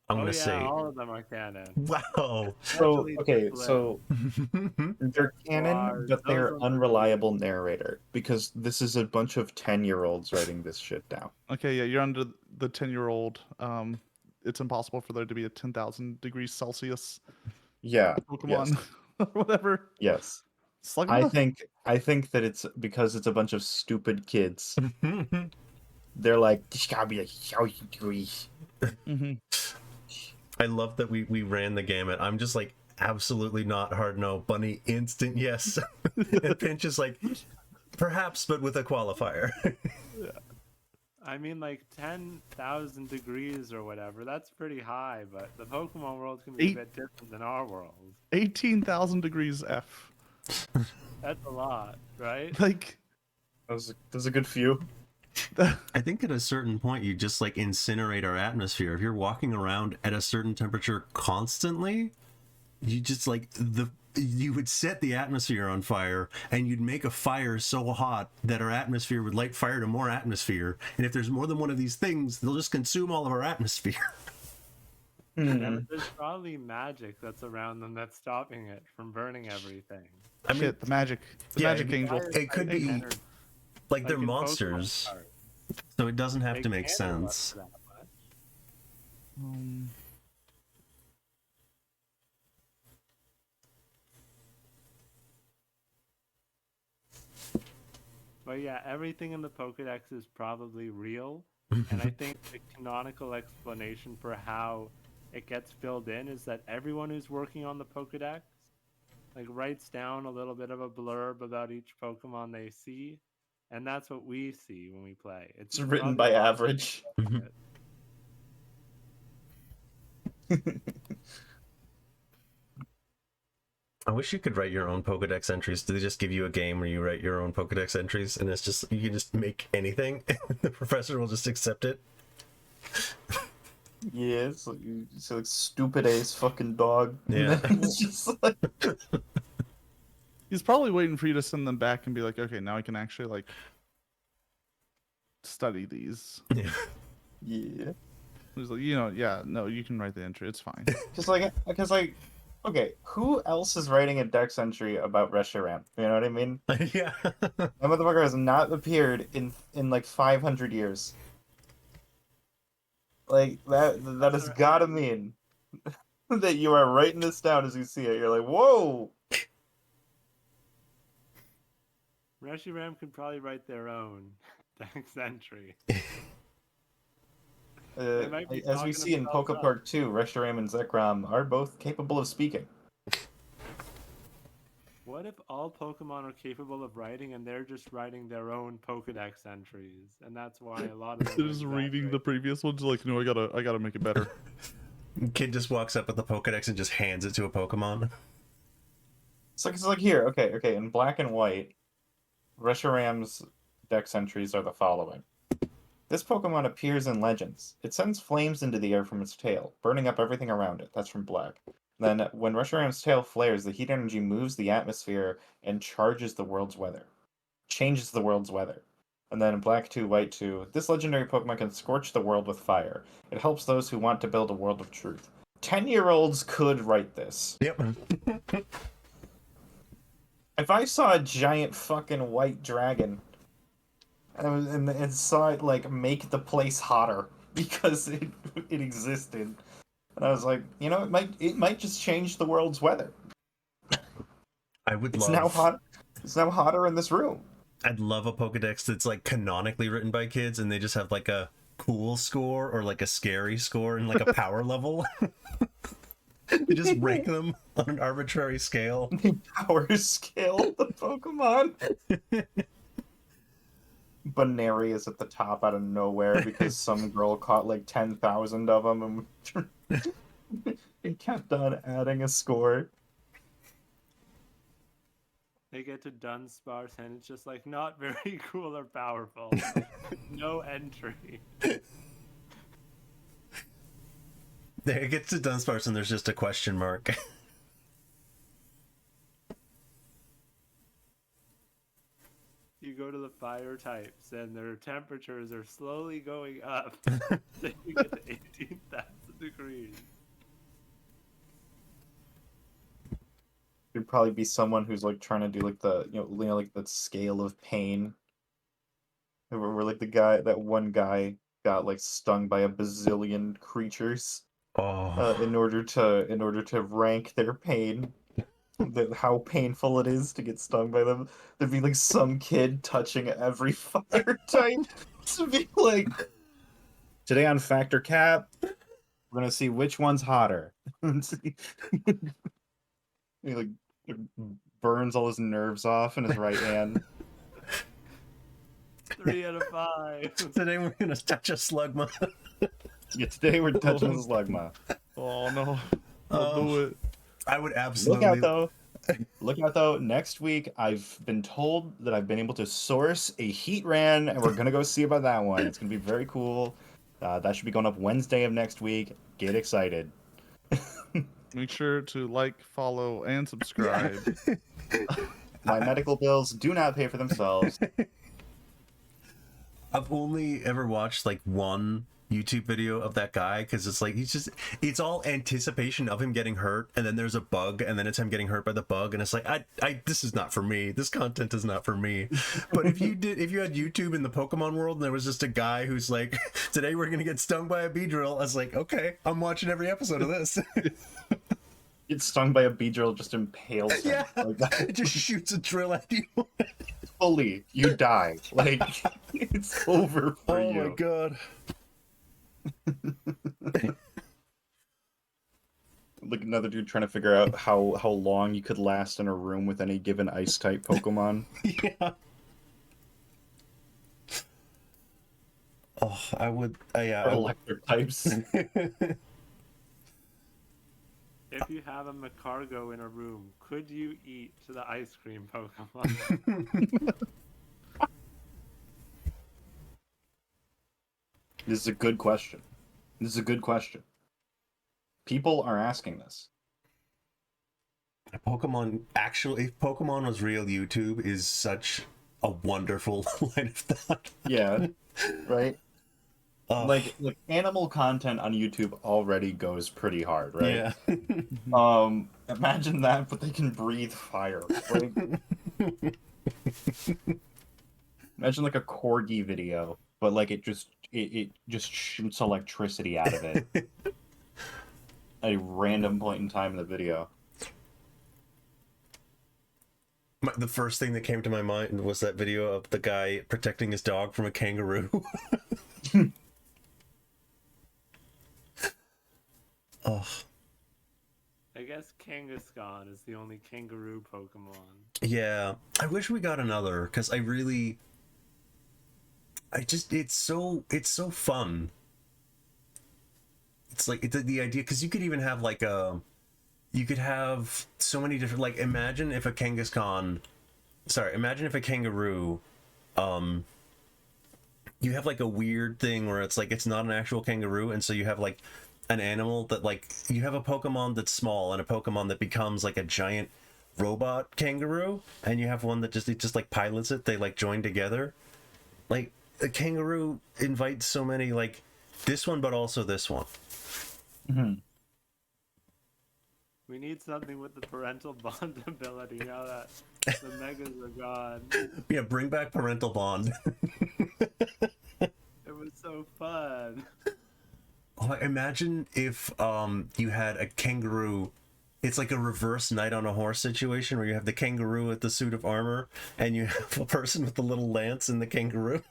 I'm Oh gonna yeah, say, all of them are canon. wow. So, Especially okay, Split. so they're canon, Bars, but those they're ones are unreliable narrator because this is a bunch of 10-year-olds writing this shit down. Okay, yeah, you're under the 10-year-old. It's impossible for there to be a 10,000 degrees Celsius Yeah. Pokemon or whatever. Yes. Slugma? I think that it's because it's a bunch of stupid kids. They're like, this gotta be a 1,000 degrees. Mm-hmm. I love that we ran the gamut. I'm just like, absolutely not hard no. Bunny, instant yes. And Pinch is like, perhaps, but with a qualifier. I mean, like 10,000 degrees or whatever. That's pretty high, but the Pokemon world can be a bit different than our world. 18,000 degrees F. That's a lot, right? Like, There's a good few. I think at a certain point you just like incinerate our atmosphere. If you're walking around at a certain temperature constantly, you just like you would set the atmosphere on fire, and you'd make a fire so hot that our atmosphere would light fire to more atmosphere. And if there's more than one of these things, they'll just consume all of our atmosphere. Yeah, but there's probably magic that's around them that's stopping it from burning everything. I mean, shit, the magic angel. it could be Energy. like they're in Pokemon monsters, cards. so it doesn't have They to make can't last sense. that much. But yeah, everything in the Pokedex is probably real, and I think the canonical explanation for how it gets filled in is that everyone who's working on the Pokedex like writes down a little bit of a blurb about each Pokemon they see, and that's what we see when we play. It's written by average. I wish you could write your own Pokedex entries. Do they just give you a game where you write your own Pokedex entries, and it's just you can just make anything, and the professor will just accept it? Yeah, it's like stupid ass fucking dog. Yeah. It's just like, He's probably waiting for you to send them back and be like, okay, now I can actually like study these. Yeah. yeah. He's like, yeah, no, you can write the entry. It's fine. Because okay, who else is writing a dex entry about Reshiram? You know what I mean? Yeah. That motherfucker has not appeared in like 500 years. Like that has gotta mean that you are writing this down as you see it. You're like, whoa. Reshiram could probably write their own Dex entry. might be As we talking see in themselves up. Pokepark 2, Reshiram and Zekrom are both capable of speaking. What if all Pokemon are capable of writing and they're just writing their own Pokedex entries, and that's why a lot of them They're are just reading the exaggerated? previous ones, like, no, I gotta make it better. Kid just walks up with the Pokedex and just hands it to a Pokemon. It's like here, okay, in black and white, Reshiram's Pokédex entries are the following. This Pokemon appears in Legends. It sends flames into the air from its tail, burning up everything around it. That's from Black. Then, when Reshiram's tail flares, the heat energy moves the atmosphere and charges the world's weather. Changes the world's weather. And then in Black 2, White 2, this legendary Pokemon can scorch the world with fire. It helps those who want to build a world of truth. 10-year-olds could write this. Yep. If I saw a giant fucking white dragon and saw it like make the place hotter because it existed, and I was like, you know, it might just change the world's weather. I would It's love. now hot. It's now hotter in this room. I'd love a Pokedex that's like canonically written by kids, and they just have like a cool score or like a scary score and like a power level. They just rank them on an arbitrary scale. Power scale the Pokemon. Banary is at the top out of nowhere because some girl caught like 10,000 of them and kept on adding a score. They get to Dunsparce and it's just like not very cool or powerful. No entry. There it gets to Dunsparce and there's just a question mark. You go to the fire types and their temperatures are slowly going up. Then you get to 18,000 degrees. It'd probably be someone who's like trying to do like the like the scale of pain. Where like that one guy got like stung by a bazillion creatures. Oh. In order to rank their pain, how painful it is to get stung by them, there'd be like some kid touching every fire type to be like, today on Factor Cap, we're gonna see which one's hotter. He like burns all his nerves off in his right hand. 3 out of 5. Today we're gonna touch a Slugma. Yeah, today we're touching the Slugma. Oh no. I'll do it. I would absolutely. Look out though, next week I've been told that I've been able to source a heat ran, and we're gonna go see about that one. It's gonna be very cool. That should be going up Wednesday of next week. Get excited. Make sure to like, follow, and subscribe. My medical bills do not pay for themselves. I've only ever watched like one YouTube video of that guy because it's like it's all anticipation of him getting hurt, and then there's a bug, and then it's him getting hurt by the bug, and it's like I this is not for me. This content is not for me. But if you had YouTube in the Pokemon world and there was just a guy who's like, today we're gonna get stung by a Beedrill, I was like, okay, I'm watching every episode of this. Get stung by a Beedrill, just impales him. Yeah, like that. it just shoots a drill at you. Fully, you die. Like it's over for you. Oh my god. Like another dude trying to figure out how long you could last in a room with any given ice type Pokemon. Yeah. Oh, I would. Or electric types. If you have a Macargo in a room, could you eat the ice cream Pokemon? This is a good question. People are asking this. Pokemon, actually, if Pokemon was real, YouTube is such a wonderful line of thought. Yeah, right? Oh, Like animal content on YouTube already goes pretty hard, right? yeah. Imagine that, but they can breathe fire. Like, imagine like a corgi video, but like it just shoots electricity out of it at a random point in time in the video. The first thing that came to my mind was that video of the guy protecting his dog from a kangaroo. Oh. I guess Kangaskhan is the only kangaroo Pokemon. Yeah, I wish we got another because it's so fun. It's like the idea because you could even have like you could have so many different, like imagine if a kangaroo you have like a weird thing where it's like it's not an actual kangaroo, and so you have like an animal that like you have a Pokemon that's small and a Pokemon that becomes like a giant robot kangaroo, and you have one that just like pilots it. They like join together. Like a kangaroo invites so many, like this one, but also this one. Mm-hmm. We need something with the parental bond ability now that the megas are gone. Yeah, bring back parental bond. It was so fun. Oh, imagine if you had a kangaroo. It's like a reverse Knight on a Horse situation where you have the kangaroo with the suit of armor and you have a person with the little lance and the kangaroo.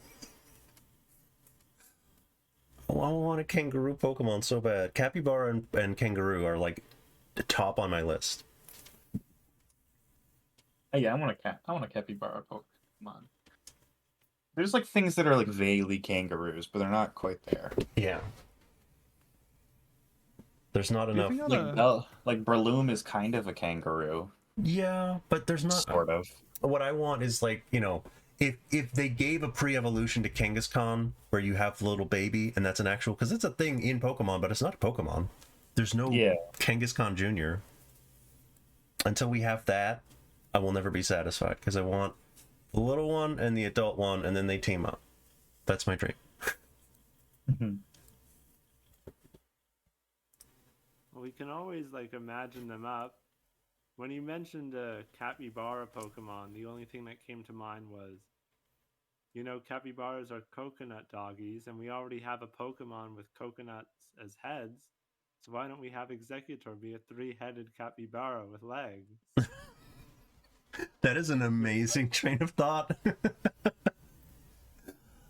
Oh, I want a kangaroo Pokemon so bad. Capybara and kangaroo are like the top on my list. Oh, yeah, I want a capybara Pokemon. There's like things that are like vaguely kangaroos, but they're not quite there. Yeah. There's not Do you enough. think Like Breloom is kind of a kangaroo, Yeah, but there's not. sort of. What I want is like, you know, if they gave a pre-evolution to Kangaskhan where you have little baby and that's an actual, because it's a thing in Pokemon, but it's not a Pokemon. There's no Kangaskhan Jr. Until we have that, I will never be satisfied because I want the little one and the adult one, and then they team up. That's my dream. Mm-hmm. Well, we can always like imagine them up. When you mentioned a capybara Pokemon, the only thing that came to mind was, you know, capybaras are coconut doggies, and we already have a Pokemon with coconuts as heads. So why don't we have Executor be a 3-headed capybara with legs? That is an amazing train of thought.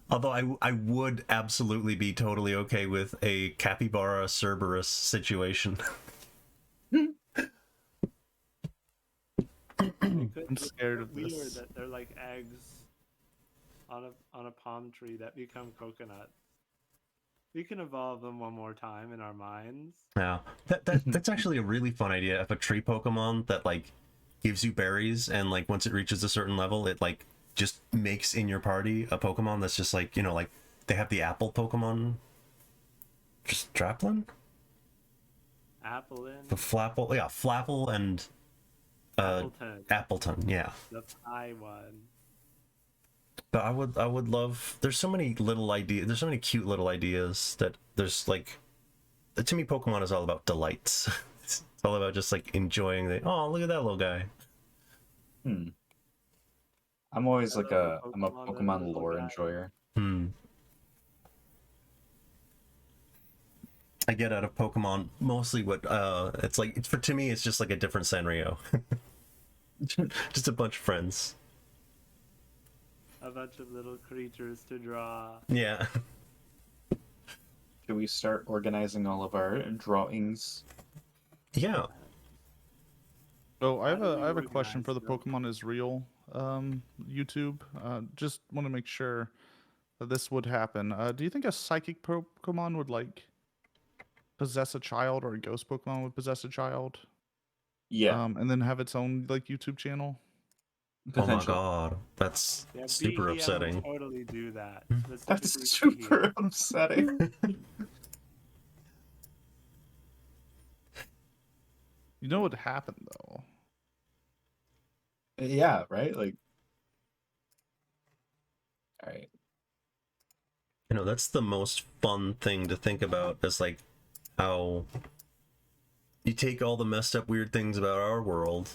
Although I would absolutely be totally okay with a Capybara Cerberus situation. I'm scared of weird this. that they're like eggs on a palm tree that become coconuts. We can evolve them one more time in our minds. Yeah, that's actually a really fun idea. If a tree Pokemon that like gives you berries, and like once it reaches a certain level, it like just makes in your party a Pokemon that's just like, you know, like they have the apple Pokemon, just Draplin, Applin, the Flapple, yeah, Flapple and Appleton, yeah. the pie one. But I would love. There's so many little ideas. There's so many cute little ideas that there's like. To me, Pokemon is all about delights. It's all about just like enjoying the. Oh, look at that little guy. I'm always I like love I'm a the Pokemon little lore guy. enjoyer. I get out of Pokemon mostly what it's like. It's to me, it's just like a different Sanrio. Just a bunch of friends. A bunch of little creatures to draw. Yeah. Should we start organizing all of our drawings? Yeah. Oh, I How do we have a question for the organize them? Pokemon is Real YouTube. Just want to make sure that this would happen. Do you think a psychic Pokemon would like possess a child, or a ghost Pokemon would possess a child? Yeah, And then have its own like YouTube channel? Oh my potentially. god, that's Yeah, super BGM would upsetting. totally do that. That's Specifically super upsetting. You know what happened though? Yeah, right? Like, all right. You know, that's the most fun thing to think about. Is like how you take all the messed up weird things about our world,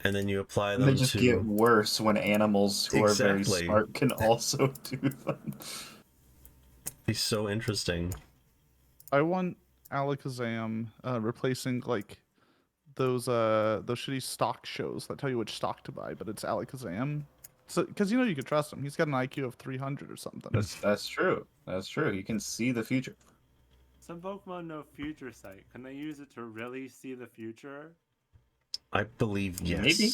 and then you apply them They just to. get worse when animals who are very Exactly. smart can also do them. Be so interesting. I want Alakazam replacing like those shitty stock shows that tell you which stock to buy, but it's Alakazam. So, because you know you can trust him. He's got an IQ of 300 or something. That's true. That's true. You can see the future. Some Pokemon know future sight. Can they use it to really see the future? I believe yes. Maybe.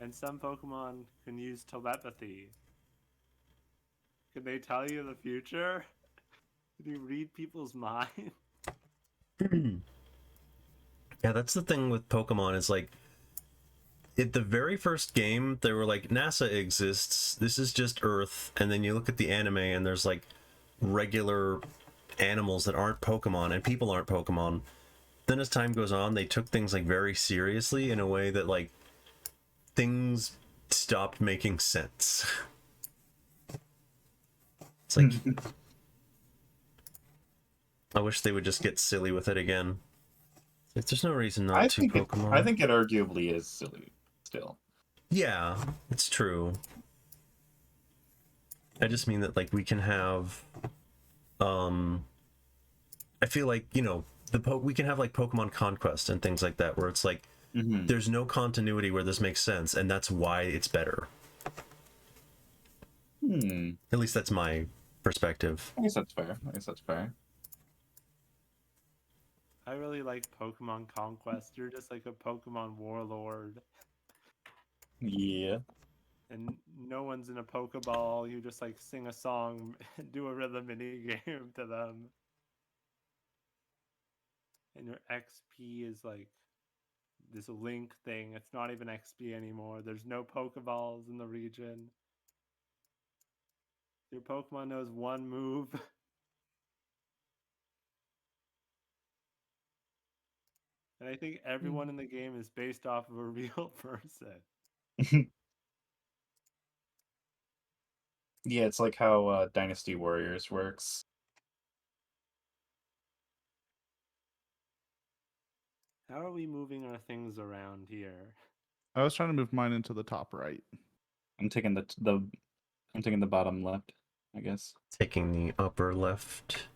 And some Pokemon can use telepathy. Can they tell you the future? Can you read people's minds? Yeah, that's the thing with Pokemon. Is like at the very first game, they were like, NASA exists. This is just Earth. And then you look at the anime, and there's like regular animals that aren't Pokemon, and people aren't Pokemon. Then as time goes on, they took things like very seriously in a way that like things stopped making sense. It's like I wish they would just get silly with it again. Like, there's no reason not to Pokemon. I think it arguably is silly still. Yeah, it's true. I just mean that like we can have I feel like, you know, we can have like Pokemon Conquest and things like that where it's like there's no continuity where this makes sense, and that's why it's better. At least that's my perspective. I guess that's fair. I really like Pokemon Conquest. You're just like a Pokemon warlord. Yeah. And no one's in a Pokeball. You just like sing a song, do a rhythm mini game to them. And your XP is like this link thing. It's not even XP anymore. There's no Pokeballs in the region. Your Pokemon knows one move. And I think everyone in the game is based off of a real person. Yeah, it's like how Dynasty Warriors works. How are we moving our things around here? I was trying to move mine into the top right. I'm taking the bottom left, I guess. Taking the upper left.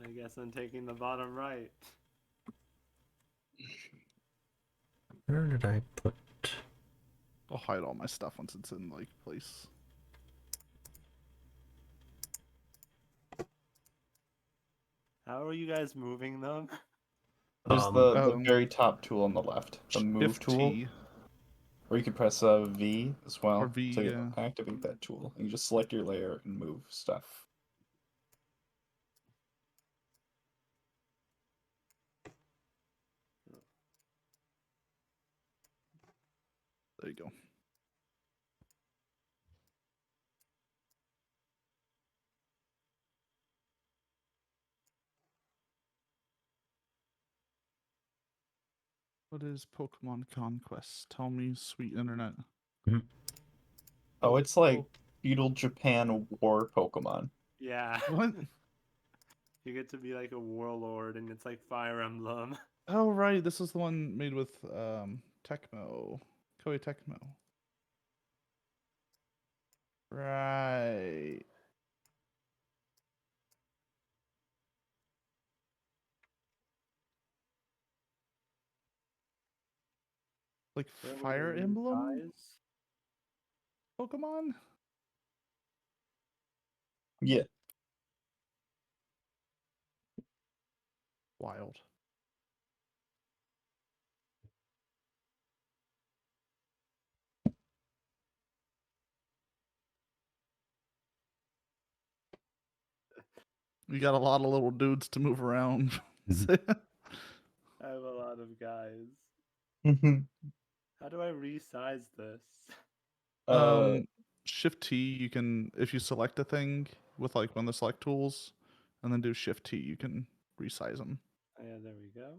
I guess I'm taking the bottom right. Where did I put? I'll hide all my stuff once it's in like place. How are you guys moving them? There's the very top tool on the left, the move Shift tool. T. Or you could press V as well Or V, to yeah. activate that tool. You just select your layer and move stuff. There you go. What is Pokemon Conquest? Tell me, sweet internet. Oh, it's like feudal Japan war Pokemon. Yeah. What? You get to be like a warlord, and it's like Fire Emblem. Oh, right. This is the one made with Tecmo. Koei Tecmo. Right. Like Fire Emblem Pokemon? Yeah. Wild. You got a lot of little dudes to move around. I have a lot of guys. How do I resize this? Shift T, you can, if you select a thing with like one of the select tools, and then do Shift T, you can resize them. Oh, yeah, there we go.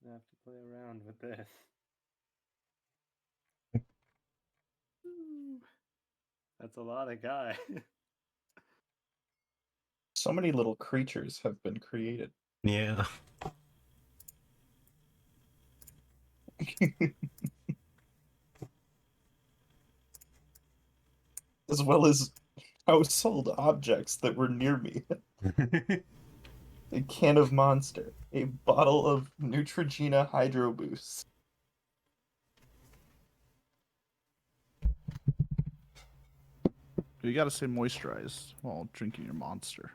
I have to play around with this. That's a lot of guys. So many little creatures have been created. Yeah. As well as household objects that were near me. A can of Monster. A bottle of Neutrogena Hydro Boost. You gotta stay moisturized while drinking your Monster.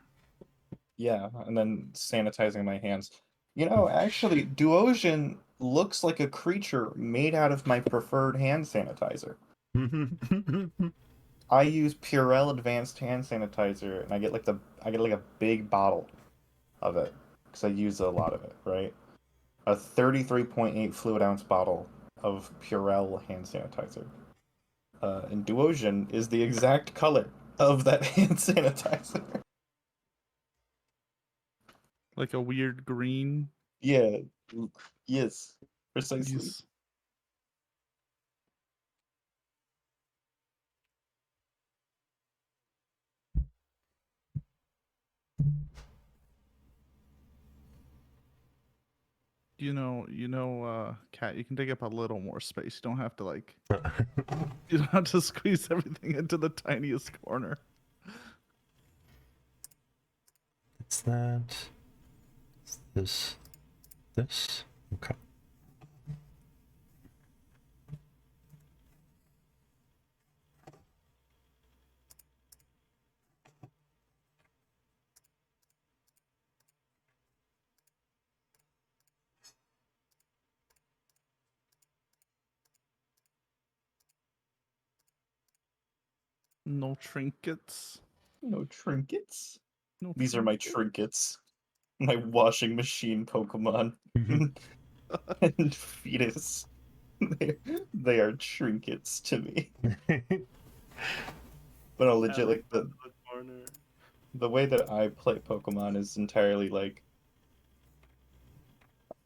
Yeah, and then sanitizing my hands. You know, actually, Duosion looks like a creature made out of my preferred hand sanitizer. I use Purell Advanced Hand Sanitizer, and I get like a big bottle of it because I use a lot of it, right? A 33.8 fluid ounce bottle of Purell hand sanitizer. And Duosion is the exact color of that hand sanitizer. Like a weird green. Yeah, yes, precisely. Yes. Cat, you can take up a little more space. You don't have to like you don't have to squeeze everything into the tiniest corner. It's that. It's this. This. Okay. No trinkets. No trinkets. No These are my trinkets. My washing machine Pokemon and fetus. They are trinkets to me. But no, legit, Ellie like from the corner. the way that I play Pokemon is entirely like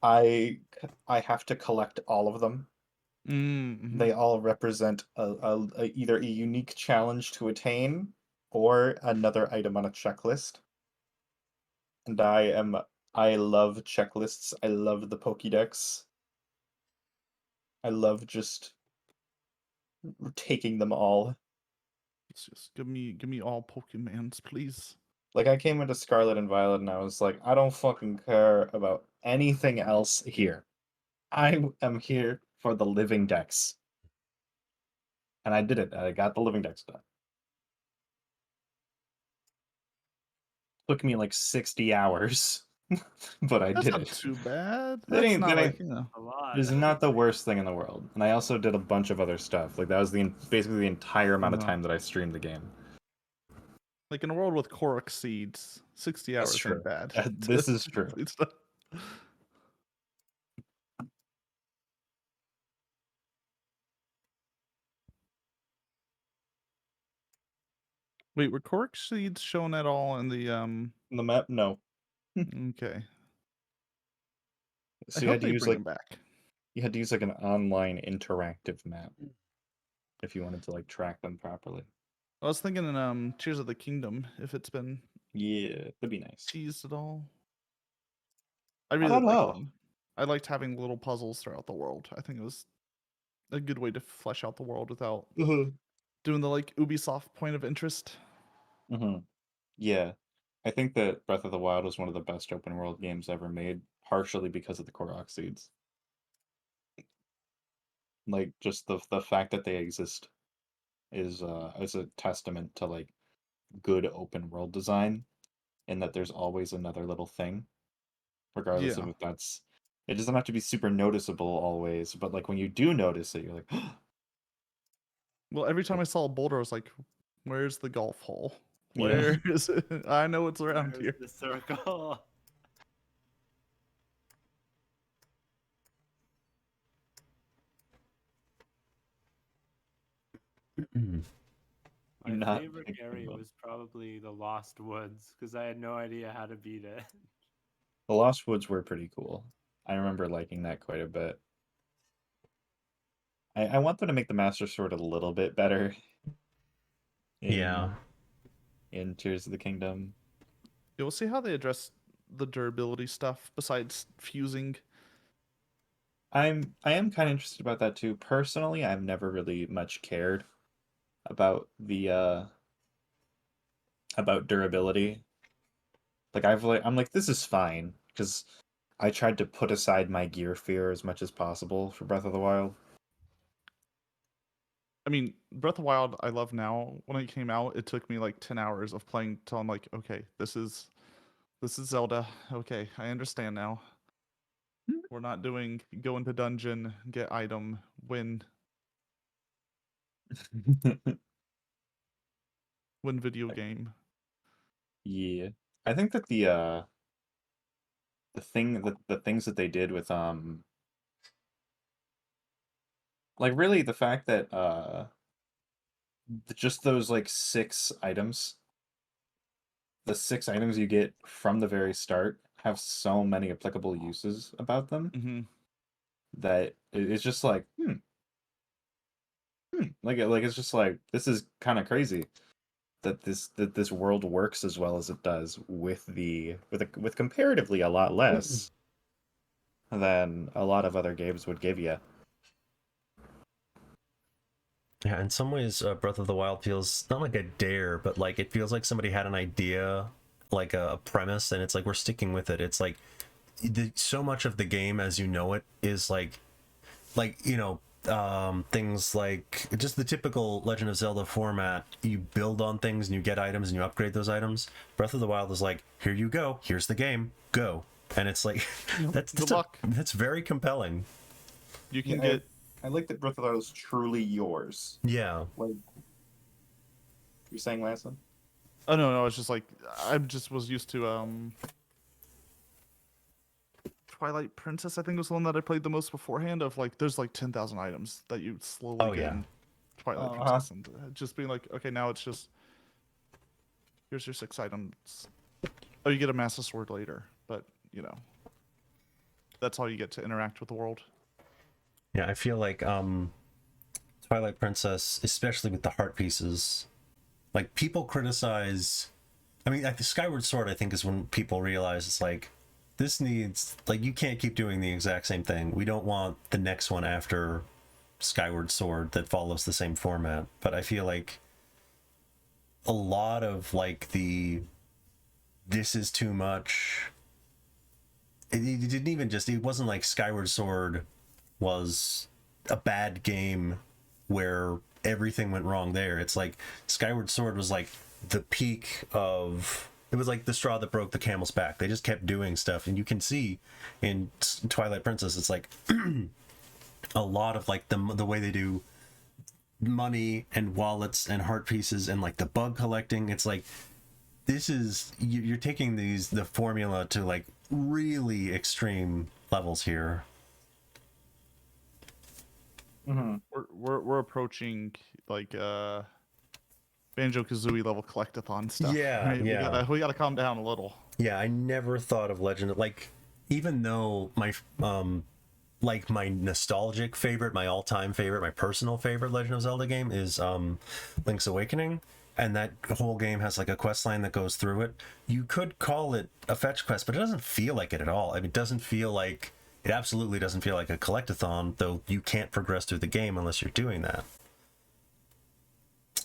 I have to collect all of them. Mm-hmm. They all represent either a unique challenge to attain or another item on a checklist. And I love checklists. I love the Pokédex. I love just taking them all. It's just give me all Pokemans, please. Like I came into Scarlet and Violet and I was like, I don't fucking care about anything else here. I am here for the living dex. And I did it. I got the living dex done. Took me like 60 hours, but I That's did not it. too bad. That That's ain't not that like, ain't A lot. It is not the worst thing in the world. And I also did a bunch of other stuff. Like that was basically the entire amount of Uh-huh. time that I streamed the game. Like in a world with Korok seeds, 60 That's hours true. ain't bad. This is true. It's not- Wait, were Korok seeds shown at all in the The map, no. Okay. I So hope they bring them back. you had to use like an online interactive map if you wanted to like track them properly. I was thinking in Tears of the Kingdom, if it's been Yeah, that'd be nice. teased at all. I I really don't liked know. them. I liked having little puzzles throughout the world. I think it was a good way to flesh out the world without doing the like Ubisoft point of interest. Mm-hmm. Yeah. I think that Breath of the Wild was one of the best open world games ever made, partially because of the Korok seeds. Like just the fact that they exist is a testament to like good open world design, and that there's always another little thing, regardless of Yeah. if that's it doesn't have to be super noticeable always, but like when you do notice it, you're like, Well, every time I saw a boulder, I was like, "Where's the golf hole? yeah. Where is it? I know it's around There's here." the circle. My Not favorite thinking area about was probably the Lost Woods because I had no idea how to beat it. the Lost Woods were pretty cool. I remember liking that quite a bit. I want them to make the Master Sword a little bit better Yeah. in Tears of the Kingdom. Yeah, we'll see how they address the durability stuff besides fusing. I am kind of interested about that too. Personally, I've never really much cared about the about durability. Like I'm like this is fine because I tried to put aside my gear fear as much as possible for Breath of the Wild. I mean, Breath of the Wild, I love now. When it came out, it took me like 10 hours of playing till I'm like, okay, this is Zelda. Okay, I understand now. We're not doing go into dungeon, get item, win. when video game. Yeah, I think that the things that they did with like really the fact that just those like 6 items, the 6 items you get from the very start have so many applicable uses about them Hmm. that it's just like like it's just like this is kind of crazy that this world works as well as it does with with comparatively a lot less than a lot of other games would give you. Yeah, in some ways, Breath of the Wild feels not like a dare, but like it feels like somebody had an idea, like a premise, and it's like we're sticking with it. It's like so much of the game as you know it is like things like just the typical Legend of Zelda format. You build on things and you get items and you upgrade those items. Breath of the Wild is like, here you go, here's the game, go, and it's like Good luck. that's very compelling. You can Yeah, get I like that Breath of the Wild is truly yours. Yeah. Like you're saying, Lasso? Oh no, it's just like I just was used to Twilight Princess. I think was the one that I played the most beforehand. Of like, there's like 10,000 items that you slowly Oh, get yeah. in Twilight Uh-huh. Princess, and just being like, okay, now it's just here's your 6 items. Oh, you get a Master Sword later, but you know, that's all you get to interact with the world. Yeah, I feel like Twilight Princess, especially with the heart pieces, like people criticize. I mean, like the Skyward Sword, I think is when people realize it's like this needs, like, you can't keep doing the exact same thing. We don't want the next one after Skyward Sword that follows the same format. But I feel like a lot of like this is too much. It didn't even just. It wasn't like Skyward Sword was a bad game where everything went wrong there. It's like Skyward Sword was like the peak of, it was like the straw that broke the camel's back. They just kept doing stuff, and you can see in Twilight Princess it's like a lot of like the way they do money and wallets and heart pieces and like the bug collecting. It's like this is, you're taking the formula to like really extreme levels here. Mm-hmm. We're approaching like Banjo-Kazooie level collectathon stuff. Yeah, right? yeah. We gotta calm down a little. Yeah, I never thought of Legend, like, even though my like my nostalgic favorite, my all-time favorite, my personal favorite Legend of Zelda game is Link's Awakening, and that whole game has like a quest line that goes through it. You could call it a fetch quest, but it doesn't feel like it at all. I mean, it doesn't feel like, it absolutely doesn't feel like a collectathon, though you can't progress through the game unless you're doing that.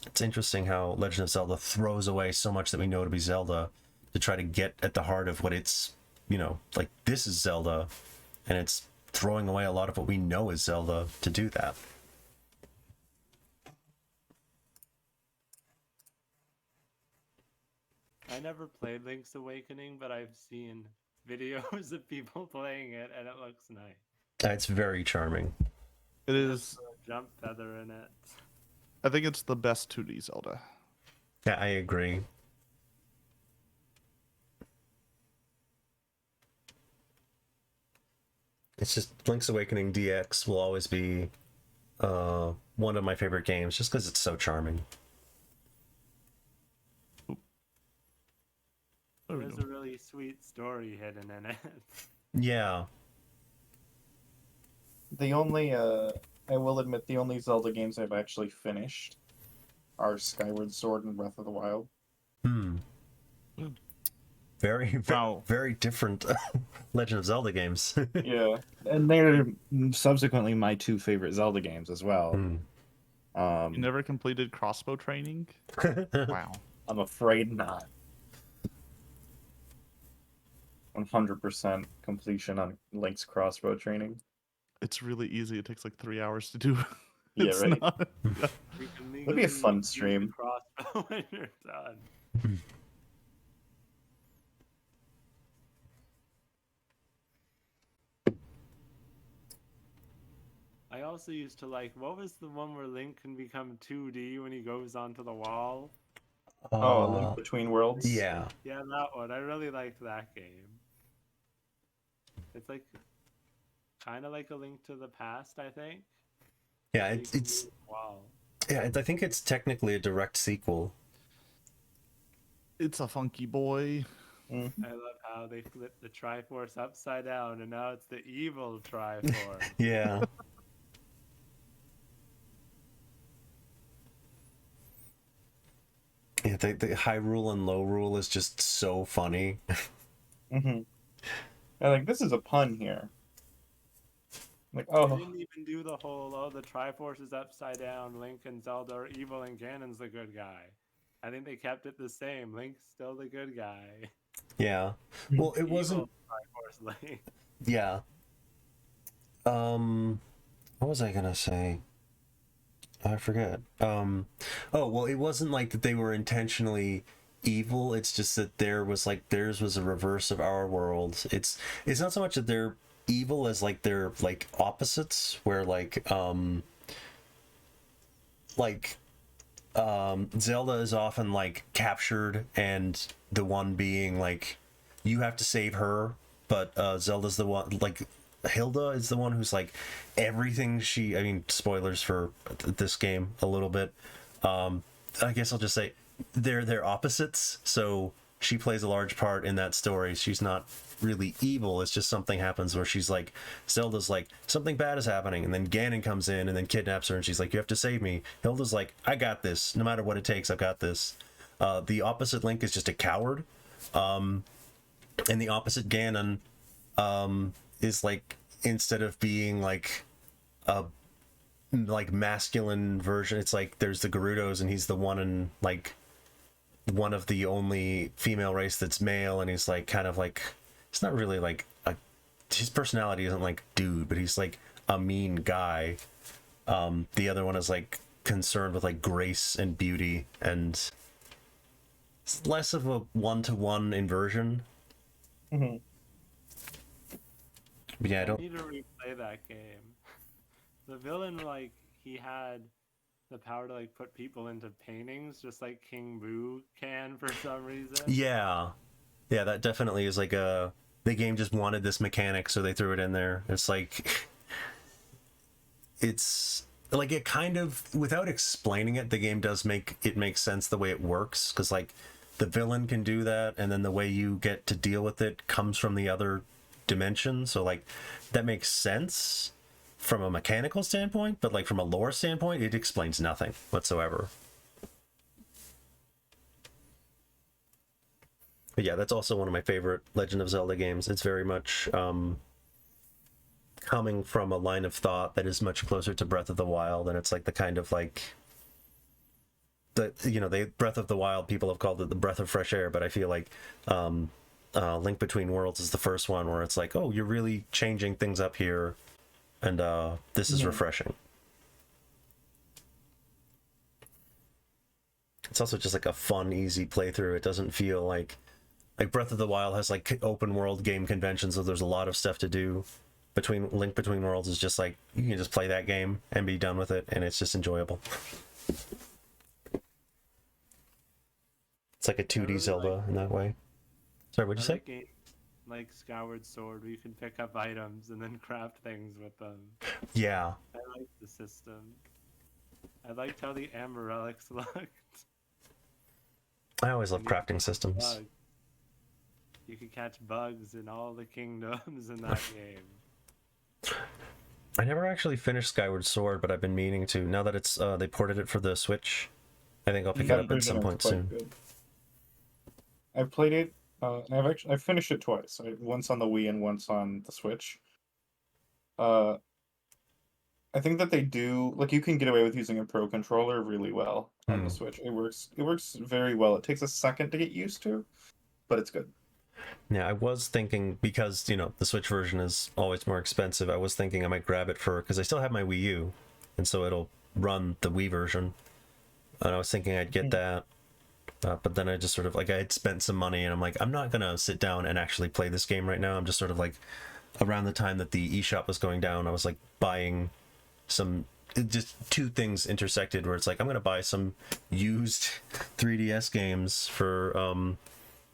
It's interesting how Legend of Zelda throws away so much that we know to be Zelda to try to get at the heart of what it's, like, this is Zelda, and it's throwing away a lot of what we know is Zelda to do that. I never played Link's Awakening, but I've seen videos of people playing it, and it looks nice. It's very charming. It is. A jump feather in it. I think it's the best 2D Zelda. Yeah, I agree. It's just Link's Awakening DX will always be one of my favorite games, just because it's so charming. There's a really sweet story hidden in it. Yeah. The only, I will admit, the only Zelda games I've actually finished are Skyward Sword and Breath of the Wild. Very, Wow. very different Legend of Zelda games. Yeah, and they're subsequently my 2 favorite Zelda games as well. You never completed crossbow training? Wow. I'm afraid not. 100% completion on Link's crossbow training. It's really easy. It takes like 3 hours to do. Yeah, It's right. not- You can That'd be a fun legally use the stream. crossbow when you're done. I also used to like, what was the one where Link can become 2D when he goes onto the wall? Oh, A Link Between Worlds. Yeah. Yeah, that one. I really liked that game. It's like kind of like A Link to the Past, I think. Yeah, You can it's do it well. yeah, I think it's technically a direct sequel. It's a funky boy. Mm. I love how they flipped the Triforce upside down, and now it's the evil Triforce. Yeah. Yeah, the high rule and low rule is just so funny. Mm-hmm. And like, this is a pun here. Like, They oh, didn't even do the whole, oh, the Triforce is upside down, Link and Zelda are evil, and Ganon's the good guy. I think they kept it the same. Link's still the good guy. Yeah. Well, it wasn't. Evil Triforce Link. Yeah. What was I gonna say? I forget. Oh, well, it wasn't like that they were intentionally evil. It's just that there was like theirs was a reverse of our world. It's not so much that they're evil as like they're like opposites, where Zelda is often like captured and the one being like you have to save her, but Zelda's the one like Hilda is the one who's like everything I mean, spoilers for this game a little bit. I guess I'll just say they're opposites, so she plays a large part in that story. She's not really evil, it's just something happens where she's like, Zelda's like, something bad is happening, and then Ganon comes in and then kidnaps her and she's like, you have to save me. Hilda's like, I got this, no matter what it takes, I've got this. The opposite Link is just a coward, and the opposite Ganon is like, instead of being like a like masculine version, it's like there's the Gerudos and he's the one in like one of the only female race that's male, and he's like kind of like, it's not really like his personality isn't like dude, but he's like a mean guy. The other one is like concerned with like grace and beauty, and it's less of a one-to-one inversion. mm-hmm. But yeah, I I don't. need to replay that game. The villain, like, he had the power to like put people into paintings, just like King Boo can for some reason. Yeah, that definitely is like the game just wanted this mechanic, so they threw it in there. It's like it's like it kind of, without explaining it, the game does make sense the way it works, because like the villain can do that, and then the way you get to deal with it comes from the other dimension, so like that makes sense from a mechanical standpoint, but like from a lore standpoint, it explains nothing whatsoever. But yeah, that's also one of my favorite Legend of Zelda games. It's very much coming from a line of thought that is much closer to Breath of the Wild, and it's like the kind of like the Breath of the Wild, people have called it the breath of fresh air, but I feel like Link Between Worlds is the first one where it's like, oh, you're really changing things up here, and this is refreshing. It's also just like a fun, easy playthrough. It doesn't feel like Breath of the Wild has like open world game conventions, so there's a lot of stuff to do. Link Between Worlds is just like, you can just play that game and be done with it, and it's just enjoyable. It's like a 2D really Zelda in that way. Sorry, what'd you say? Game, like Skyward Sword, where you can pick up items and then craft things with them. Yeah. I like the system. I liked how the Amber Relics looked. I always love And you could crafting catch systems. bugs. You could catch bugs in all the kingdoms in that game. I never actually finished Skyward Sword, but I've been meaning to. Now that it's they ported it for the Switch, I think I'll pick it up at some point soon. Good. I've played it. I've finished it twice. Once on the Wii and once on the Switch. I think that they do, like, you can get away with using a Pro controller really well on the Switch. It works very well. It takes a second to get used to, but it's good. Yeah, I was thinking, because the Switch version is always more expensive, I was thinking I might grab it because I still have my Wii U, and so it'll run the Wii version. And I was thinking I'd get that, but then I just sort of like, I had spent some money, and I'm like, I'm not gonna sit down and actually play this game right now. I'm just sort of like, around the time that the eShop was going down, I was like buying some just two things intersected where it's like I'm gonna buy some used 3DS games for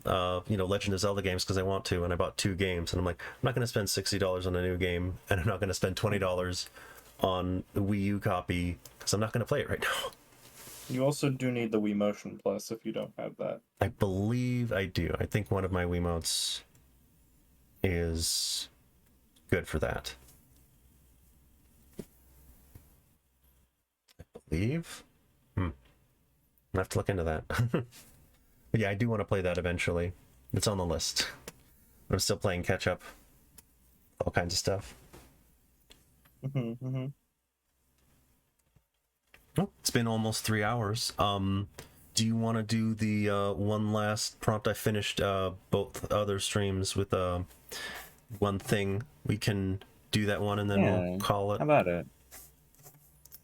Legend of Zelda games because I want to, and I bought 2 games, and I'm like, I'm not gonna spend $60 on a new game, and I'm not gonna spend $20 on the Wii U copy because I'm not gonna play it right now. You also do need the Wii Motion Plus if you don't have that. I believe I do. I think one of my Wiimotes is good for that. I believe. I'll have to look into that. But yeah, I do want to play that eventually. It's on the list. I'm still playing catch up. All kinds of stuff. Oh, it's been almost 3 hours. Do you want to do the one last prompt? I finished both other streams with one thing. We can do that one and then we'll call it. How about it?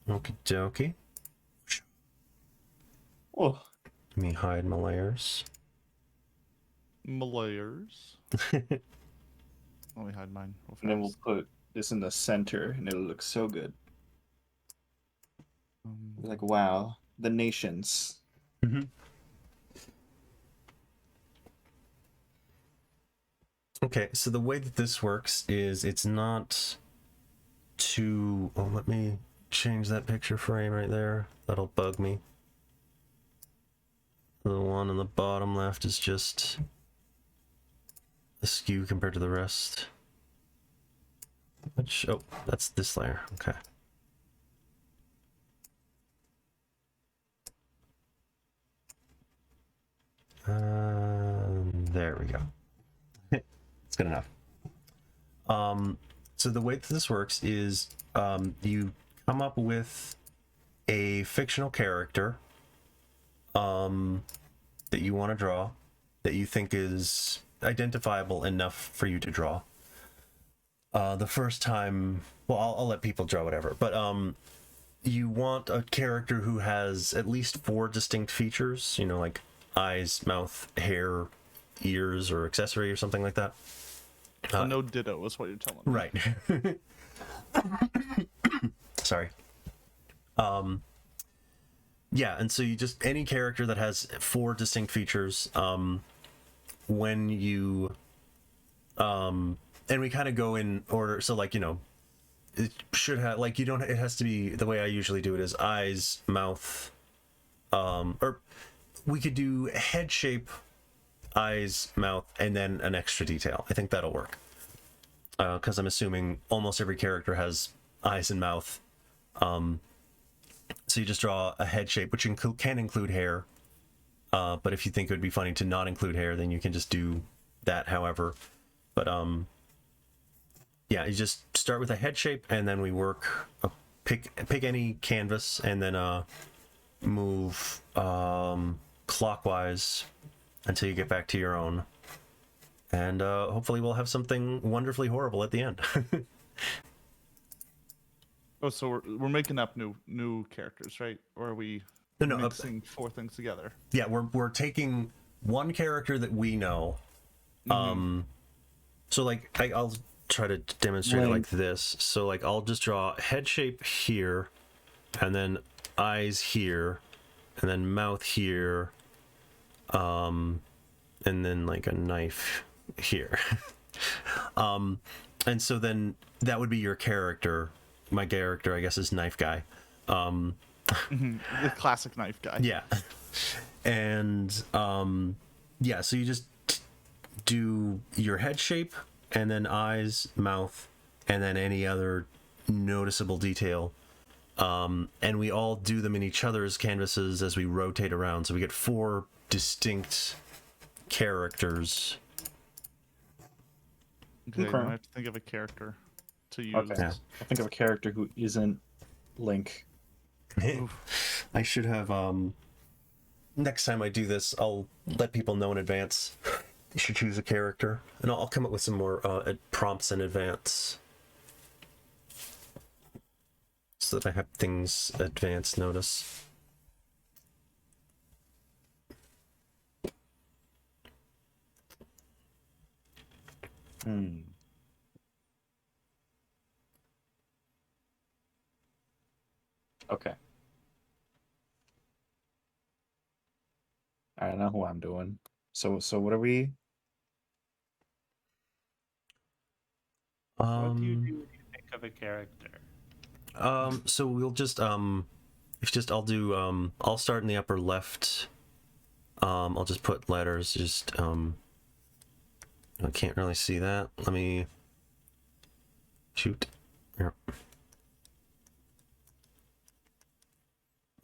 Okie dokie. Oh, Let me hide my layers. Layers. Let me hide mine. and then we'll put this in the center, and it'll look so good. Like, wow, the nations. Mm-hmm. Okay, so the way that this works is it's not too... Oh, let me change that picture frame right there. That'll bug me. The one on the bottom left is just askew compared to the rest. Which, oh, that's this layer. Okay. There we go. It's good enough. So the way that this works is you come up with a fictional character that you want to draw, that you think is identifiable enough for you to draw. The first time, well, I'll let people draw whatever, but you want a character who has at least 4 distinct features, you know, like eyes, mouth, hair, ears, or accessory or something like that. So no ditto is what you're telling me. Right. Sorry. Yeah, and so you just, any character that has 4 distinct features, when you, and we kind of go in order, so like, you know, it should have, like, you don't, it has to be, the way I usually do it is eyes, mouth, or we could do head shape, eyes, mouth, and then an extra detail. I think that'll work. Because I'm assuming almost every character has eyes and mouth. So you just draw a head shape, which can include hair. But if you think it would be funny to not include hair, then you can just do that however. But yeah, you just start with a head shape, and then we work, pick any canvas, and then move clockwise until you get back to your own. And hopefully we'll have something wonderfully horrible at the end. Oh, so we're making up new characters, right? Or are we mixing 4 things together? Yeah, we're taking one character that we know. So like I'll try to demonstrate it like this. So like I'll just draw head shape here, and then eyes here, and then mouth here, and then like a knife here. And so then that would be your character. My character, I guess, is Knife Guy. The classic knife guy. Yeah. And yeah, so you just do your head shape, and then eyes, mouth, and then any other noticeable detail. And we all do them in each other's canvases as we rotate around. So we get 4 distinct characters. Okay, now I have to think of a character to use. Okay. Yeah. I'll think of a character who isn't Link. I should have, next time I do this, I'll let people know in advance. You should choose a character, and I'll come up with some more prompts in advance, so that I have things advance notice. Hmm. Okay. I know who I'm doing. So what are we? What do you do when you think of a character? So we'll just it's just I'll start in the upper left. I'll just put letters. Just I can't really see that. Let me shoot. Here.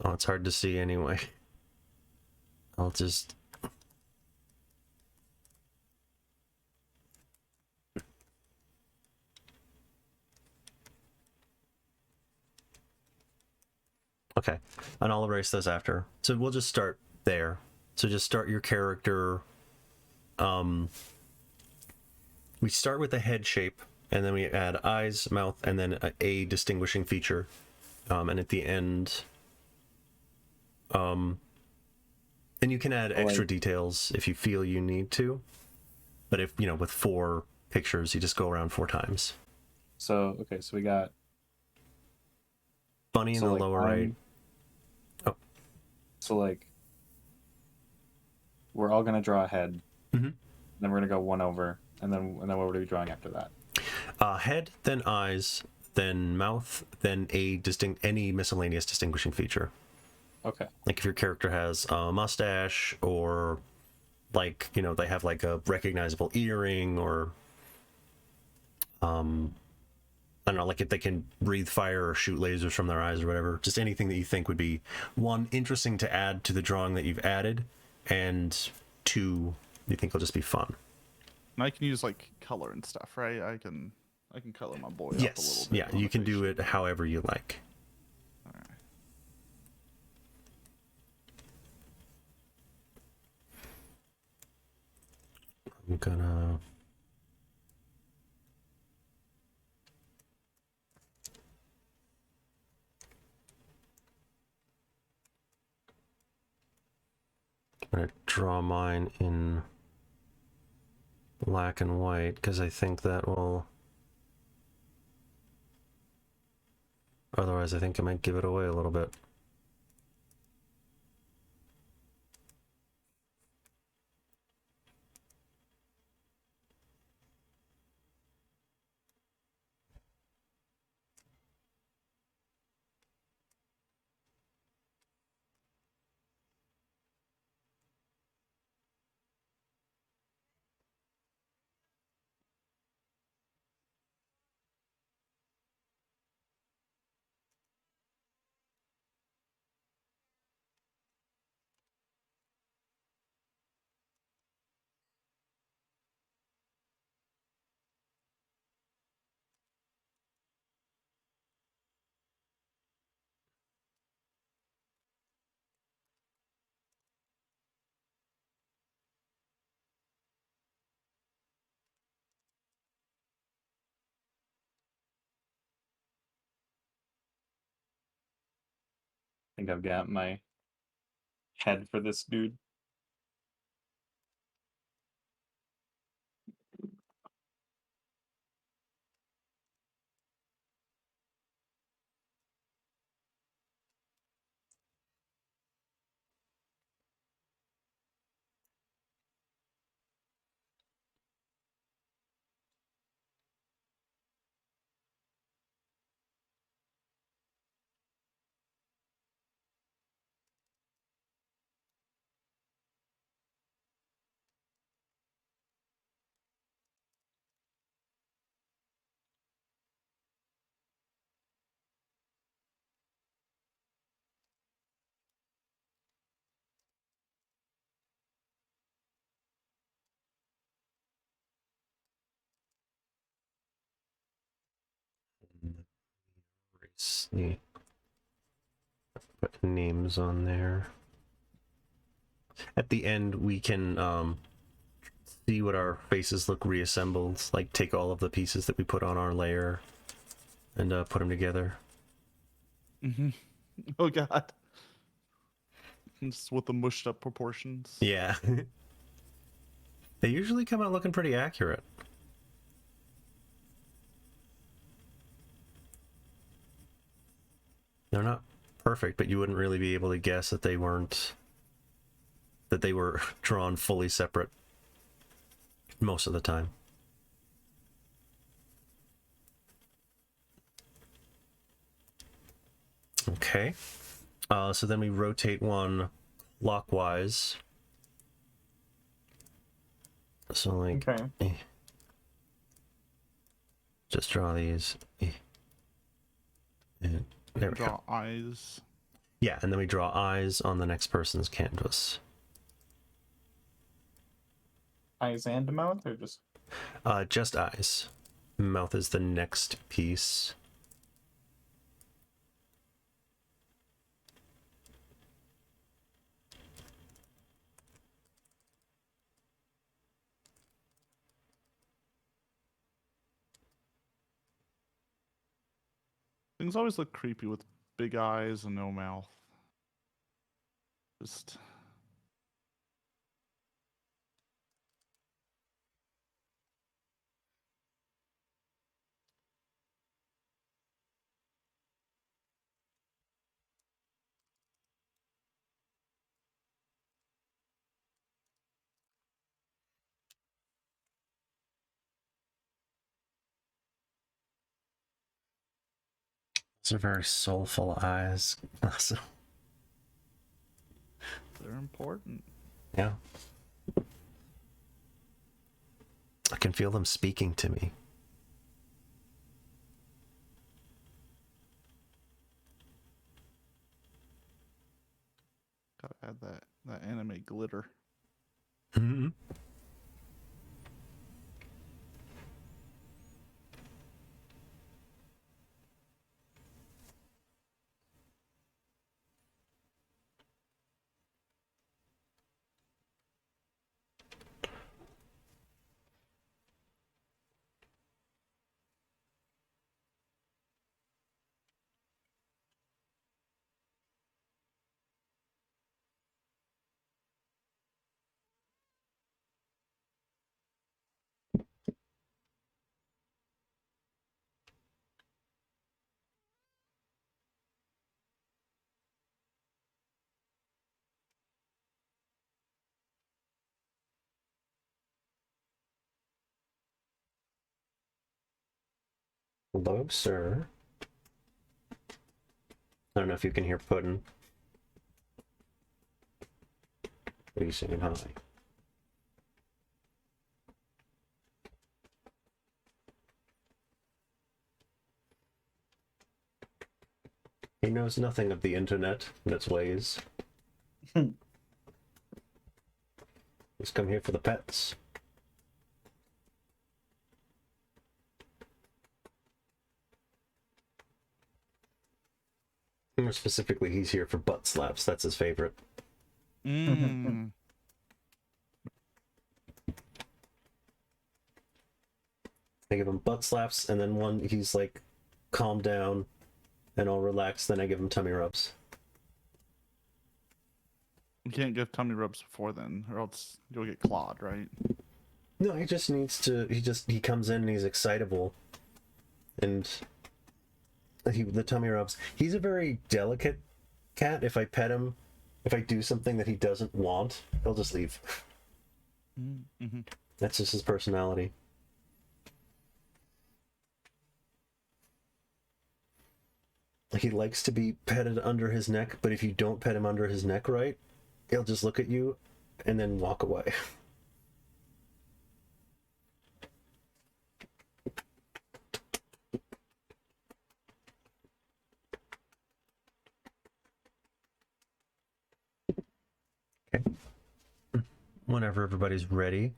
Oh, it's hard to see anyway. I'll just. Okay, and I'll erase those after. So we'll just start there. So just start your character. We start with the head shape, and then we add eyes, mouth, and then a distinguishing feature. And at the end, and you can add extra details if you feel you need to. But if, you know, with 4 pictures, you just go around 4 times. So okay, so we got Bunny in the lower right. Oh. So like, we're all gonna draw a head. Mm-hmm. Then we're gonna go one over, and then what are we drawing after that? Head, then eyes, then mouth, then any miscellaneous distinguishing feature. Okay. Like if your character has a mustache, or like, you know, they have like a recognizable earring, or I don't know, like if they can breathe fire or shoot lasers from their eyes or whatever. Just anything that you think would be, 1, interesting to add to the drawing that you've added, and 2, you think will just be fun. And I can use like color and stuff, right? I can color my boy up a Yes, little bit. yeah, you can do it however you like. All right. I'm gonna... I'm gonna draw mine in black and white, because I think that will... Otherwise, I think I might give it away a little bit. I think I've got my head for this dude. See, put names on there. At the end, we can see what our faces look reassembled. Like, take all of the pieces that we put on our layer and put them together. Mm-hmm. Oh god. Just with the mushed up proportions. Yeah. They usually come out looking pretty accurate. They're not perfect, but you wouldn't really be able to guess that they were drawn fully separate most of the time. Okay. So then we rotate one clockwise. So like, Okay. just draw these. And there we Draw go. eyes. Yeah, and then we draw eyes on the next person's canvas. Eyes and mouth, or just Just eyes. Mouth is the next piece. Things always look creepy with big eyes and no mouth. Just Those are very soulful eyes. Awesome. they're important. Yeah. I can feel them speaking to me. Gotta add that anime glitter. Mm-hmm. Hello, sir. I don't know if you can hear Puddin'. What are you saying? Hi. He knows nothing of the internet and its ways. He's come here for the pets. More specifically, he's here for butt slaps. That's his favorite. Mm. I give him butt slaps, and then one he's like, calm down and all relaxed. Then I give him tummy rubs. You can't give tummy rubs before then, or else you'll get clawed, right? No, he just needs to. He comes in and he's excitable, and the tummy rubs. He's a very delicate cat. If I pet him, if I do something that he doesn't want, he'll just leave. Mm-hmm. That's just his personality. He likes to be petted under his neck, but if you don't pet him under his neck right, he'll just look at you and then walk away. Okay. Whenever everybody's ready,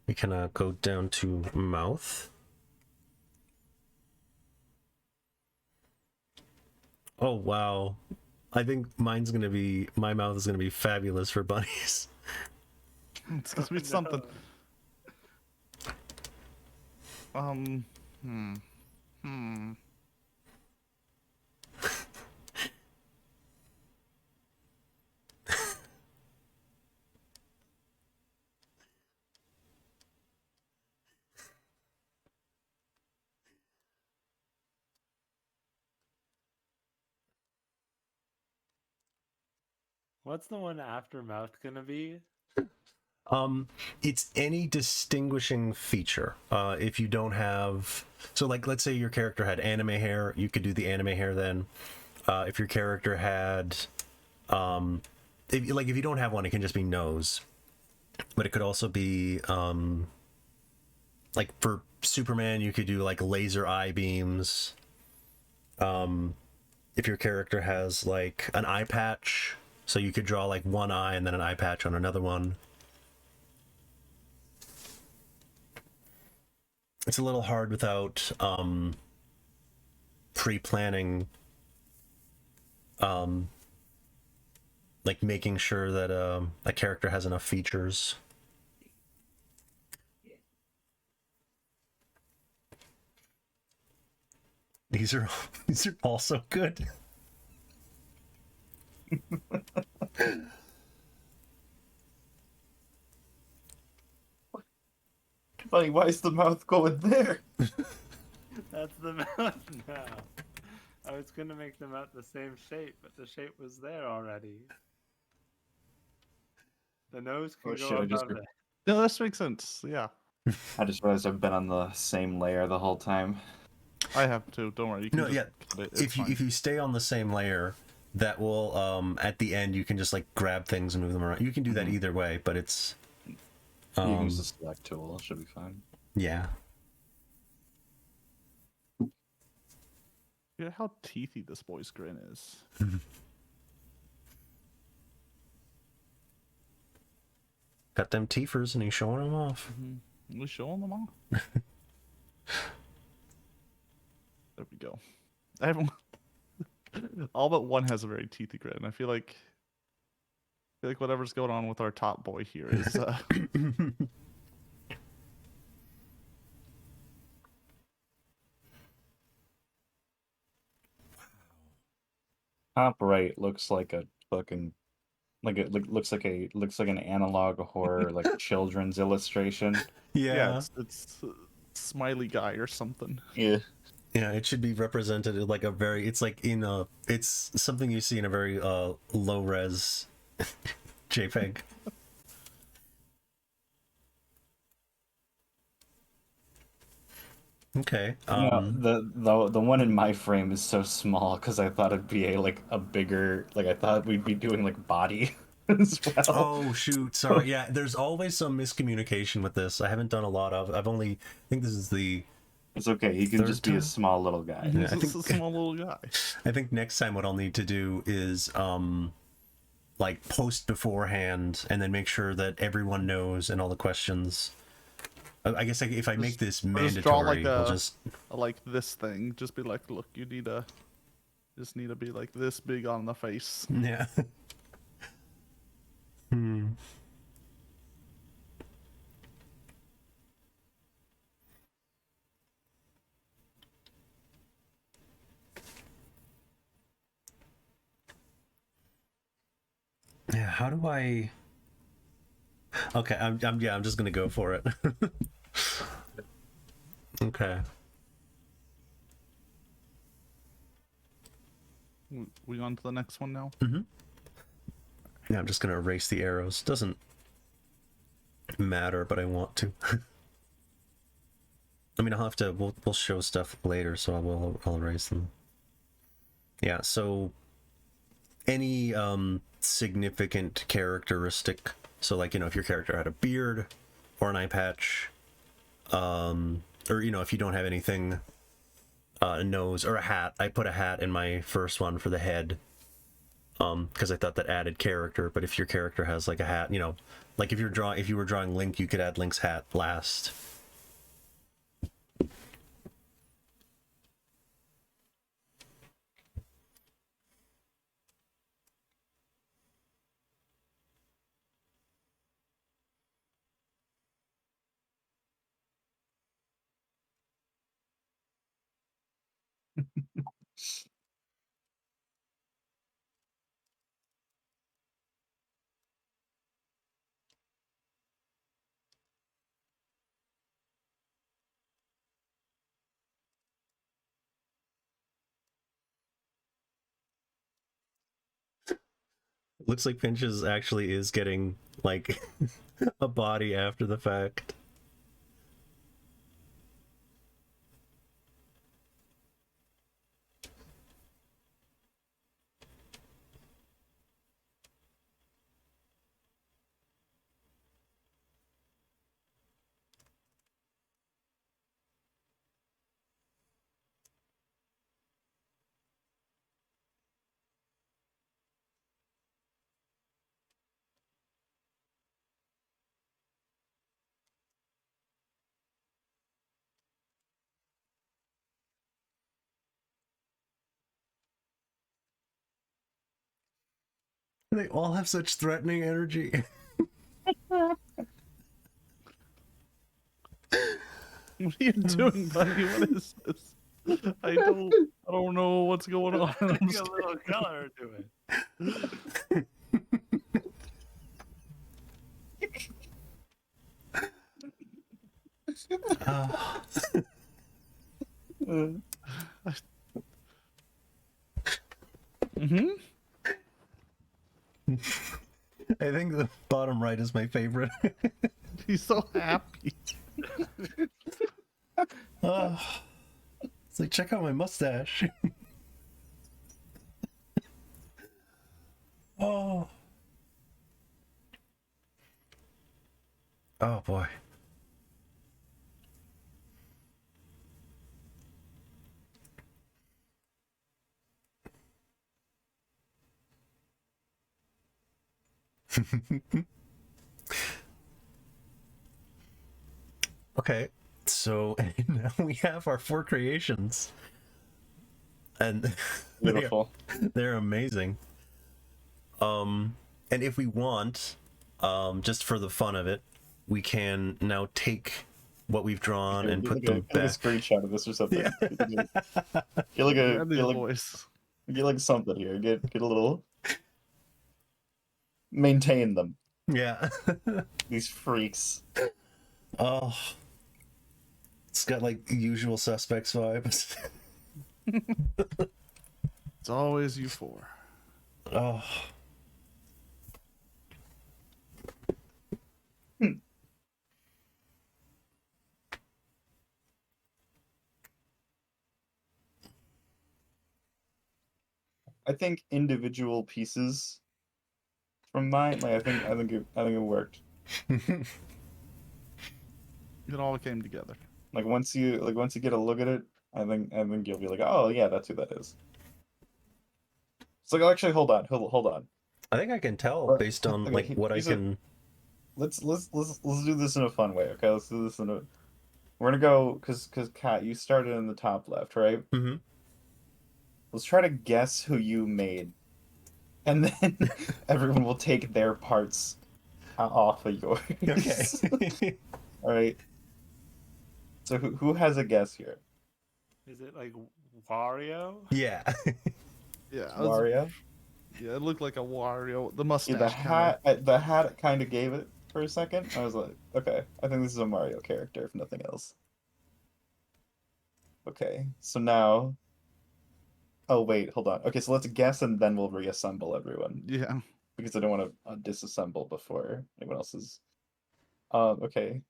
we can go down to mouth. Oh, wow. I think my mouth is gonna be fabulous for bunnies. It's gonna be something. Hmm. What's the one after mouth gonna be? It's any distinguishing feature. If you don't have, so like, let's say your character had anime hair, you could do the anime hair then. If your character had, if you don't have one, it can just be nose. But it could also be, like for Superman, you could do like laser eye beams. If your character has like an eye patch, so you could draw like one eye and then an eye patch on another one. It's a little hard without pre-planning, like making sure that a character has enough features. These are also good. Buddy, why is the mouth going there? That's the mouth now. I was gonna make the mouth the same shape, but the shape was there already. The nose can Oh, go shit, I just above it. No, this makes sense. Yeah, I just realized I've been on the same layer the whole time. I have to. Don't worry. You can No, just yeah. cut it. It's If fine. you stay on the same layer, that will at the end you can just like grab things and move them around. You can do that either way, but it's You can use the select tool, it should be fine. yeah. Yeah, how teethy this boy's grin is. Got them teethers and he's showing them off. We showing them all. There we go. Everyone, all but one has a very teethy grin. I feel like whatever's going on with our top boy here is. Top right looks like a fucking looks like an analog horror like children's illustration. Yeah, it's smiley guy or something. Yeah. Yeah, it should be represented like a very. It's like in a. It's something you see in a very low res JPEG. Okay. The one in my frame is so small because I thought it'd be a bigger I thought we'd be doing like body as well. Oh shoot! Sorry. Yeah, there's always some miscommunication with this. I haven't done a lot of. I think this is the. It's okay. He can Third just be time? a small little guy. Yeah, I He's think- a small little guy. I think next time what I'll need to do is like post beforehand and then make sure that everyone knows and all the questions. I guess if I make this just draw mandatory, like I'll a- just Like this thing, just be like, look, you just need to be like this big on the face. yeah. Yeah, how do I? Okay, I'm just gonna go for it. Okay. We on to the next one now. Yeah, I'm just gonna erase the arrows. Doesn't matter, but I want to. I mean, I'll have to. We'll show stuff later, so I'll erase them. Yeah. So any significant characteristic. So like if your character had a beard or an eye patch, or if you don't have anything, a nose or a hat. I put a hat in my first one for the head. Because I thought that added character, but if your character has like a hat, like if you were drawing Link, you could add Link's hat last. Looks like Pinches actually is getting like a body after the fact. They all have such threatening energy. What are you doing, buddy? What is this? I don't know what's going on. I'm Adding a scared. little color to it. Mm-hmm. I think the bottom right is my favorite. He's so happy. It's like, check out my mustache. Oh. Oh boy. Okay, so now we have our 4 creations, and Beautiful. they're amazing. And if we want, just for the fun of it, we can now take what we've drawn and put them Get a back. screenshot of this or something. Yeah. Get like a Grab his voice. get like something here. Get a little. Maintain them. Yeah. These freaks. Oh, it's got like Usual Suspects vibes. It's always you 4. Oh. I think individual pieces from mine, like I think it worked. It all came together. Like once you get a look at it, I think you'll be like, oh yeah, that's who that is. It's like, actually, hold on. I think I can tell But- based on okay, like what I here's a- can. Let's do this in a fun way, okay? Let's do this in a. We're gonna go because Kat, you started in the top left, right? Mhm. Let's try to guess who you made, and then everyone will take their parts off of yours. Okay. All right. So who has a guess here? Is it like Wario? Yeah. Yeah, Wario. yeah, it looked like a Wario. The Yeah, mustache. the hat kind of gave it for a second. I was like, okay, I think this is a Mario character, if nothing else. Okay, so now. Oh wait, hold on. Okay, so let's guess and then we'll reassemble everyone Yeah. because I don't want to disassemble before anyone else is. Okay.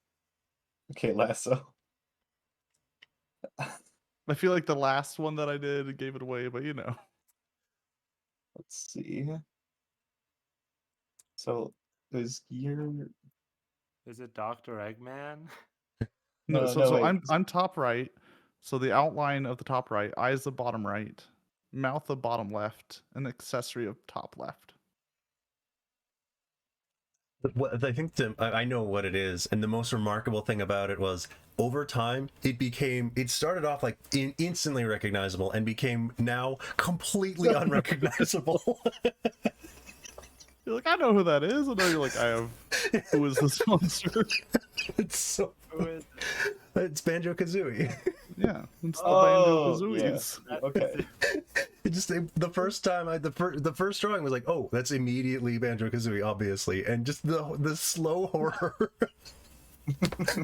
Okay, Lasso. I feel like the last one that I did gave it away, but you know. Let's see. So is your Is it Dr. Eggman? No, No, so no, wait. I'm top right. So the outline of the top right, eyes the bottom right, mouth the bottom left, and accessory of top left. What I think I know what it is, and the most remarkable thing about it was over time it started off like instantly recognizable and became now completely unrecognizable. You're like, I know who that is, and then you're like, who is the sponsor? It's so Who is it? it's Banjo Kazooie. Yeah, it's the Oh, Banjo yeah. Kazooies. Okay. It just the first time the first drawing was like, oh, that's immediately Banjo Kazooie, obviously, and just the slow horror.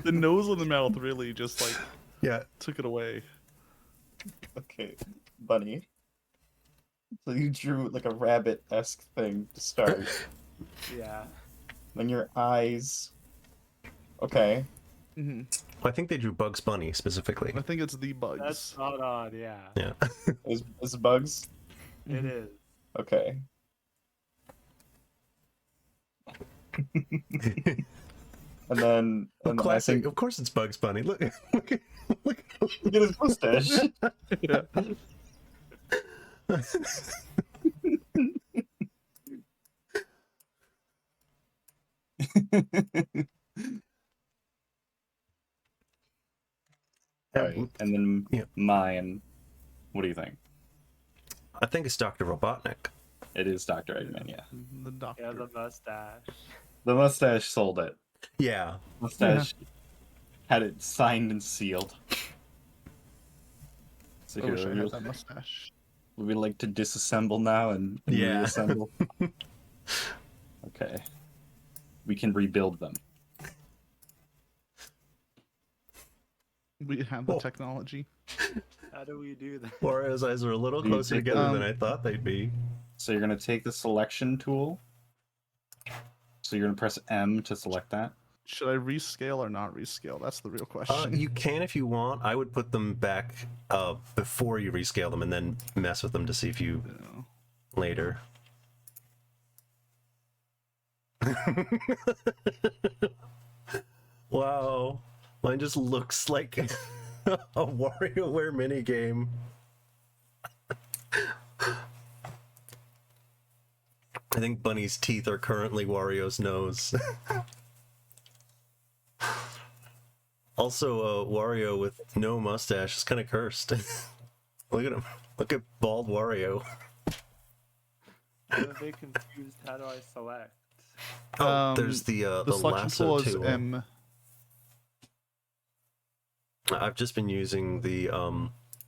The nose and the mouth really just like Yeah. took it away. Okay, Bunny. So you drew like a rabbit-esque thing to start. Yeah. Then your eyes. Okay. Hmm. I think they drew Bugs Bunny specifically. I think it's the That's bugs. spot on, yeah. Yeah. Is bugs? It is. Okay. And then I Classic. think Of course, it's Bugs Bunny. Look, look, look. look at his mustache. Yeah. Alright, and then Yeah. mine. What do you think? I think it's Dr. Robotnik. It is Dr. Eggman, yeah. The doctor. Yeah, the mustache. The mustache sold it. Yeah. Mustache had it signed and sealed. So I wish I here, had that mustache. would we like to disassemble now and Yeah. reassemble? Okay. We can rebuild them. We have the Oh. technology. How do we do that? Wario's eyes are a little Do you closer take together the- than I thought they'd be. So you're gonna take the selection tool. So you're gonna press M to select that. Should I rescale or not rescale? That's the real question. You can if you want. I would put them back before you rescale them and then mess with them to see if you Yeah. later. Wow. Mine just looks like a WarioWare minigame. I think Bunny's teeth are currently Wario's nose. Also, Wario with no mustache is kind of cursed. Look at him. Look at bald Wario. I'm a bit confused. How do I select? Oh, there's the selection lasso tool is tool. M. I've just been using the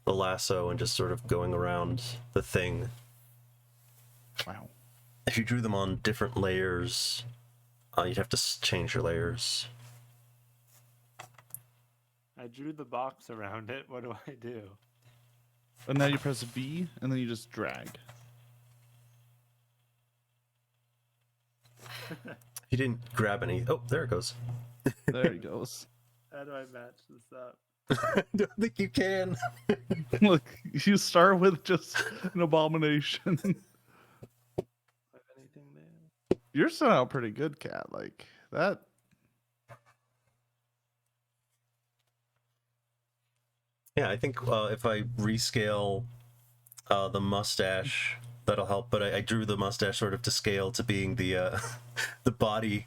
lasso and just sort of going around the thing. Wow. If you drew them on different layers, you'd have to change your layers. I drew the box around it. What do I do? And now you press V, and then you just drag. You didn't grab any. Oh, there it goes. There he goes. How do I match this up? I don't think you can. Look, you start with just an abomination. Have anything there? You're starting out pretty good, Cat. Like that. Yeah, I think if I rescale the mustache, that'll help. But I drew the mustache sort of to scale to being the the body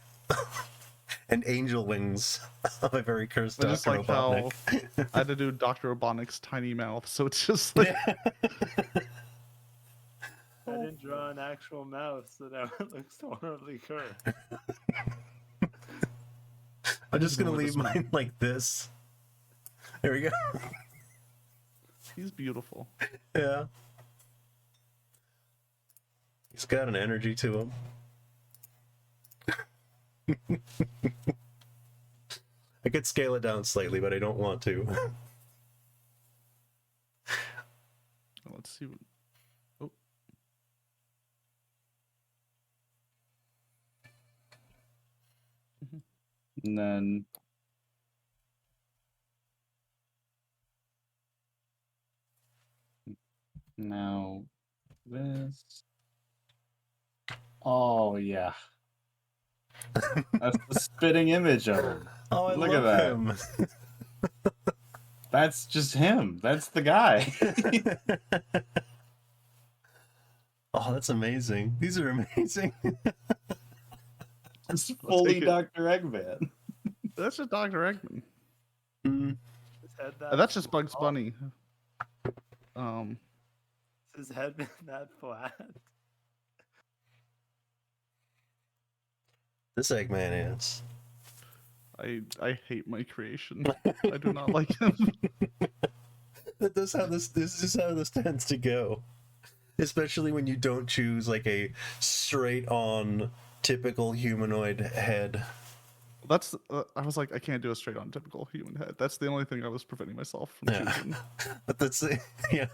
and angel wings of a very cursed I just Dr. like how Robotnik. I had to do Dr. Robotnik's tiny mouth, so it's just like I didn't draw an actual mouse, so now it looks horribly curved. I'm just gonna Ignore leave this mine like this. There we go. he's beautiful. Yeah. He's got an energy to him. I could scale it down slightly, but I don't want to. Let's see. Oh, And then now this. Oh yeah. That's the spitting image of him. Oh, I Look at love that. him. That's just him. That's the guy. Oh, that's amazing. These are amazing. It's I'll fully take it. Dr. Eggman. that's just Dr. Eggman. His head That's just small. Bugs Bunny. His head been that flat. This Eggman is. I hate my creation. I do not like him. That's how this is how this tends to go. Especially when you don't choose like a straight on typical humanoid head. That's I was like, I can't do a straight on typical human head. That's the only thing I was preventing myself from Yeah. choosing. But that's yeah,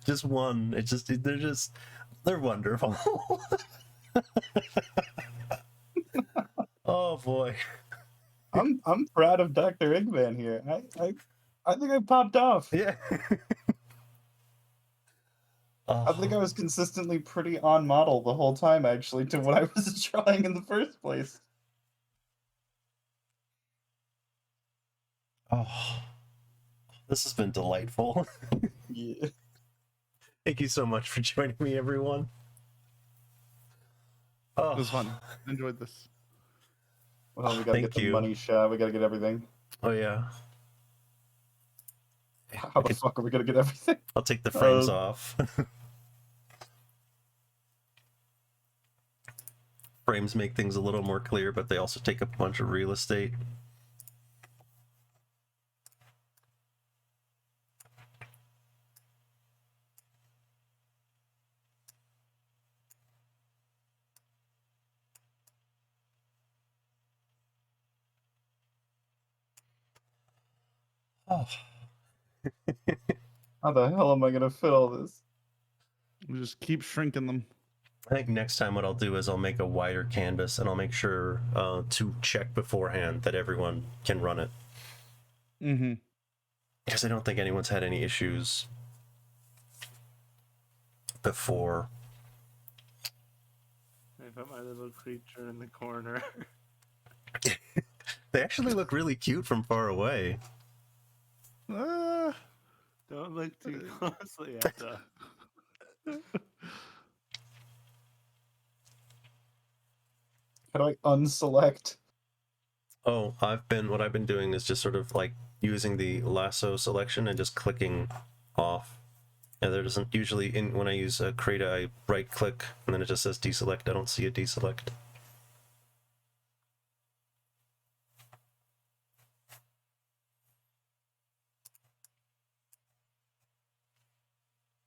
just one. It's just they're just They're wonderful. Oh boy. I'm proud of Dr. Eggman here. I think I popped off. Yeah. I think I was consistently pretty on model the whole time, actually, to what I was drawing in the first place. Oh, this has been delightful. Yeah. Thank you so much for joining me, everyone. Oh, It was fun. Enjoyed this. Well, we gotta Thank get the you. money shot. We gotta get everything. Oh yeah. How the fuck are we gonna get everything? I'll take the frames off. Frames make things a little more clear, but they also take up a bunch of real estate. Oh. How the hell am I gonna fit all this? We just keep shrinking them. I think next time what I'll do is I'll make a wider canvas and I'll make sure to check beforehand that everyone can run it. Mm-hmm. Because I don't think anyone's had any issues before. I put my little creature in the corner. They actually look really cute from far away. Ah, Don't look too closely at them. How do I unselect? Oh, what I've been doing is just sort of like using the lasso selection and just clicking off. And there doesn't usually, when I use Krita, I right click and then it just says deselect. I don't see a deselect.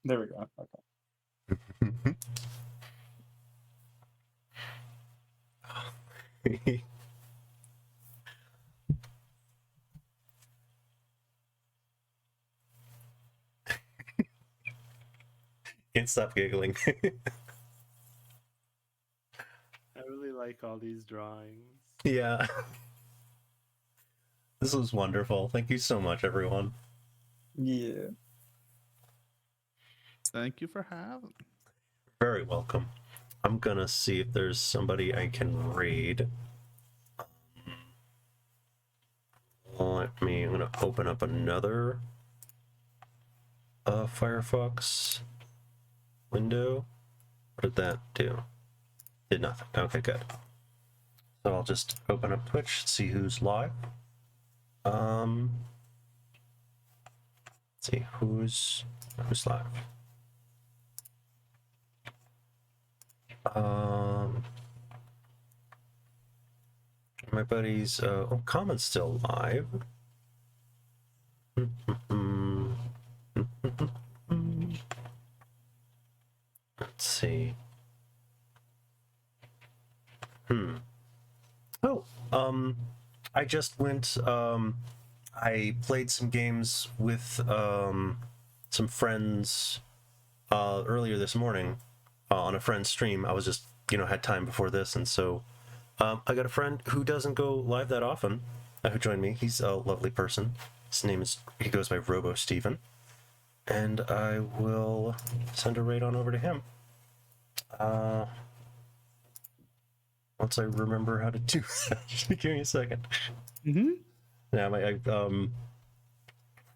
There we go. Okay. Can't stop giggling. I really like all these drawings. Yeah. This was wonderful. Thank you so much, everyone. Yeah. thank you for having. Very welcome. I'm gonna see if there's somebody I can raid. I'm gonna open up another Firefox window. What did that do? Did nothing. Okay, good. So I'll just open up Twitch, see who's live. Let's see who's live. My buddy's Common's still live. Let's see. Oh, I just went. I played some games with some friends earlier this morning on a friend's stream. I was just, had time before this, and so I got a friend who doesn't go live that often who joined me. He's a lovely person. He goes by Robo Steven, and I will send a raid on over to him. Once I remember how to do that. Give me a second. Mm-hmm. Yeah,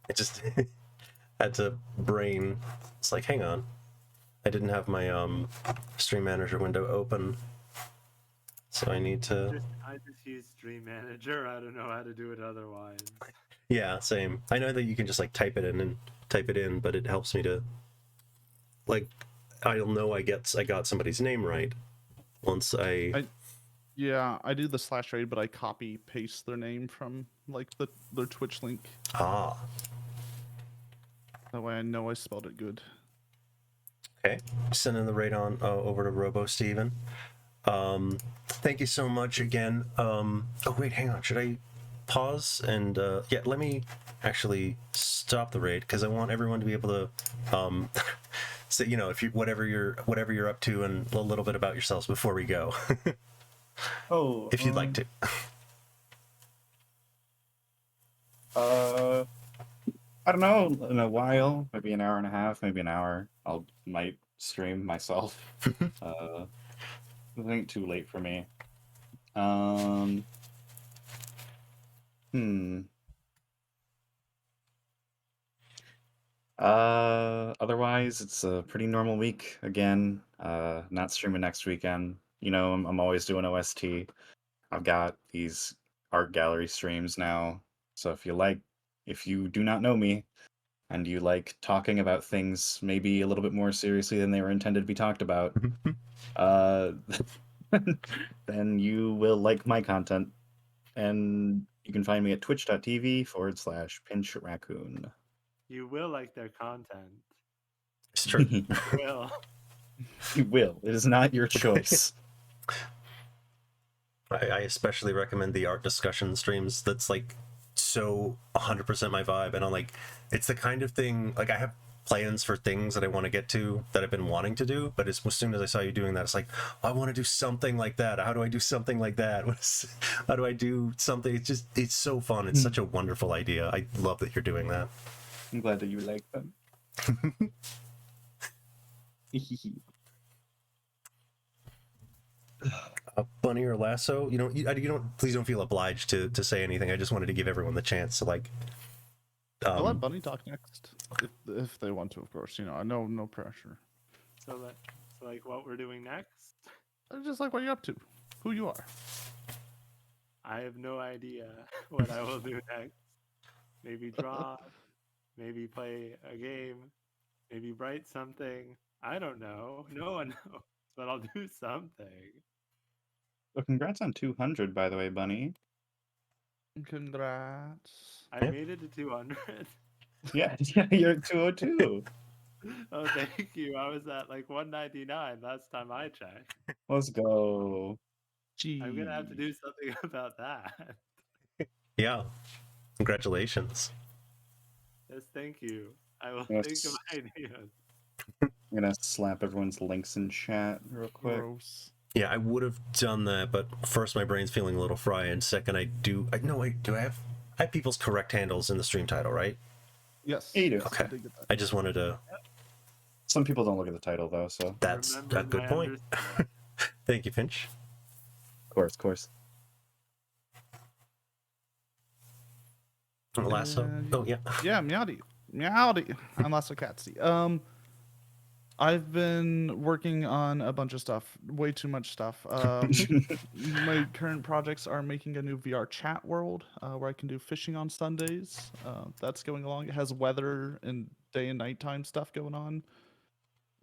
I just had to brain. It's like, hang on, I didn't have my stream manager window open, so I need to. I just use Stream Manager. I don't know how to do it otherwise. Yeah, same. I know that you can just like type it in, but it helps me to, like, I'll know I got somebody's name right once I do the slash raid, but I copy paste their name from like their Twitch link. Ah. That way I know I spelled it good. Okay, sending the raid on over to Robo Steven. Thank you so much again. Oh wait, hang on. Should I pause and yeah? Let me actually stop the raid because I want everyone to be able to So if you whatever you're up to, and a little bit about yourselves before we go, Oh, if you'd like to. I don't know. In a while, maybe an hour and a half, maybe an hour. Might stream myself. I think too late for me. Hmm. Otherwise, it's a pretty normal week again. Not streaming next weekend. I'm always doing OST. I've got these art gallery streams now. So if you do not know me and you like talking about things maybe a little bit more seriously than they were intended to be talked about, uh, then you will like my content. And you can find me at twitch.tv/pinch raccoon. You will like their content. It's true. You will. You will. It is not your choice. I especially recommend the art discussion streams. That's like so 100% my vibe, and I'm like, it's the kind of thing, like I have plans for things that I want to get to that I've been wanting to do, but as soon as I saw you doing that, it's like, oh, I want to do something like that. How do I do something like that? How do I do something? It's so fun. It's such a wonderful idea. I love that you're doing that. I'm glad that you like them. Bunny or Lasso, you don't. Please don't feel obliged to say anything. I just wanted to give everyone the chance to like. I'll let Bunny talk next, if they want to, of course. No pressure. So like what we're doing next? Just like what you're up to, who you are. I have no idea what I will do next. Maybe draw, maybe play a game, maybe write something. I don't know. No one knows, but I'll do something. Well, congrats on 200, by the way, Bunny. Congrats. I made it to 200. Yeah, you're at 202. Oh, thank you. I was at like 199 last time I checked. Let's go. I'm gonna have to do something about that. Yeah, congratulations. Yes, thank you. I will Yes. think of ideas. I'm gonna slap everyone's links in chat real quick. Gross. Yeah, I would have done that, but first my brain's feeling a little fried, and second do I have people's correct handles in the stream title, right? Yes. Yeah, you do. Okay. I did get that. I just wanted to. Some people don't look at the title though, so of That's Remember a good my point. Thank you, Finch. course. Lasso. Oh yeah. Yeah, meowdy. I'm Lasso Catsidy. I've been working on a bunch of stuff, way too much stuff. My current projects are making a new VR chat world where I can do fishing on Sundays. That's going along. It has weather and day and nighttime stuff going on.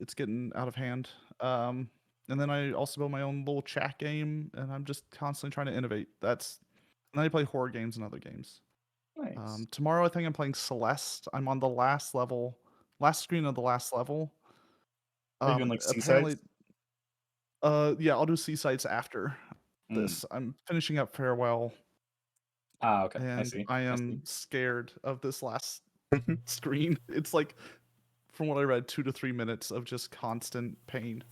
It's getting out of hand. And then I also build my own little chat game, and I'm just constantly trying to innovate. And then I play horror games and other games. Nice. Tomorrow I think I'm playing Celeste. I'm on the last screen of the last level. Are you doing like Apparently, Seasides? yeah, I'll do Seasides after this. I'm finishing up Farewell, Ah, okay. and I see. I see. am scared of this last screen. It's like, from what I read, 2 to 3 minutes of just constant pain.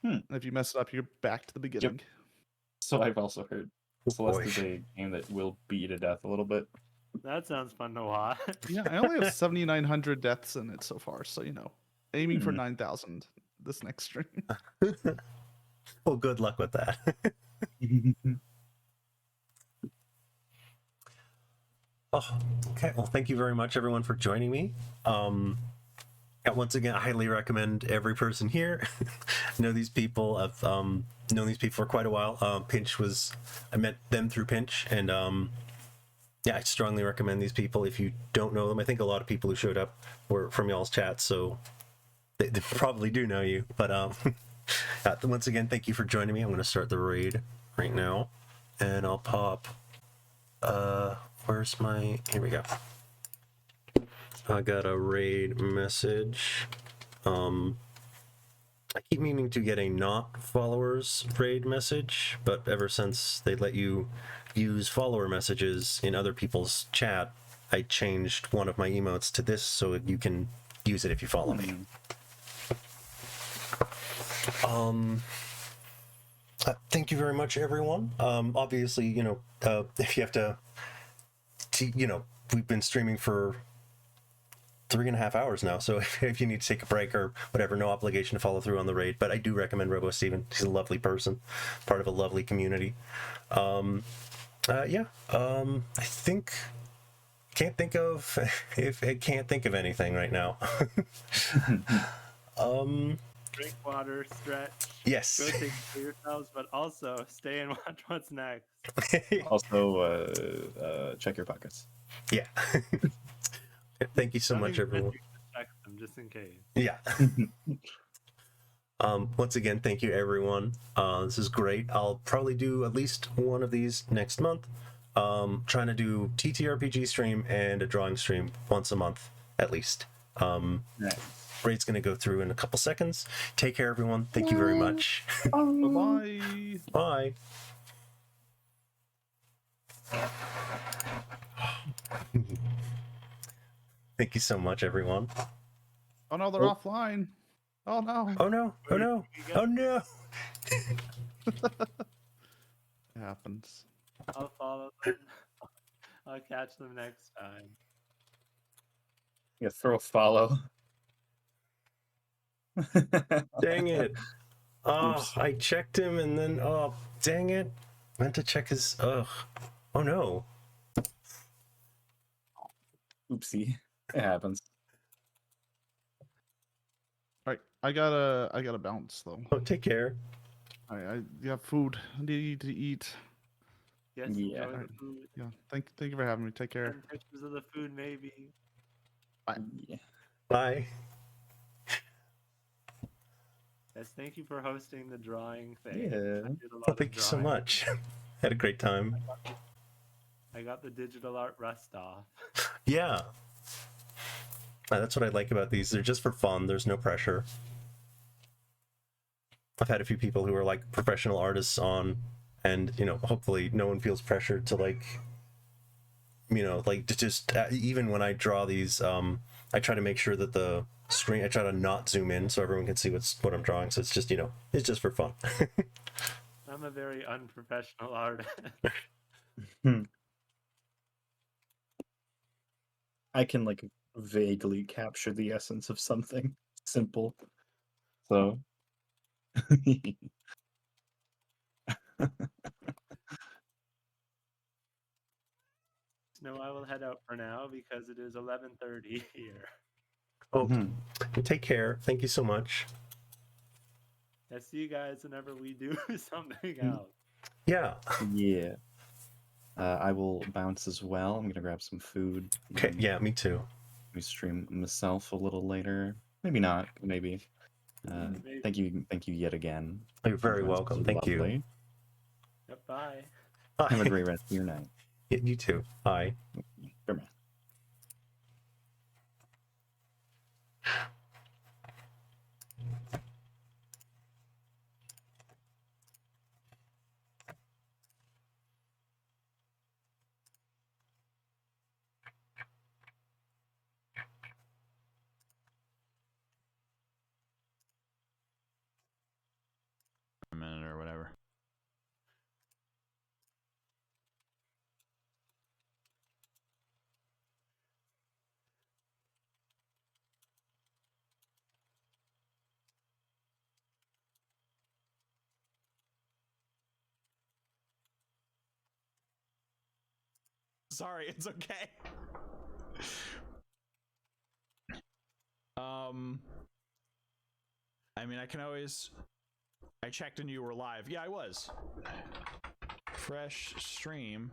And if you mess it up, you're back to the beginning. So I've also heard Celeste is Boy. a game that will beat you to death a little bit. That sounds fun to watch. Yeah, I only have 7,900 deaths in it so far, so aiming for 9,000 this next stream. Well, good luck with that. Oh, okay. Well, thank you very much, everyone, for joining me. Once again, I highly recommend every person here know these people. I've known these people for quite a while. I met them through Pinch, and yeah, I strongly recommend these people. If you don't know them, I think a lot of people who showed up were from y'all's chat, so they probably do know you. But once again, thank you for joining me. I'm going to start the raid right now, and I'll pop. Where's my? Here we go. I got a raid message. I keep meaning to get a not followers raid message, but ever since they let you use follower messages in other people's chat, I changed one of my emotes to this so you can use it if you follow me. Thank you very much, everyone. Obviously, if you have to, we've been streaming for 3.5 hours now, so if you need to take a break or whatever, no obligation to follow through on the raid, but I do recommend Robo Steven. He's a lovely person, part of a lovely community. I think can't think of anything right now. Drink water, stretch. Yes. Go take care of yourselves, but also stay and watch what's next. Also, check your pockets. Yeah. Thank you so Don't much, even everyone. check them just in case. Yeah. Once again, thank you, everyone. This is great. I'll probably do at least one of these next month. Trying to do TTRPG stream and a drawing stream once a month, at least. Nice. Raid's going to go through in a couple seconds. Take care, everyone. Thank you very much. Bye-bye. Bye. Thank you so much, everyone. Oh no, they're offline. Oh no. Oh no. Oh no. Oh no. It happens. I'll follow them. I'll catch them next time. Yeah, throw a follow. Dang it. Oh, Oops. I checked him and then, oh, dang it. Meant to check his, ugh. Oh no. Oopsie. It happens. All right, I gotta bounce though. Oh, take care. I got food. I need to eat. Yes, Yeah. enjoy the food. Yeah, thank you for having me. Take care. Send pictures of the food, maybe. Yeah. Bye. Yes, thank you for hosting the drawing thing. Yeah. I did a lot Oh, of thank you so drawing. much. Had a great time. I got the digital art rust off. Yeah. That's what I like about these. They're just for fun. There's no pressure. I've had a few people who are like professional artists on, and hopefully no one feels pressured to like to just even when I draw these, I try to make sure that the screen, I try to not zoom in so everyone can see what I'm drawing. So it's just it's just for fun. I'm a very unprofessional artist. I can like vaguely capture the essence of something simple. So No, I will head out for now because it is 11:30 here. Oh, take care. Thank you so much. I see you guys whenever we do something else. Yeah. yeah. I will bounce as well. I'm gonna grab some food. Okay. Yeah, me too. We stream myself a little later. Maybe not. Maybe. Maybe. Thank you yet again. You're very This welcome. was Thank you. lovely. Yep, bye. Have a great rest of your night. Yeah, you too. Bye. Goodbye. A minute or whatever. Sorry, it's okay. I mean, I can always. I checked and you were live. Yeah, I was. Fresh stream.